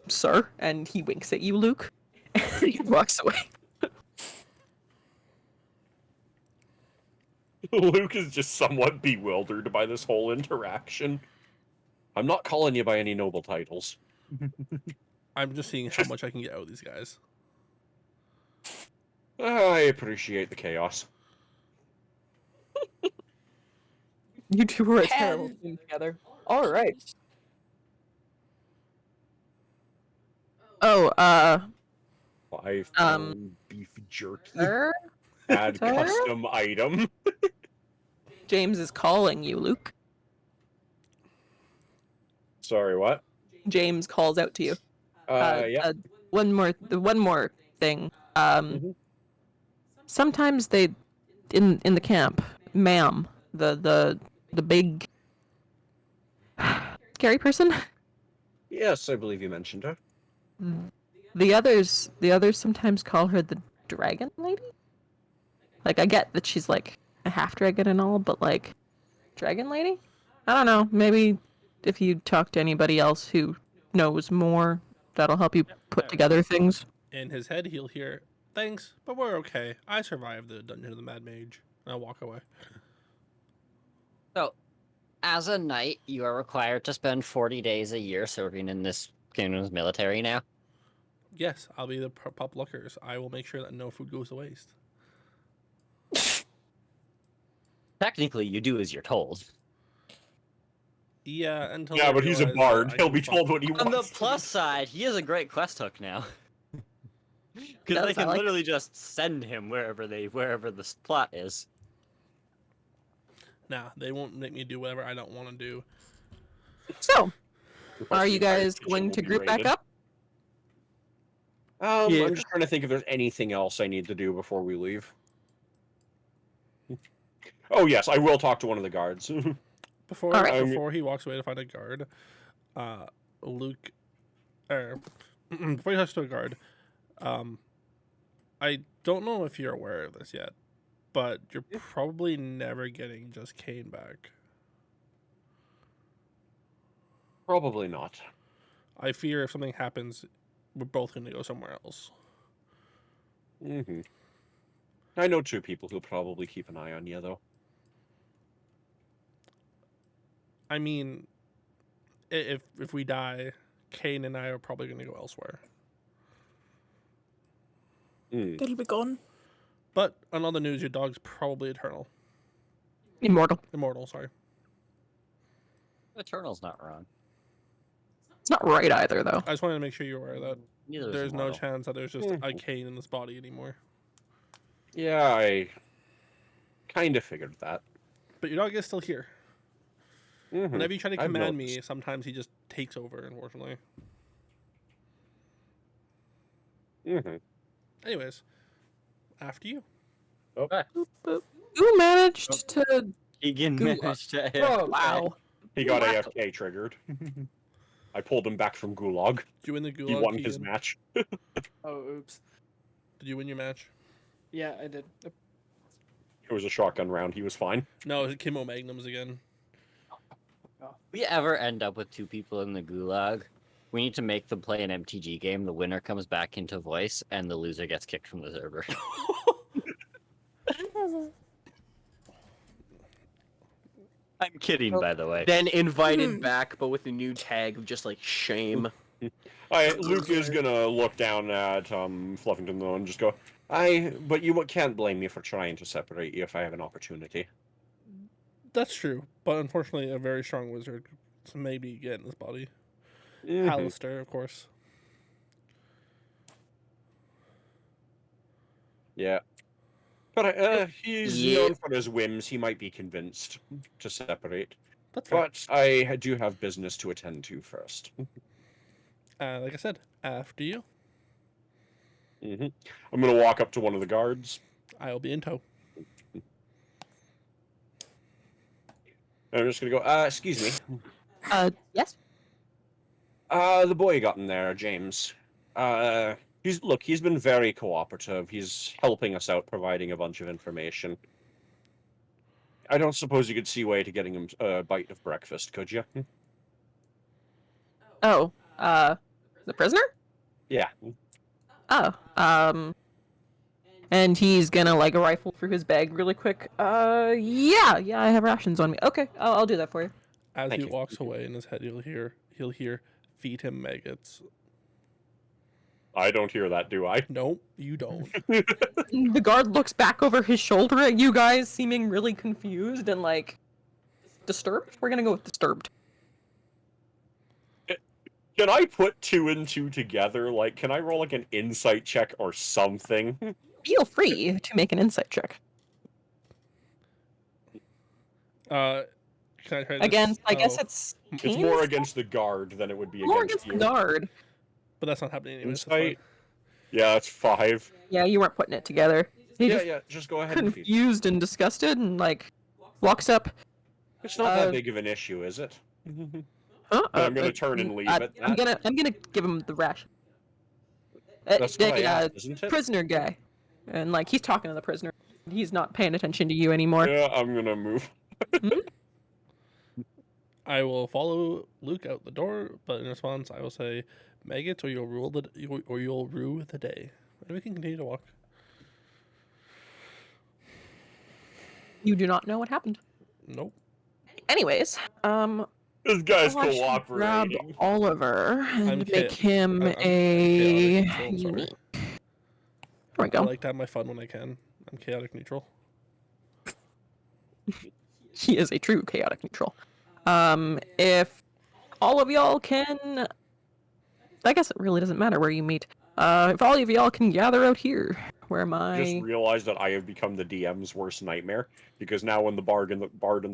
Sir, and he winks at you, Luke. And he walks away. Luke is just somewhat bewildered by this whole interaction. I'm not calling you by any noble titles. I'm just seeing how much I can get out of these guys. I appreciate the chaos. You two were a terrible team together. All right. Oh, 5-pound beef jerky. sir? Add Sir? custom item. James is calling you, Luke. Sorry, what? James calls out to you. Yeah. One more thing. Sometimes they, in the camp, ma'am, the big scary person. Yes, I believe you mentioned her. The others sometimes call her the Dragon Lady. Like, I get that she's like a half dragon and all, but like, Dragon Lady? I don't know. Maybe if you talk to anybody else who knows more, that'll help you put together things. In his head, he'll hear, "Thanks, but we're okay. I survived the Dungeon of the Mad Mage." And I'll walk away. So, as a knight, you are required to spend 40 days a year serving in this kingdom's military now. Yes, I'll be the pup lookers. I will make sure that no food goes to waste. Technically, you do as you're told. Yeah, until Yeah, I but he's a realize bard. that I He'll can be fuck- told what he On the wants. plus side, he is a great quest hook now. Because Yes, they I can like literally just send him wherever the plot is. Nah, they won't make me do whatever I don't want to do. So, Plus are the you entire guys kitchen going will to be group back raided. up? Yeah. I'm just trying to think if there's anything else I need to do before we leave. Oh yes, I will talk to one of the guards. Before All right. before he walks away to find a guard, Luke, before he talks to a guard, I don't know if you're aware of this yet, but you're probably never getting just Kane back. Probably not. I fear if something happens, we're both going to go somewhere else. Mm-hmm. I know 2 people who'll probably keep an eye on you, though. I mean, if we die, Kane and I are probably going to go elsewhere. Mm. It'll be gone. But on other news, your dog's probably immortal. Sorry. Eternal's not wrong. It's not right either, though. I just wanted to make sure you're aware of that. Neither is There's no Immortal. chance that there's just a Kane in this body anymore. Yeah, I kind of figured that. But your dog is still here. Mhm. Whenever you try to I've command me, noticed. sometimes he just takes over, unfortunately. Mhm. Anyways, after you. Who managed to? Egan Goo- managed to Oh, wow. He got Wow. AFK triggered. I pulled him back from Gulag. Did you win the Gulag? He won his Keegan? match. Oh, oops. Did you win your match? Yeah, I did. It was a shotgun round. He was fine. No, it was Kimmo Magnums again. If we ever end up with 2 people in the gulag, we need to make them play an MTG game. The winner comes back into voice, and the loser gets kicked from the server. I'm kidding, by the way. Then invited back, but with a new tag of just like shame. Luke is gonna look down at Fluffington though and just go, but you can't blame me for trying to separate you if I have an opportunity. That's true, but unfortunately, a very strong wizard maybe get in his body. Mhm. Alistair, of course. Yeah. But he's Yeah. known for his whims. He might be convinced to separate. That's fair. But I do have business to attend to first. Like I said, after you, I'm gonna walk up to one of the guards. I'll be in tow. And I'm just gonna go, excuse me. Yes. The boy you got in there, James. He's been very cooperative. He's helping us out, providing a bunch of information. I don't suppose you could see a way to getting him a bite of breakfast, could you? Oh, the prisoner? Yeah. Oh, and he's gonna like rifle through his bag really quick. Yeah, I have rations on me. Okay, I'll do that for you. As Thank he you. walks away in his head, he'll hear, feed him maggots. I don't hear that, do I? No, you don't. The guard looks back over his shoulder at you guys, seeming really confused and like disturbed. We're gonna go with disturbed. Can I put 2 and 2 together? Like, can I roll like an insight check or something? Feel free to make an insight check. Can I try this? Against, I guess Oh, it's It's more against the guard than it would be more against against the you. guard. but that's not happening anyway. So Insight? Yeah, that's 5. Yeah, you weren't putting it together. He just Just go ahead and feed. confused and disgusted and like walks up. It's not that big of an issue, is it? Huh? I'm gonna turn and leave it. I'm gonna give him the ration. That's what I asked, isn't it? Prisoner guy, and like he's talking to the prisoner. He's not paying attention to you anymore. Yeah, I'm gonna move. I will follow Luke out the door, but in response, I will say, "Maggots, or you'll rue the day." And we can continue to walk. You do not know what happened. Nope. Anyways, This guy's I should grab cooperating. Oliver and I'm make cha- him I'm a chaotic neutral, sorry. unique. There we I go. like to have my fun when I can. I'm chaotic neutral. He is a true chaotic neutral. If all of y'all can, I guess it really doesn't matter where you meet. If all of y'all can gather out here, where I just my realized that I have become the DM's worst nightmare because now when the bard and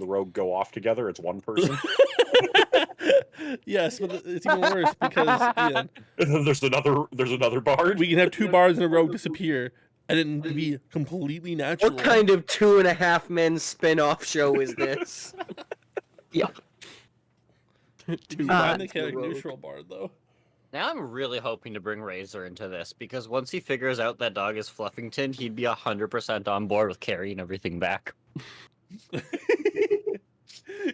the rogue go off together, it's one person. Yes, but it's even worse because Ian, And then there's another bard. we can have 2 bards in a row disappear, and it be completely natural. What kind of 2.5 Men spin-off show is this? yeah. If you find the to chaotic rogue. neutral bard though. Now I'm really hoping to bring Razor into this, because once he figures out that dog is Fluffington, he'd be 100% on board with carrying everything back.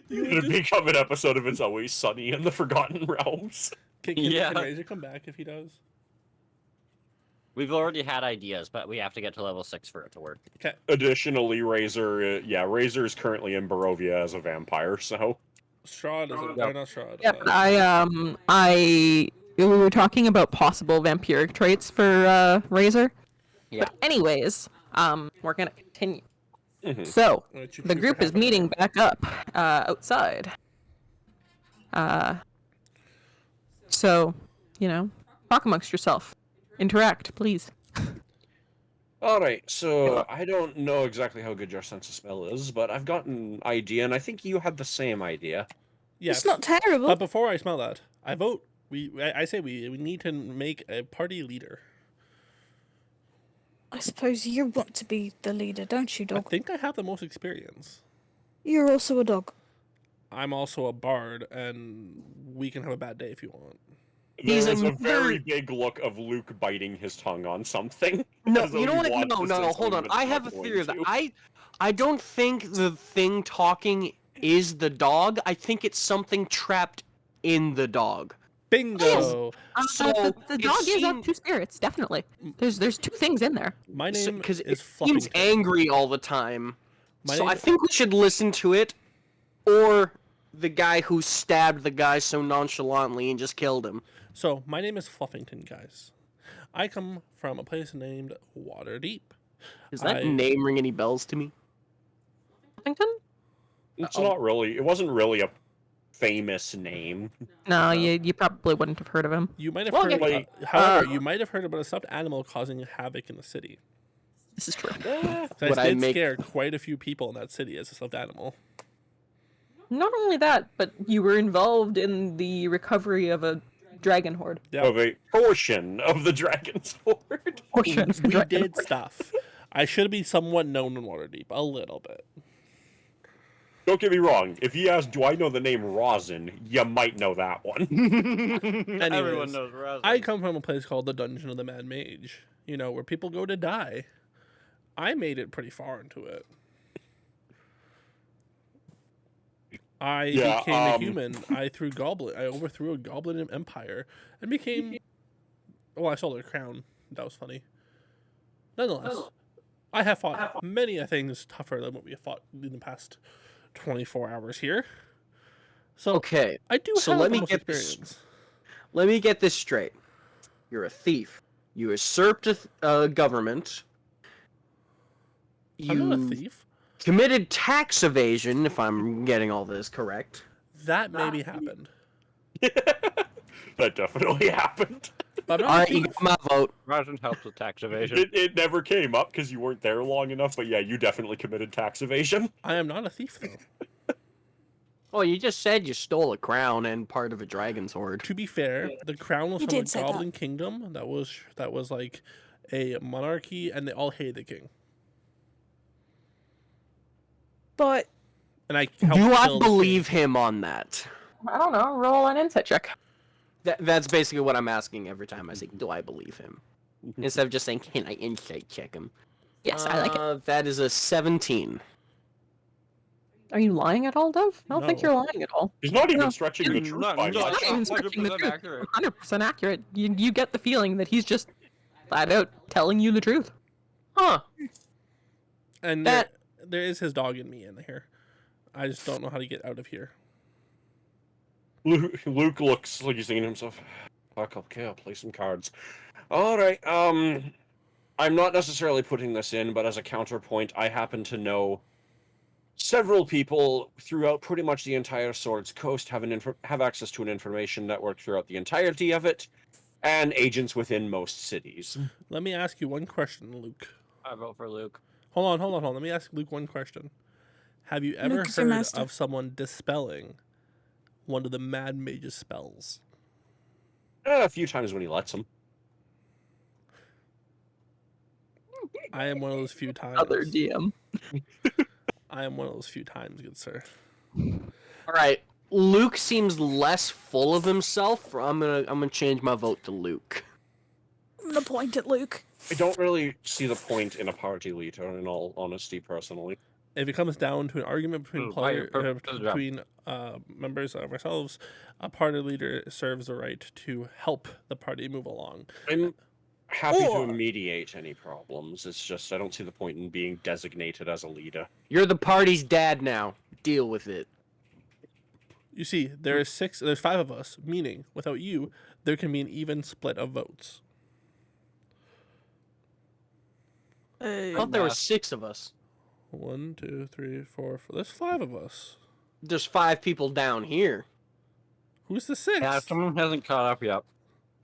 It'd become an episode of It's Always Sunny in the Forgotten Realms. Yeah. Razor come back if he does? We've already had ideas, but we have to get to level 6 for it to work. Additionally, Razor is currently in Barovia as a vampire, so Strahd is it? Yep. Or not Strahd. Yeah, but we were talking about possible vampiric traits for Razor. Yeah. But anyways, we're gonna continue. Mhm. So I'm gonna chew the for group is half an meeting hour. back up outside. So, talk amongst yourself. Interact, please. Alright, so I don't know exactly how good your sense of smell is, but I've got an idea, and I think you had the same idea. Yes. It's not terrible. But before I smell that, I vote. I say we need to make a party leader. I suppose you want to be the leader, don't you, I dog? think I have the most experience. You're also a dog. I'm also a bard, and we can have a bad day if you want. He's There's a a very very- big look of Luke biting his tongue on something. No, as though you know he what? wants to say No, hold something, on. but I he's have a not theory of that. going to. I don't think the thing talking is the dog. I think it's something trapped in the dog. Bingo! So, the it dog is seemed- up 2 spirits, definitely. There's 2 things in there. My name Because is it seems Fluffington. angry all the time. My So name- I think we should listen to it or the guy who stabbed the guy so nonchalantly and just killed him? So, my name is Fluffington, guys. I come from a place named Waterdeep. Does that name ring any bells to me? Huffington? It's not really. It wasn't really a famous name. No, you probably wouldn't have heard of him. You might have Well, heard. okay. However, you might have heard about a stuffed animal causing havoc in the city. This is true. That did scare quite a few people in that city as a stuffed animal. Not only that, but you were involved in the recovery of a dragon horde. Yeah. Of a portion of the dragon's horde. Portion of the We dragon did horde. stuff. I should be somewhat known in Waterdeep, a little bit. Don't get me wrong. If you ask, do I know the name Rosin? You might know that one. Anyways, Everyone knows Rosin. I come from a place called the Dungeon of the Mad Mage. You know, where people go to die. I made it pretty far into it. I became a human. I overthrew a goblin empire and became. Well, I stole their crown. That was funny. Nonetheless, I have fought many things tougher than what we have fought in the past 24 hours here. So Okay. I do So have let me almost get experience. Let me get this straight. You're a thief. You usurped a government. I'm not a You thief. committed tax evasion, if I'm getting all this correct. That maybe happened. That definitely happened. But I'm All not a right, you thief. got my vote. Rosin helps with tax evasion. It never came up because you weren't there long enough, but yeah, you definitely committed tax evasion. I am not a thief, though. Oh, you just said you stole a crown and part of a dragon's horde. To be fair, the crown was You from a did say that. goblin kingdom that was like a monarchy, and they all hated the king. But And I Do helped I kill the king. believe him on that? I don't know. Roll an insight check. That's basically what I'm asking every time I say, do I believe him? Instead of just saying, can I insight check him? Yes, I like it. That is a 17. Are you lying at all, Dove? I don't think No. you're lying at all. He's not even No. stretching the truth by He's much. not even stretching the 100% truth. accurate. 100% accurate. You get the feeling that he's just flat out telling you the truth. Huh. And That- there is his dog in me in here. I just don't know how to get out of here. Luke looks like he's thinking to himself, fuck, okay, I'll play some cards. Alright, I'm not necessarily putting this in, but as a counterpoint, I happen to know several people throughout pretty much the entire Swords Coast have access to an information network throughout the entirety of it, and agents within most cities. Let me ask you one question, Luke. I vote for Luke. Hold on. Let me ask Luke one question. Have you ever Luke is your heard master. of someone dispelling one of the Mad Mage's spells? A few times when he lets them. I am one of those few times. Other DM. I am one of those few times, good sir. Alright. Luke seems less full of himself. I'm gonna change my vote to Luke. I'm gonna point at Luke. I don't really see the point in a party leader, in all honesty, personally. If it comes down to an argument between Right, members of ourselves, a party leader serves the right to help the party move along. I'm happy Or- to mediate any problems. It's just I don't see the point in being designated as a leader. You're the party's dad now. Deal with it. You see, there's 5 of us, meaning without you, there can be an even split of votes. I thought there were 6 of us. 1, 2, 3, 4, 5. There's 5 of us. There's 5 people down here. Who's the 6th? Yeah, someone hasn't caught up yet.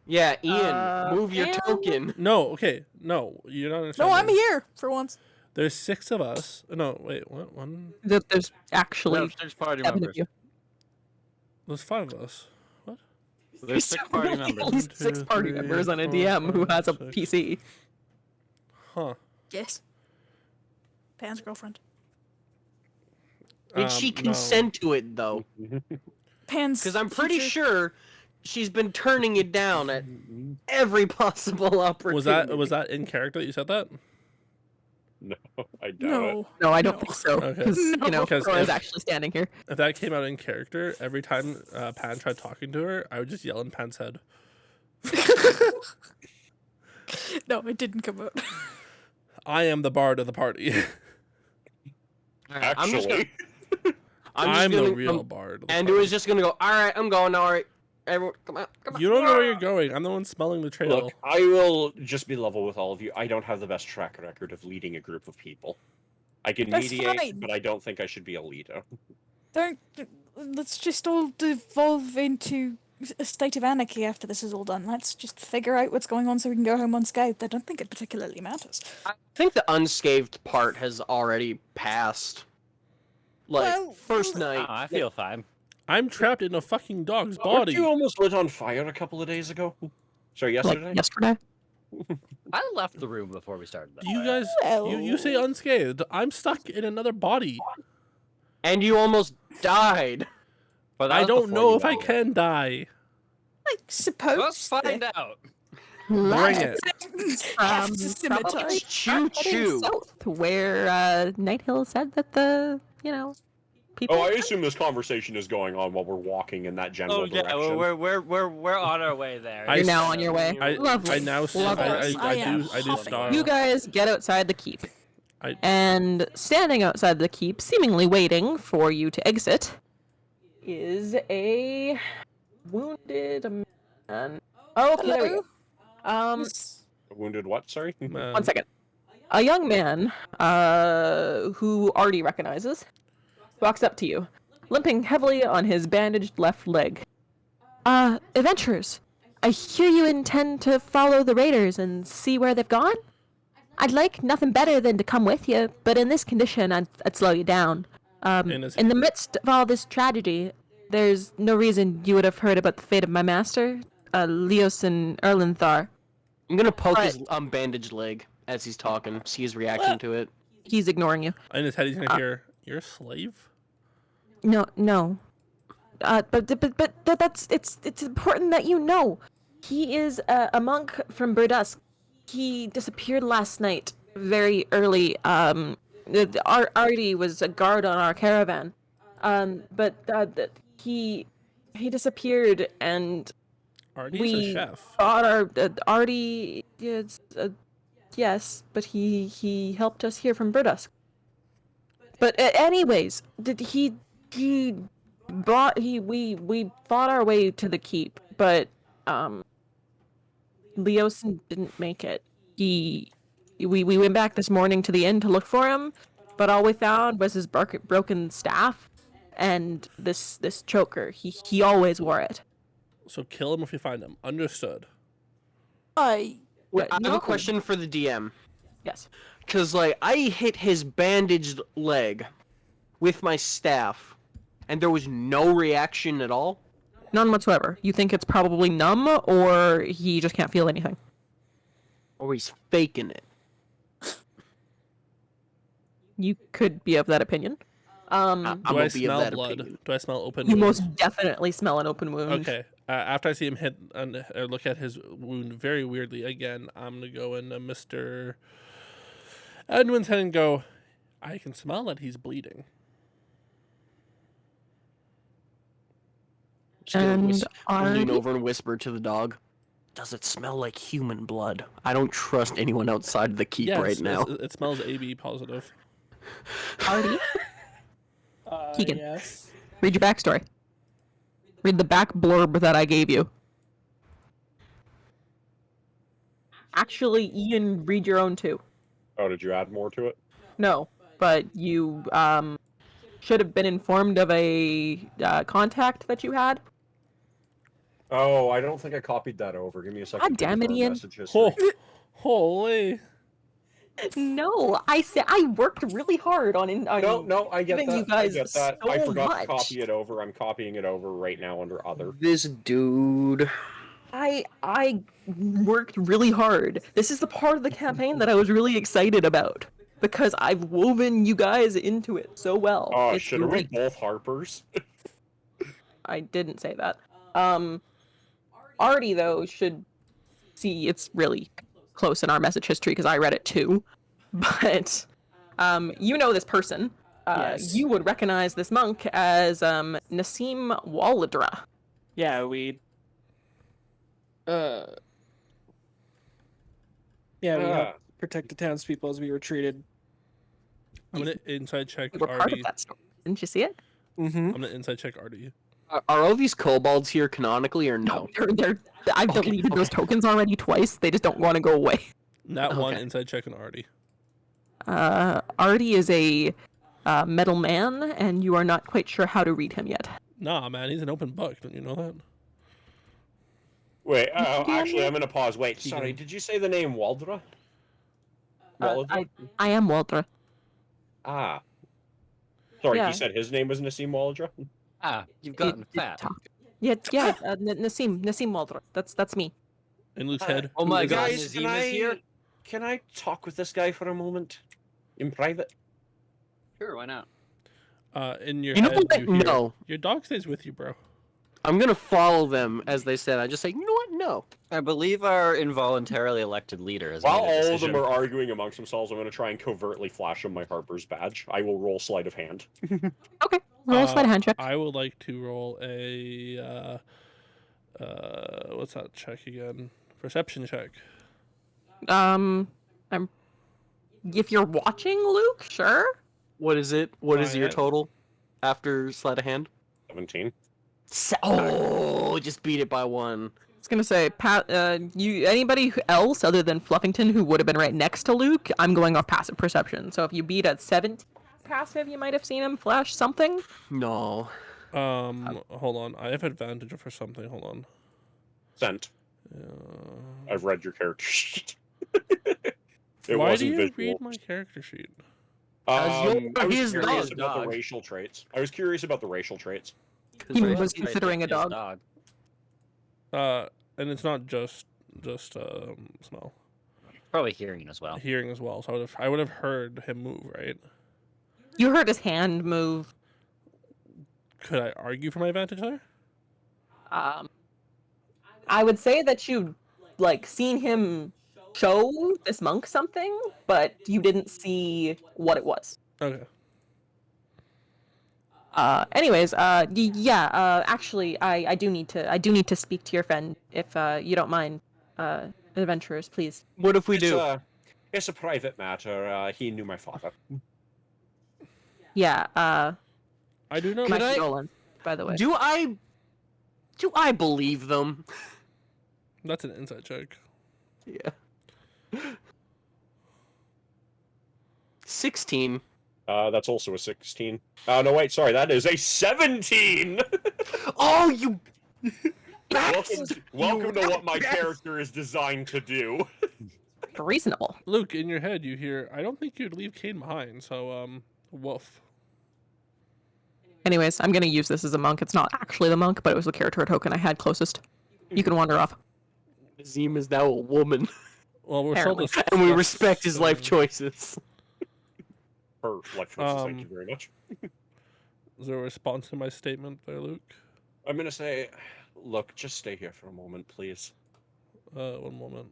Yeah, Ian, move your Ian? token. No, okay, no, you're not No, understanding. I'm here for once. There's 6 of us. No, wait, what? One? There's actually There's 6 party 7 of members. you. There's 5 of us. What? There's 6 party Only members. 6 2, party 3, members and a 4, DM who 5, has a 6. PC. Huh. Yes. Pan's girlfriend. Did she No. consent to it, though? Pan's. Because I'm pretty teacher- sure she's been turning it down at every possible opportunity. Was that in character that you said that? No, I doubt it. No. No, I don't No. think so. Okay. Because, you know, Because Rora's if- actually standing here. If that came out in character, every time Pan tried talking to her, I would just yell in Pan's head. No, it didn't come out. I am the bard of the party. I'm just gonna, Actually, I'm the real bard. And it was just gonna go. All right, I'm going. All right, everyone, come on. You don't know where you're going. I'm the one smelling the trail. Look, I will just be level with all of you. I don't have the best track record of leading a group of people. I can That's mediate, fine. but I don't think I should be a leader. Let's just all devolve into a state of anarchy after this is all done. Let's just figure out what's going on so we can go home unscathed. I don't think it particularly matters. I think the unscathed part has already passed. Like, Well, first Oh, night. I feel fine. I'm trapped in a fucking dog's Weren't body. you almost lit on fire a couple of days ago? Sorry, yesterday? Like yesterday. I left the room before we started. That. You guys, you say unscathed. I'm stuck in another body. And you almost died. But that I was don't before know you if I got can die. I suppose. Let's find out. Bring it. Probably Scimitar. Choo choo. south, where Night Hill said that the people. Oh, I assume this conversation is going on while we're walking in that general Oh yeah, direction. we're on our way there. I You're now on your way. I Lovely. now Lovely. I do star. You guys get outside the keep. I- And standing outside the keep, seemingly waiting for you to exit, is a wounded man. Oh, okay, there we go. Wounded what? Sorry? One second. A young man, who Artie recognizes, walks up to you, limping heavily on his bandaged left leg. Adventurers, I hear you intend to follow the raiders and see where they've gone? I'd like nothing better than to come with you, but in this condition, I'd slow you down. In the midst of all this tragedy, there's no reason you would have heard about the fate of my master, Leos and Erlenthar. I'm gonna poke his bandaged leg as he's talking, see his reaction to it. He's ignoring you. In his head, he's gonna hear, "You're a slave." No. But that's it's important that you know. He is a monk from Burdusk. He disappeared last night, very early. Artie was a guard on our caravan, but he disappeared, and Artie's we a chef. thought our Artie is yes, but he helped us here from Burdusk. But anyways, we fought our way to the keep, but Leosin didn't make it. We went back this morning to the inn to look for him, but all we found was his broken staff and this choker. He always wore it. So kill him if you find him. Understood. Wait, I have no. a question for the DM. Yes. Cause like I hit his bandaged leg with my staff, and there was no reaction at all. None whatsoever. You think it's probably numb, or he just can't feel anything? Or he's faking it. You could be of that opinion. I'm Do I gonna be of smell that blood? opinion. Do I smell open You wound? most definitely smell an open wound. Okay. After I see him hit and look at his wound very weirdly again, I'm gonna go into Mr. Edwin's head and go, I can smell that he's bleeding. Just gonna And lean Artie? over and whisper to the dog. Does it smell like human blood? I don't trust anyone outside the keep Yes, right now. it smells AB positive. Artie? Keegan. Yes. Read your backstory. Read the back blurb that I gave you. Actually, Ian, read your own too. Oh, did you add more to it? No, but you should have been informed of a contact that you had. Oh, I don't think I copied that over. Give me a second. God damn it, to Ian. message history. Oh, holy. No, I said I worked really hard on No, I get giving that. you guys I get that. I so forgot much. to copy it over. I'm copying it over right now under other. This dude. I worked really hard. This is the part of the campaign that I was really excited about because I've woven you guys into it so well. Oh, It's shit, are we great. both Harpers? I didn't say that. Artie though should see it's really close in our message history because I read it too. But you know this person. Yes. You would recognize this monk as Nassim Waladra. Yeah, we. Yeah, we helped protect the townspeople as we were treated. I'm gonna inside check You were part Artie. of that story. Didn't you see it? Mm-hmm. I'm gonna insight check Artie. Are all these kobolds here canonically or no? I've deleted those tokens already twice. They just don't want to go away. Not one Okay. inside check on Artie. Artie is a metal man, and you are not quite sure how to read him yet. Nah, man, he's an open book. Don't you know that? Wait, Keegan? actually, I'm gonna pause. Wait, Keegan. sorry, did you say the name Waldra? Waldra? I am Waldra. Ah. Sorry, Yeah. he said his name was Nassim Waldra? Ah, you've gotten fat. Nassim Waldra. That's me. In Luke's head. Oh who my is God, it? Guys, Nazim is here? Can I talk with this guy for a moment? In private? Sure, why not? In your You know head, what? you hear, No. your dog stays with you, bro. I'm gonna follow them as they said. I just say, you know what? No. I believe our involuntarily elected leader has While made a all of decision. them are arguing amongst themselves, I'm going to try and covertly flash him my Harper's badge. I will roll sleight of hand. Okay. Roll a sleight of hand check. I would like to roll a what's that check again? Perception check. I'm. If you're watching, Luke, sure. What is it? What is your yeah. total after sleight of hand? 17. Oh, just beat it by one. I was gonna say, anybody else other than Fluffington who would have been right next to Luke, I'm going off passive perception. So if you beat at 17 passive, you might have seen him flash something. No. Hold on. I have advantage for something. Hold on. Sent. I've read your character sheet. It Why do wasn't you visual. read my character sheet? I was his curious dog. about the racial traits. I was curious about the racial traits. He Right, was I considering think a his dog. And it's not just smell, Probably hearing as well. hearing as well. So I would have heard him move, right? You heard his hand move. Could I argue for my advantage there? I would say that you seen him show this monk something, but you didn't see what it was. Okay. Anyways, actually, I do need to speak to your friend if you don't mind, adventurers, please. What if we do? It's a private matter. He knew my father. Yeah, I do know. my Could I- condolences, by the way. Do I believe them? That's an insight check. Yeah. 16. That's also a 16. No, wait, sorry, that is a 17! Oh, you. Welcome to what my character is designed to do. Reasonable. Luke, in your head, you hear, I don't think you'd leave Kane behind, so, woof. Anyways, I'm gonna use this as a monk. It's not actually the monk, but it was the character token I had closest. You can wander off. Azim is now a woman, Well, we're Apparently. still and we respect his life discussing- choices. Her life choices, thank you very much. Is there a response to my statement there, Luke? I'm gonna say, look, just stay here for a moment, please. One moment.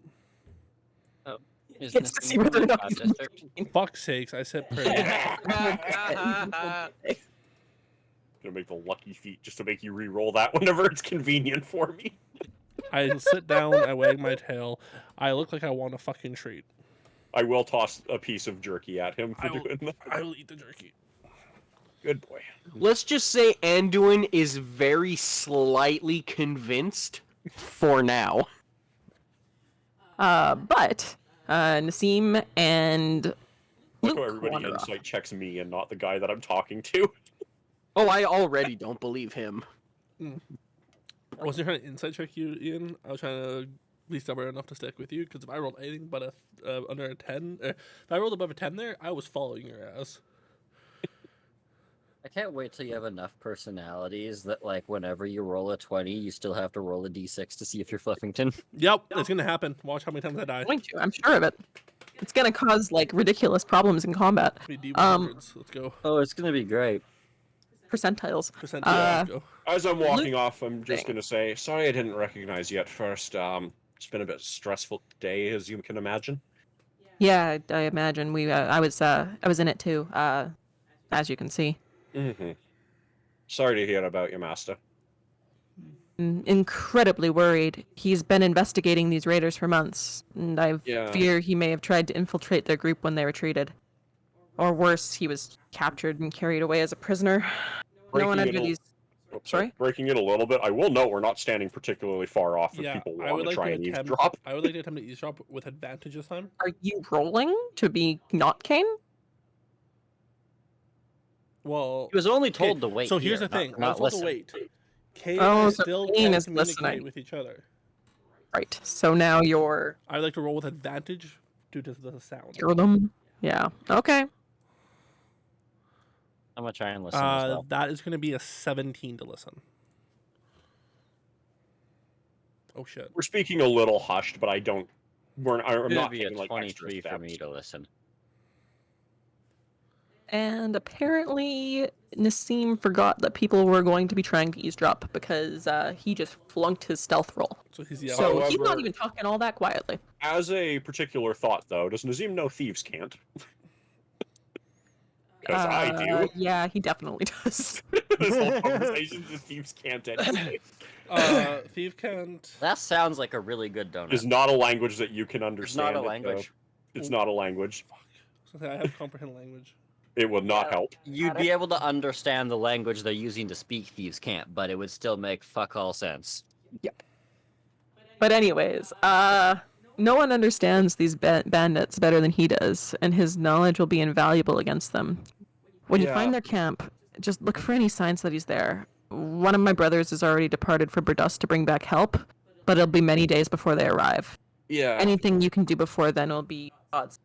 Is It's to Nassim see whether or in not the he's district? Fuck's sakes, I said prayer. Gonna make the lucky feat just to make you re-roll that whenever it's convenient for me. I sit down, I wag my tail. I look like I want a fucking treat. I will toss a piece of jerky at him for I will- doing that. I will eat the jerky. Good boy. Let's just say Anduin is very slightly convinced for now. But Nassim and Look Luke how everybody wander off. insight checks me and not the guy that I'm talking to. Oh, I already don't believe him. I wasn't trying to insight check you, Ian. I was trying to be stubborn enough to stick with you, because if I rolled anything but under a 10, if I rolled above a 10 there, I was following your ass. I can't wait till you have enough personalities that, like, whenever you roll a 20, you still have to roll a d6 to see if you're Fluffington. Yep, it's gonna happen. Watch how many times I die. Going to, I'm sure of it. It's gonna cause ridiculous problems in combat. Be D100s. Let's go. Oh, it's gonna be great. Percentiles. Percent. Yeah, let's go. As I'm walking off, I'm just Thing. gonna say, sorry I didn't recognize you at first. It's been a bit stressful day, as you can imagine. Yeah, I imagine I was in it too. As you can see. Mm-hmm. Sorry to hear about your master. Incredibly worried. He's been investigating these raiders for months, and I Yeah. fear he may have tried to infiltrate their group when they retreated. Or worse, he was captured and carried away as a prisoner. no one breaking under it a- these. Sorry? breaking it a little bit. I will note we're not standing particularly far off if Yeah, people I want would to like try to and attempt. eavesdrop. I would like to attempt to eavesdrop with advantage this time. Are you rolling to be not Kane? Well, He was only okay, told to wait. so here's here, the thing. Not, I was not told to listen. wait. Kane Oh, and I so still Kane can is communicate listening. with each other. Right. So now you're I would like to roll with advantage due to the sound. hear them. Yeah. Okay. I'm gonna try and listen as well. That is going to be a 17 to listen. Oh shit. We're speaking a little hushed, but I don't. I'm It'd not be a taking like extra 23 for me steps. to listen. And apparently Nassim forgot that people were going to be trying to eavesdrop because he just flunked his stealth roll. So he's yelling. So he's not However- even talking all that quietly. As a particular thought, though, does Nazim know thieves can't? Because I do. Yeah, he definitely does. This whole conversation is thieves can't anyway. Thief can't. That sounds like a really good donut. Is not a language that you can It's understand. not a language. It's not a language. I have comprehend language. It would not help. You'd be able to understand the language they're using to speak thieves can't, but it would still make fuck all sense. But anyways, no one understands these bandits better than he does, and his knowledge will be invaluable against them. When you Yeah. find their camp, just look for any signs that he's there. One of my brothers has already departed for Burdus to bring back help, but it'll be many days before they arrive. Yeah. Anything you can do before then will be odds.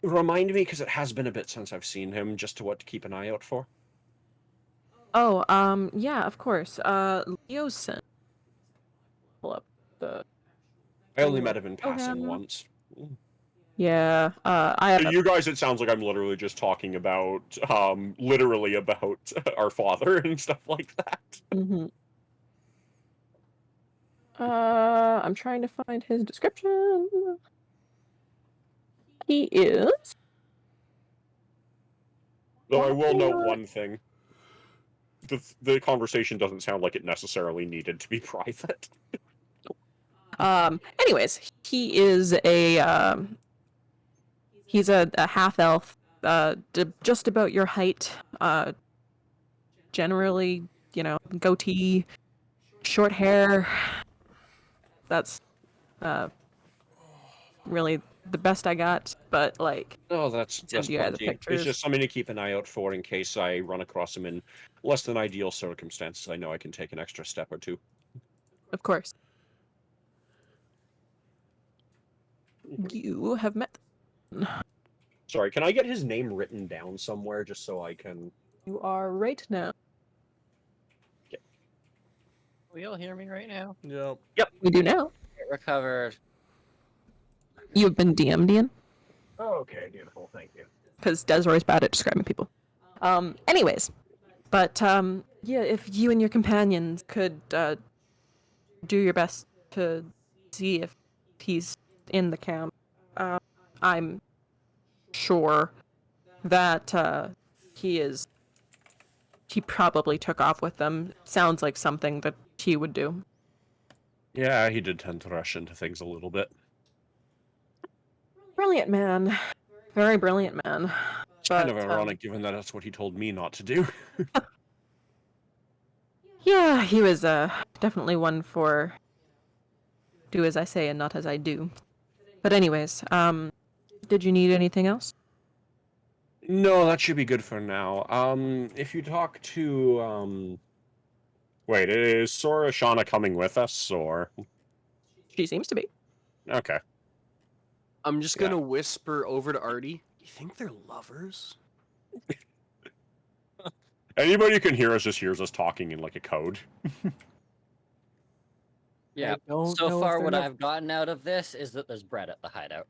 Remind me, because it has been a bit since I've seen him, just to what to keep an eye out for. Oh, yeah, of course. Leosin. Pull up the. I only met him in Oh, passing yeah. once. Yeah, I have. To you guys, it sounds like I'm literally just talking about, literally about our father and stuff like that. Mm-hmm. I'm trying to find his description. He is. Though I will note one thing. The conversation doesn't sound like it necessarily needed to be private. Anyways, he is a he's a half elf, just about your height. Generally, goatee, short hair. That's really the best I got. But like, No, that's send you guys the plenty. pictures. It's just something to keep an eye out for in case I run across him in less than ideal circumstances. I know I can take an extra step or two. Of course, you have met. Sorry, can I get his name written down somewhere just so I can... You are right now. Will you all hear me right now? Yep. We do now. Recovered. You've been DM'd, Ian. Oh, okay, beautiful, thank you. Because Desiree bad at describing people. Anyways, but yeah, if you and your companions could do your best to see if he's in the camp, I'm sure that he is. He probably took off with them. Sounds like something that he would do. Yeah, he did tend to rush into things a little bit. Brilliant man, very brilliant man. It's kind of ironic given that that's what he told me not to do. Yeah, he was definitely one for do as I say and not as I do. But anyways, did you need anything else? No, that should be good for now. If you talk to, wait, is Sora Shauna coming with us, or? She seems to be. Okay. I'm just gonna whisper over to Artie. You think they're lovers? Anybody who can hear us just hears us talking in, like, a code. Yeah. don't So know if far, they're what not- I've gotten out of this is that there's bread at the hideout.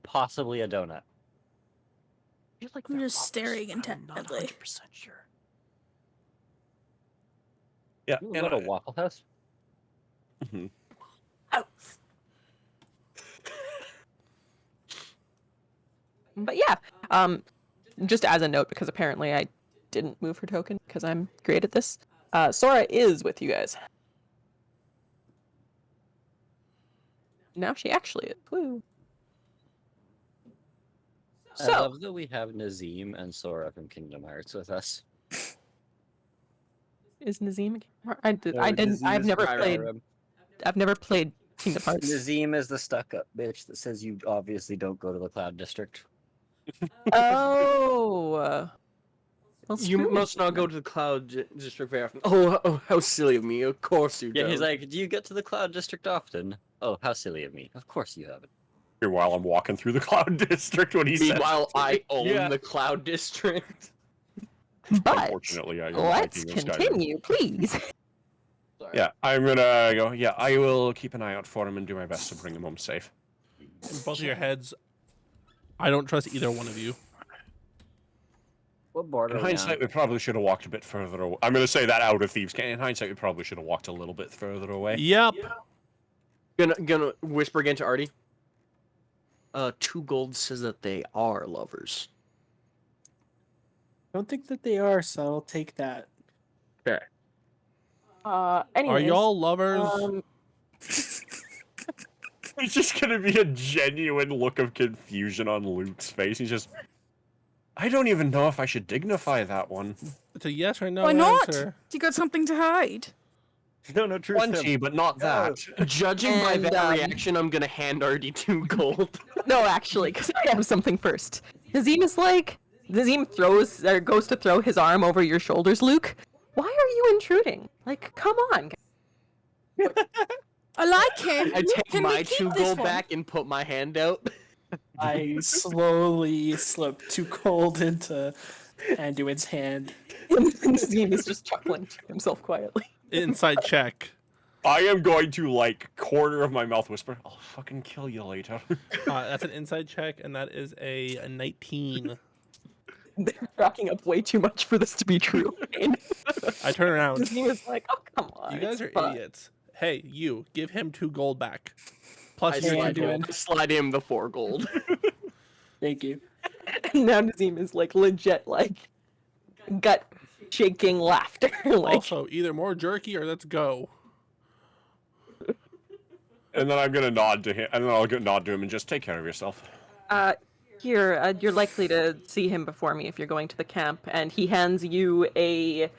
Possibly a donut. I'm just staring intently. Sure. Yeah, Ooh, and what a Waffle House. Mhm. But yeah, just as a note, because apparently I didn't move her token because I'm great at this. Sora is with you guys. Now she actually is. Woo. So- I love that we have Nazim and Sora from Kingdom Hearts with us. Is Nazim? I did. No, I didn't. Nazim I've is never from played. Skyrim. I've never played Kingdom Hearts. Nazim is the stuck-up bitch that says you obviously don't go to the Cloud District. Oh. Well, You screw must me. not go to the Cloud District very often. Oh, how silly of me. Of course you Yeah, don't. he's like, do you get to the Cloud District often? Oh, how silly of me. Of course you haven't. Here while I'm walking through the Cloud District when he says. Meanwhile, I own Yeah. the Cloud District. But Unfortunately, I am let's King of Skyrim. continue, please. Sorry. Yeah, I'm gonna go. Yeah, I will keep an eye out for him and do my best to bring him home safe. In both of your heads, I don't trust either one of you. What border In are we hindsight, on? we probably should have walked a bit further away. I'm gonna say that out of Thieves' Cant. In hindsight, we probably should have walked a little bit further away. Yep. Gonna whisper again to Artie. 2 gold says that they are lovers. I don't think that they are, so I'll take that. Okay. Anyways, Are y'all lovers? It's just gonna be a genuine look of confusion on Luke's face. He's just, I don't even know if I should dignify that one. It's a yes or no Why not? answer. You got something to hide. No, truth. Plenty, but not that. Judging by And, that reaction, I'm gonna hand Artie 2 gold. no, actually, because I have something first. Nazim is like, Nazim throws or goes to throw his arm over your shoulders, Luke. Why are you intruding? Like, come on. I like him. I take Can we my keep 2 this gold one? back and put my hand out. I slowly slip 2 gold into Anduin's hand. Nazim is just chuckling to himself quietly. Inside check. I am going to, like, corner of my mouth whisper, I'll fucking kill you later. That's an inside check, and that is a 19. They're racking up way too much for this to be true. I turn around. Nazim is like, oh, come on. You guys are it's fine." idiots. Hey, you, give him 2 gold back. Plus I your slide 2 you gold. in. slide him the 4 gold. Thank you. And now Nazim is like legit, like, gut shaking laughter. like, Also, either more jerky or let's go. And then I'm gonna nod to him, and then I'll nod to him and just take care of yourself. here, you're likely to see him before me if you're going to the camp, and he hands you a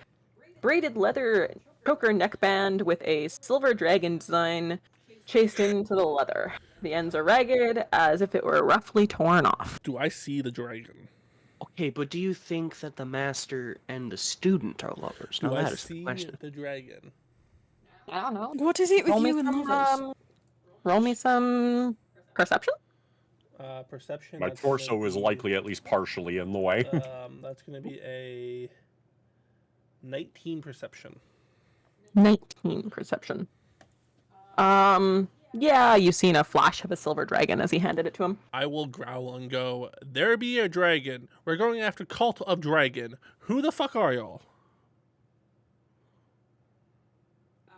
braided leather choker neckband with a silver dragon design chased into the leather. The ends are ragged, as if it were roughly torn off. Do I see the dragon? Okay, but do you think that the master and the student are lovers? Do Now I that is the see question. the dragon? I don't know. What is it with Roll me you and some, lovers? roll me some perception. Perception. My that's gonna torso is be, likely at least partially in the way. That's going to be a 19 perception. 19 perception. Yeah, you've seen a flash of a silver dragon as he handed it to him. I will growl and go, there be a dragon. We're going after Cult of Dragon. Who the fuck are y'all?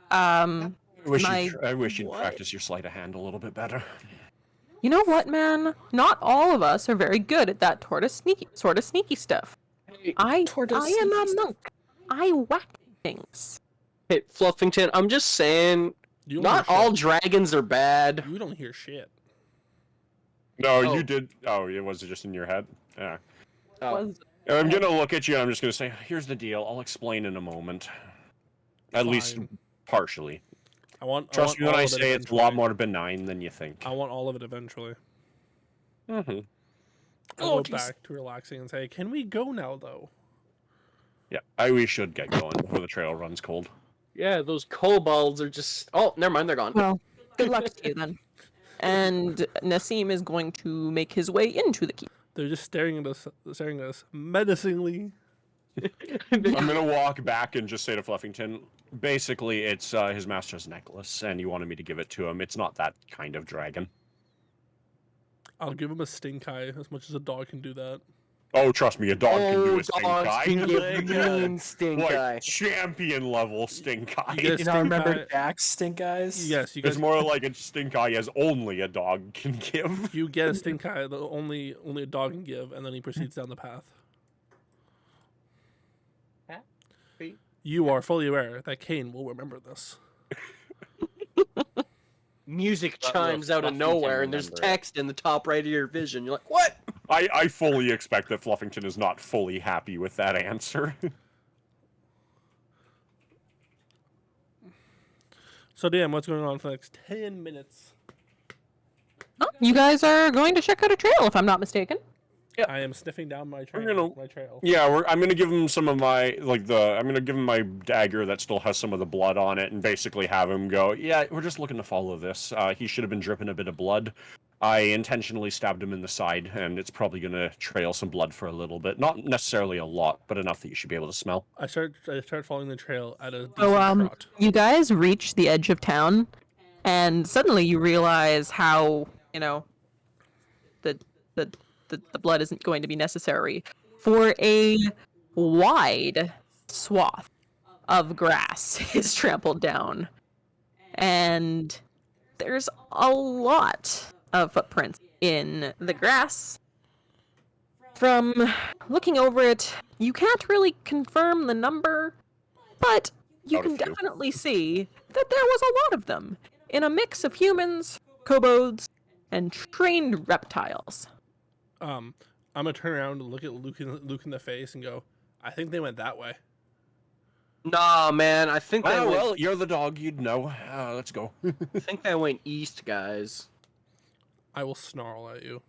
I wish my- you'd what? practice your sleight of hand a little bit better. You know what, man? Not all of us are very good at that sort of sneaky stuff. I Tortoise am a sneaky monk. I whack things. Hey, Fluffington, I'm just saying, You don't not hear all shit. dragons are bad. You don't hear shit. No, Oh. you did. Oh, it was just in your head. Yeah. Oh. Was And I'm gonna look at you and I'm just gonna say, here's the deal. I'll explain in a moment. At least Fine. partially. I want. Trust me when all I of it say it's a lot eventually. more benign than you think. I want all of it eventually. Mm-hmm. I'll Oh, go jeez. back to relaxing and say, can we go now, though? Yeah, we should get going before the trail runs cold. Yeah, those kobolds are just... Oh, never mind, they're gone. well, good luck to you then. And Nassim is going to make his way into the keep. They're just staring at us menacingly. I'm gonna walk back and just say to Fluffington, basically, it's his master's necklace, and you wanted me to give it to him. It's not that kind of dragon. I'll give him a stink eye as much as a dog can do that. Oh, trust me, a dog can do a stink dogs eye. can give Like, mean stink like eye. champion level stink eye. You get a You know, stink remember eye. Jack's stink eyes? Yes, you guys. It's more like a stink eye as only a dog can give. You get a stink eye that only a dog can give, and then he proceeds down the path. You are fully aware that Kane will remember this. Music But chimes look, out of Fluffington nowhere, and there's remember it. text in the top right of your vision. You're like, what? I fully expect that Fluffington is not fully happy with that answer. So, DM, what's going on for the next 10 minutes? Oh, you guys are going to check out a trail, if I'm not mistaken. I am sniffing down my We're gonna- trail. Yeah, I'm gonna give him some of my I'm gonna give him my dagger that still has some of the blood on it, and basically have him go. Yeah, we're just looking to follow this. He should have been dripping a bit of blood. I intentionally stabbed him in the side, and it's probably gonna trail some blood for a little bit. Not necessarily a lot, but enough that you should be able to smell. I start following the trail at a decent So, trot. you guys reach the edge of town, and suddenly you realize how, the blood isn't going to be necessary for a wide swath of grass is trampled down. And there's a lot of footprints in the grass. From looking over it, you can't really confirm the number, but you About a can few. definitely see that there was a lot of them, in a mix of humans, kobolds, and trained reptiles. I'm gonna turn around and look at Luke in the face and go, I think they went that way. Nah, man, I think they Oh, went, well, you're the dog, you'd know. Let's go. I think they went east, guys. I will snarl at you.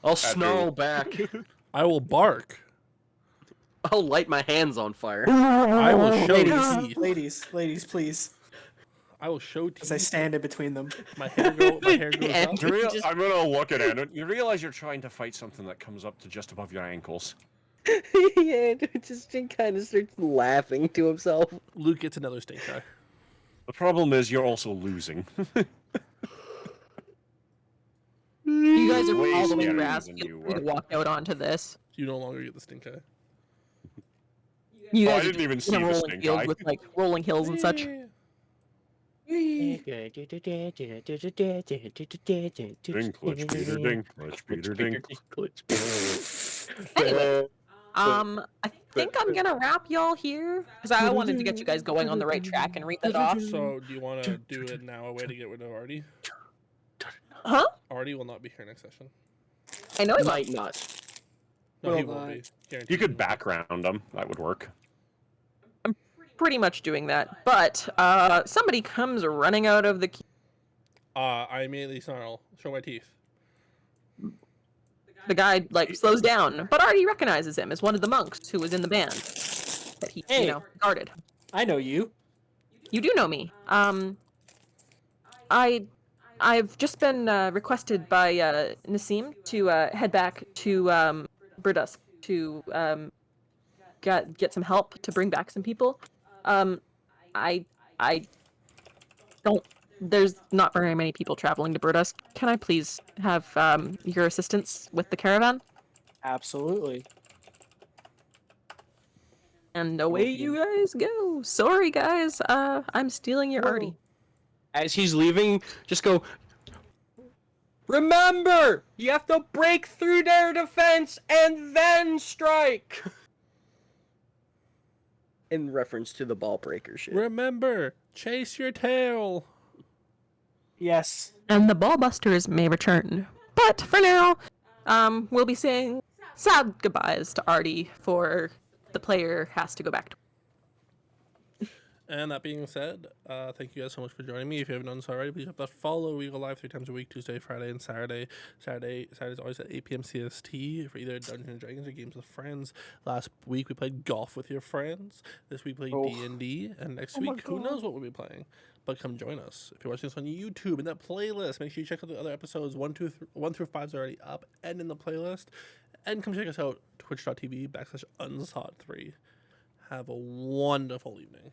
I'll snarl back. I will bark. I'll light my hands on fire. I will show teeth. Ladies, please. I will show teeth. As I stand in between them. My hair goes up. I'm gonna look at it. You realize you're trying to fight something that comes up to just above your ankles. Yeah, just kind of starts laughing to himself. Luke gets another stink eye. The problem is you're also losing. You guys are Way following scarier grass. than Feel you free to were. walk out onto this. You no longer get the stink eye. You Oh, I guys are didn't even just in see a the rolling stink field eye. with like rolling hills and such. Ding, clutch, Peter, ding. Anyway, I think I'm gonna wrap y'all here because I wanted to get you guys going on the right track and read that off. So, do you want to do it now? A way to get rid of Artie? Huh? Artie will not be here next session. I know he Might might. not. No, he Will won't not. be. Guaranteed You could he won't. background him. That would work. Pretty much doing that, but somebody comes running out of the. I immediately snarl. Show my teeth. The guy like slows down, but Artie recognizes him as one of the monks who was in the band that he, Hey. guarded. I know you. You do know me. I've just been requested by Nassim to head back to Burdusk to get some help to bring back some people. I don't. There's not very many people traveling to Burdusk. Can I please have your assistance with the caravan? Absolutely. And away you guys go. Sorry, guys. I'm stealing your Artie. As he's leaving, just go. Remember, you have to break through their defense and then strike. In reference to the ball breaker shit. Remember, chase your tail. Yes. And the ballbusters may return. But for now, we'll be saying sad goodbyes to Artie, for the player has to go back to. And that being said, thank you guys so much for joining me. If you haven't done so already, please hit that follow. We go live 3 times a week: Tuesday, Friday, and Saturday. Saturday's always at 8 p.m. CST for either Dungeons and Dragons or games with friends. Last week we played golf with your friends. This week we played D&D, and next week who knows what we'll be playing. But come join us if you're watching this on YouTube in that playlist. Make sure you check out the other episodes. 1 through 5 is already up and in the playlist. And come check us out, twitch.tv/unsought3. Have a wonderful evening.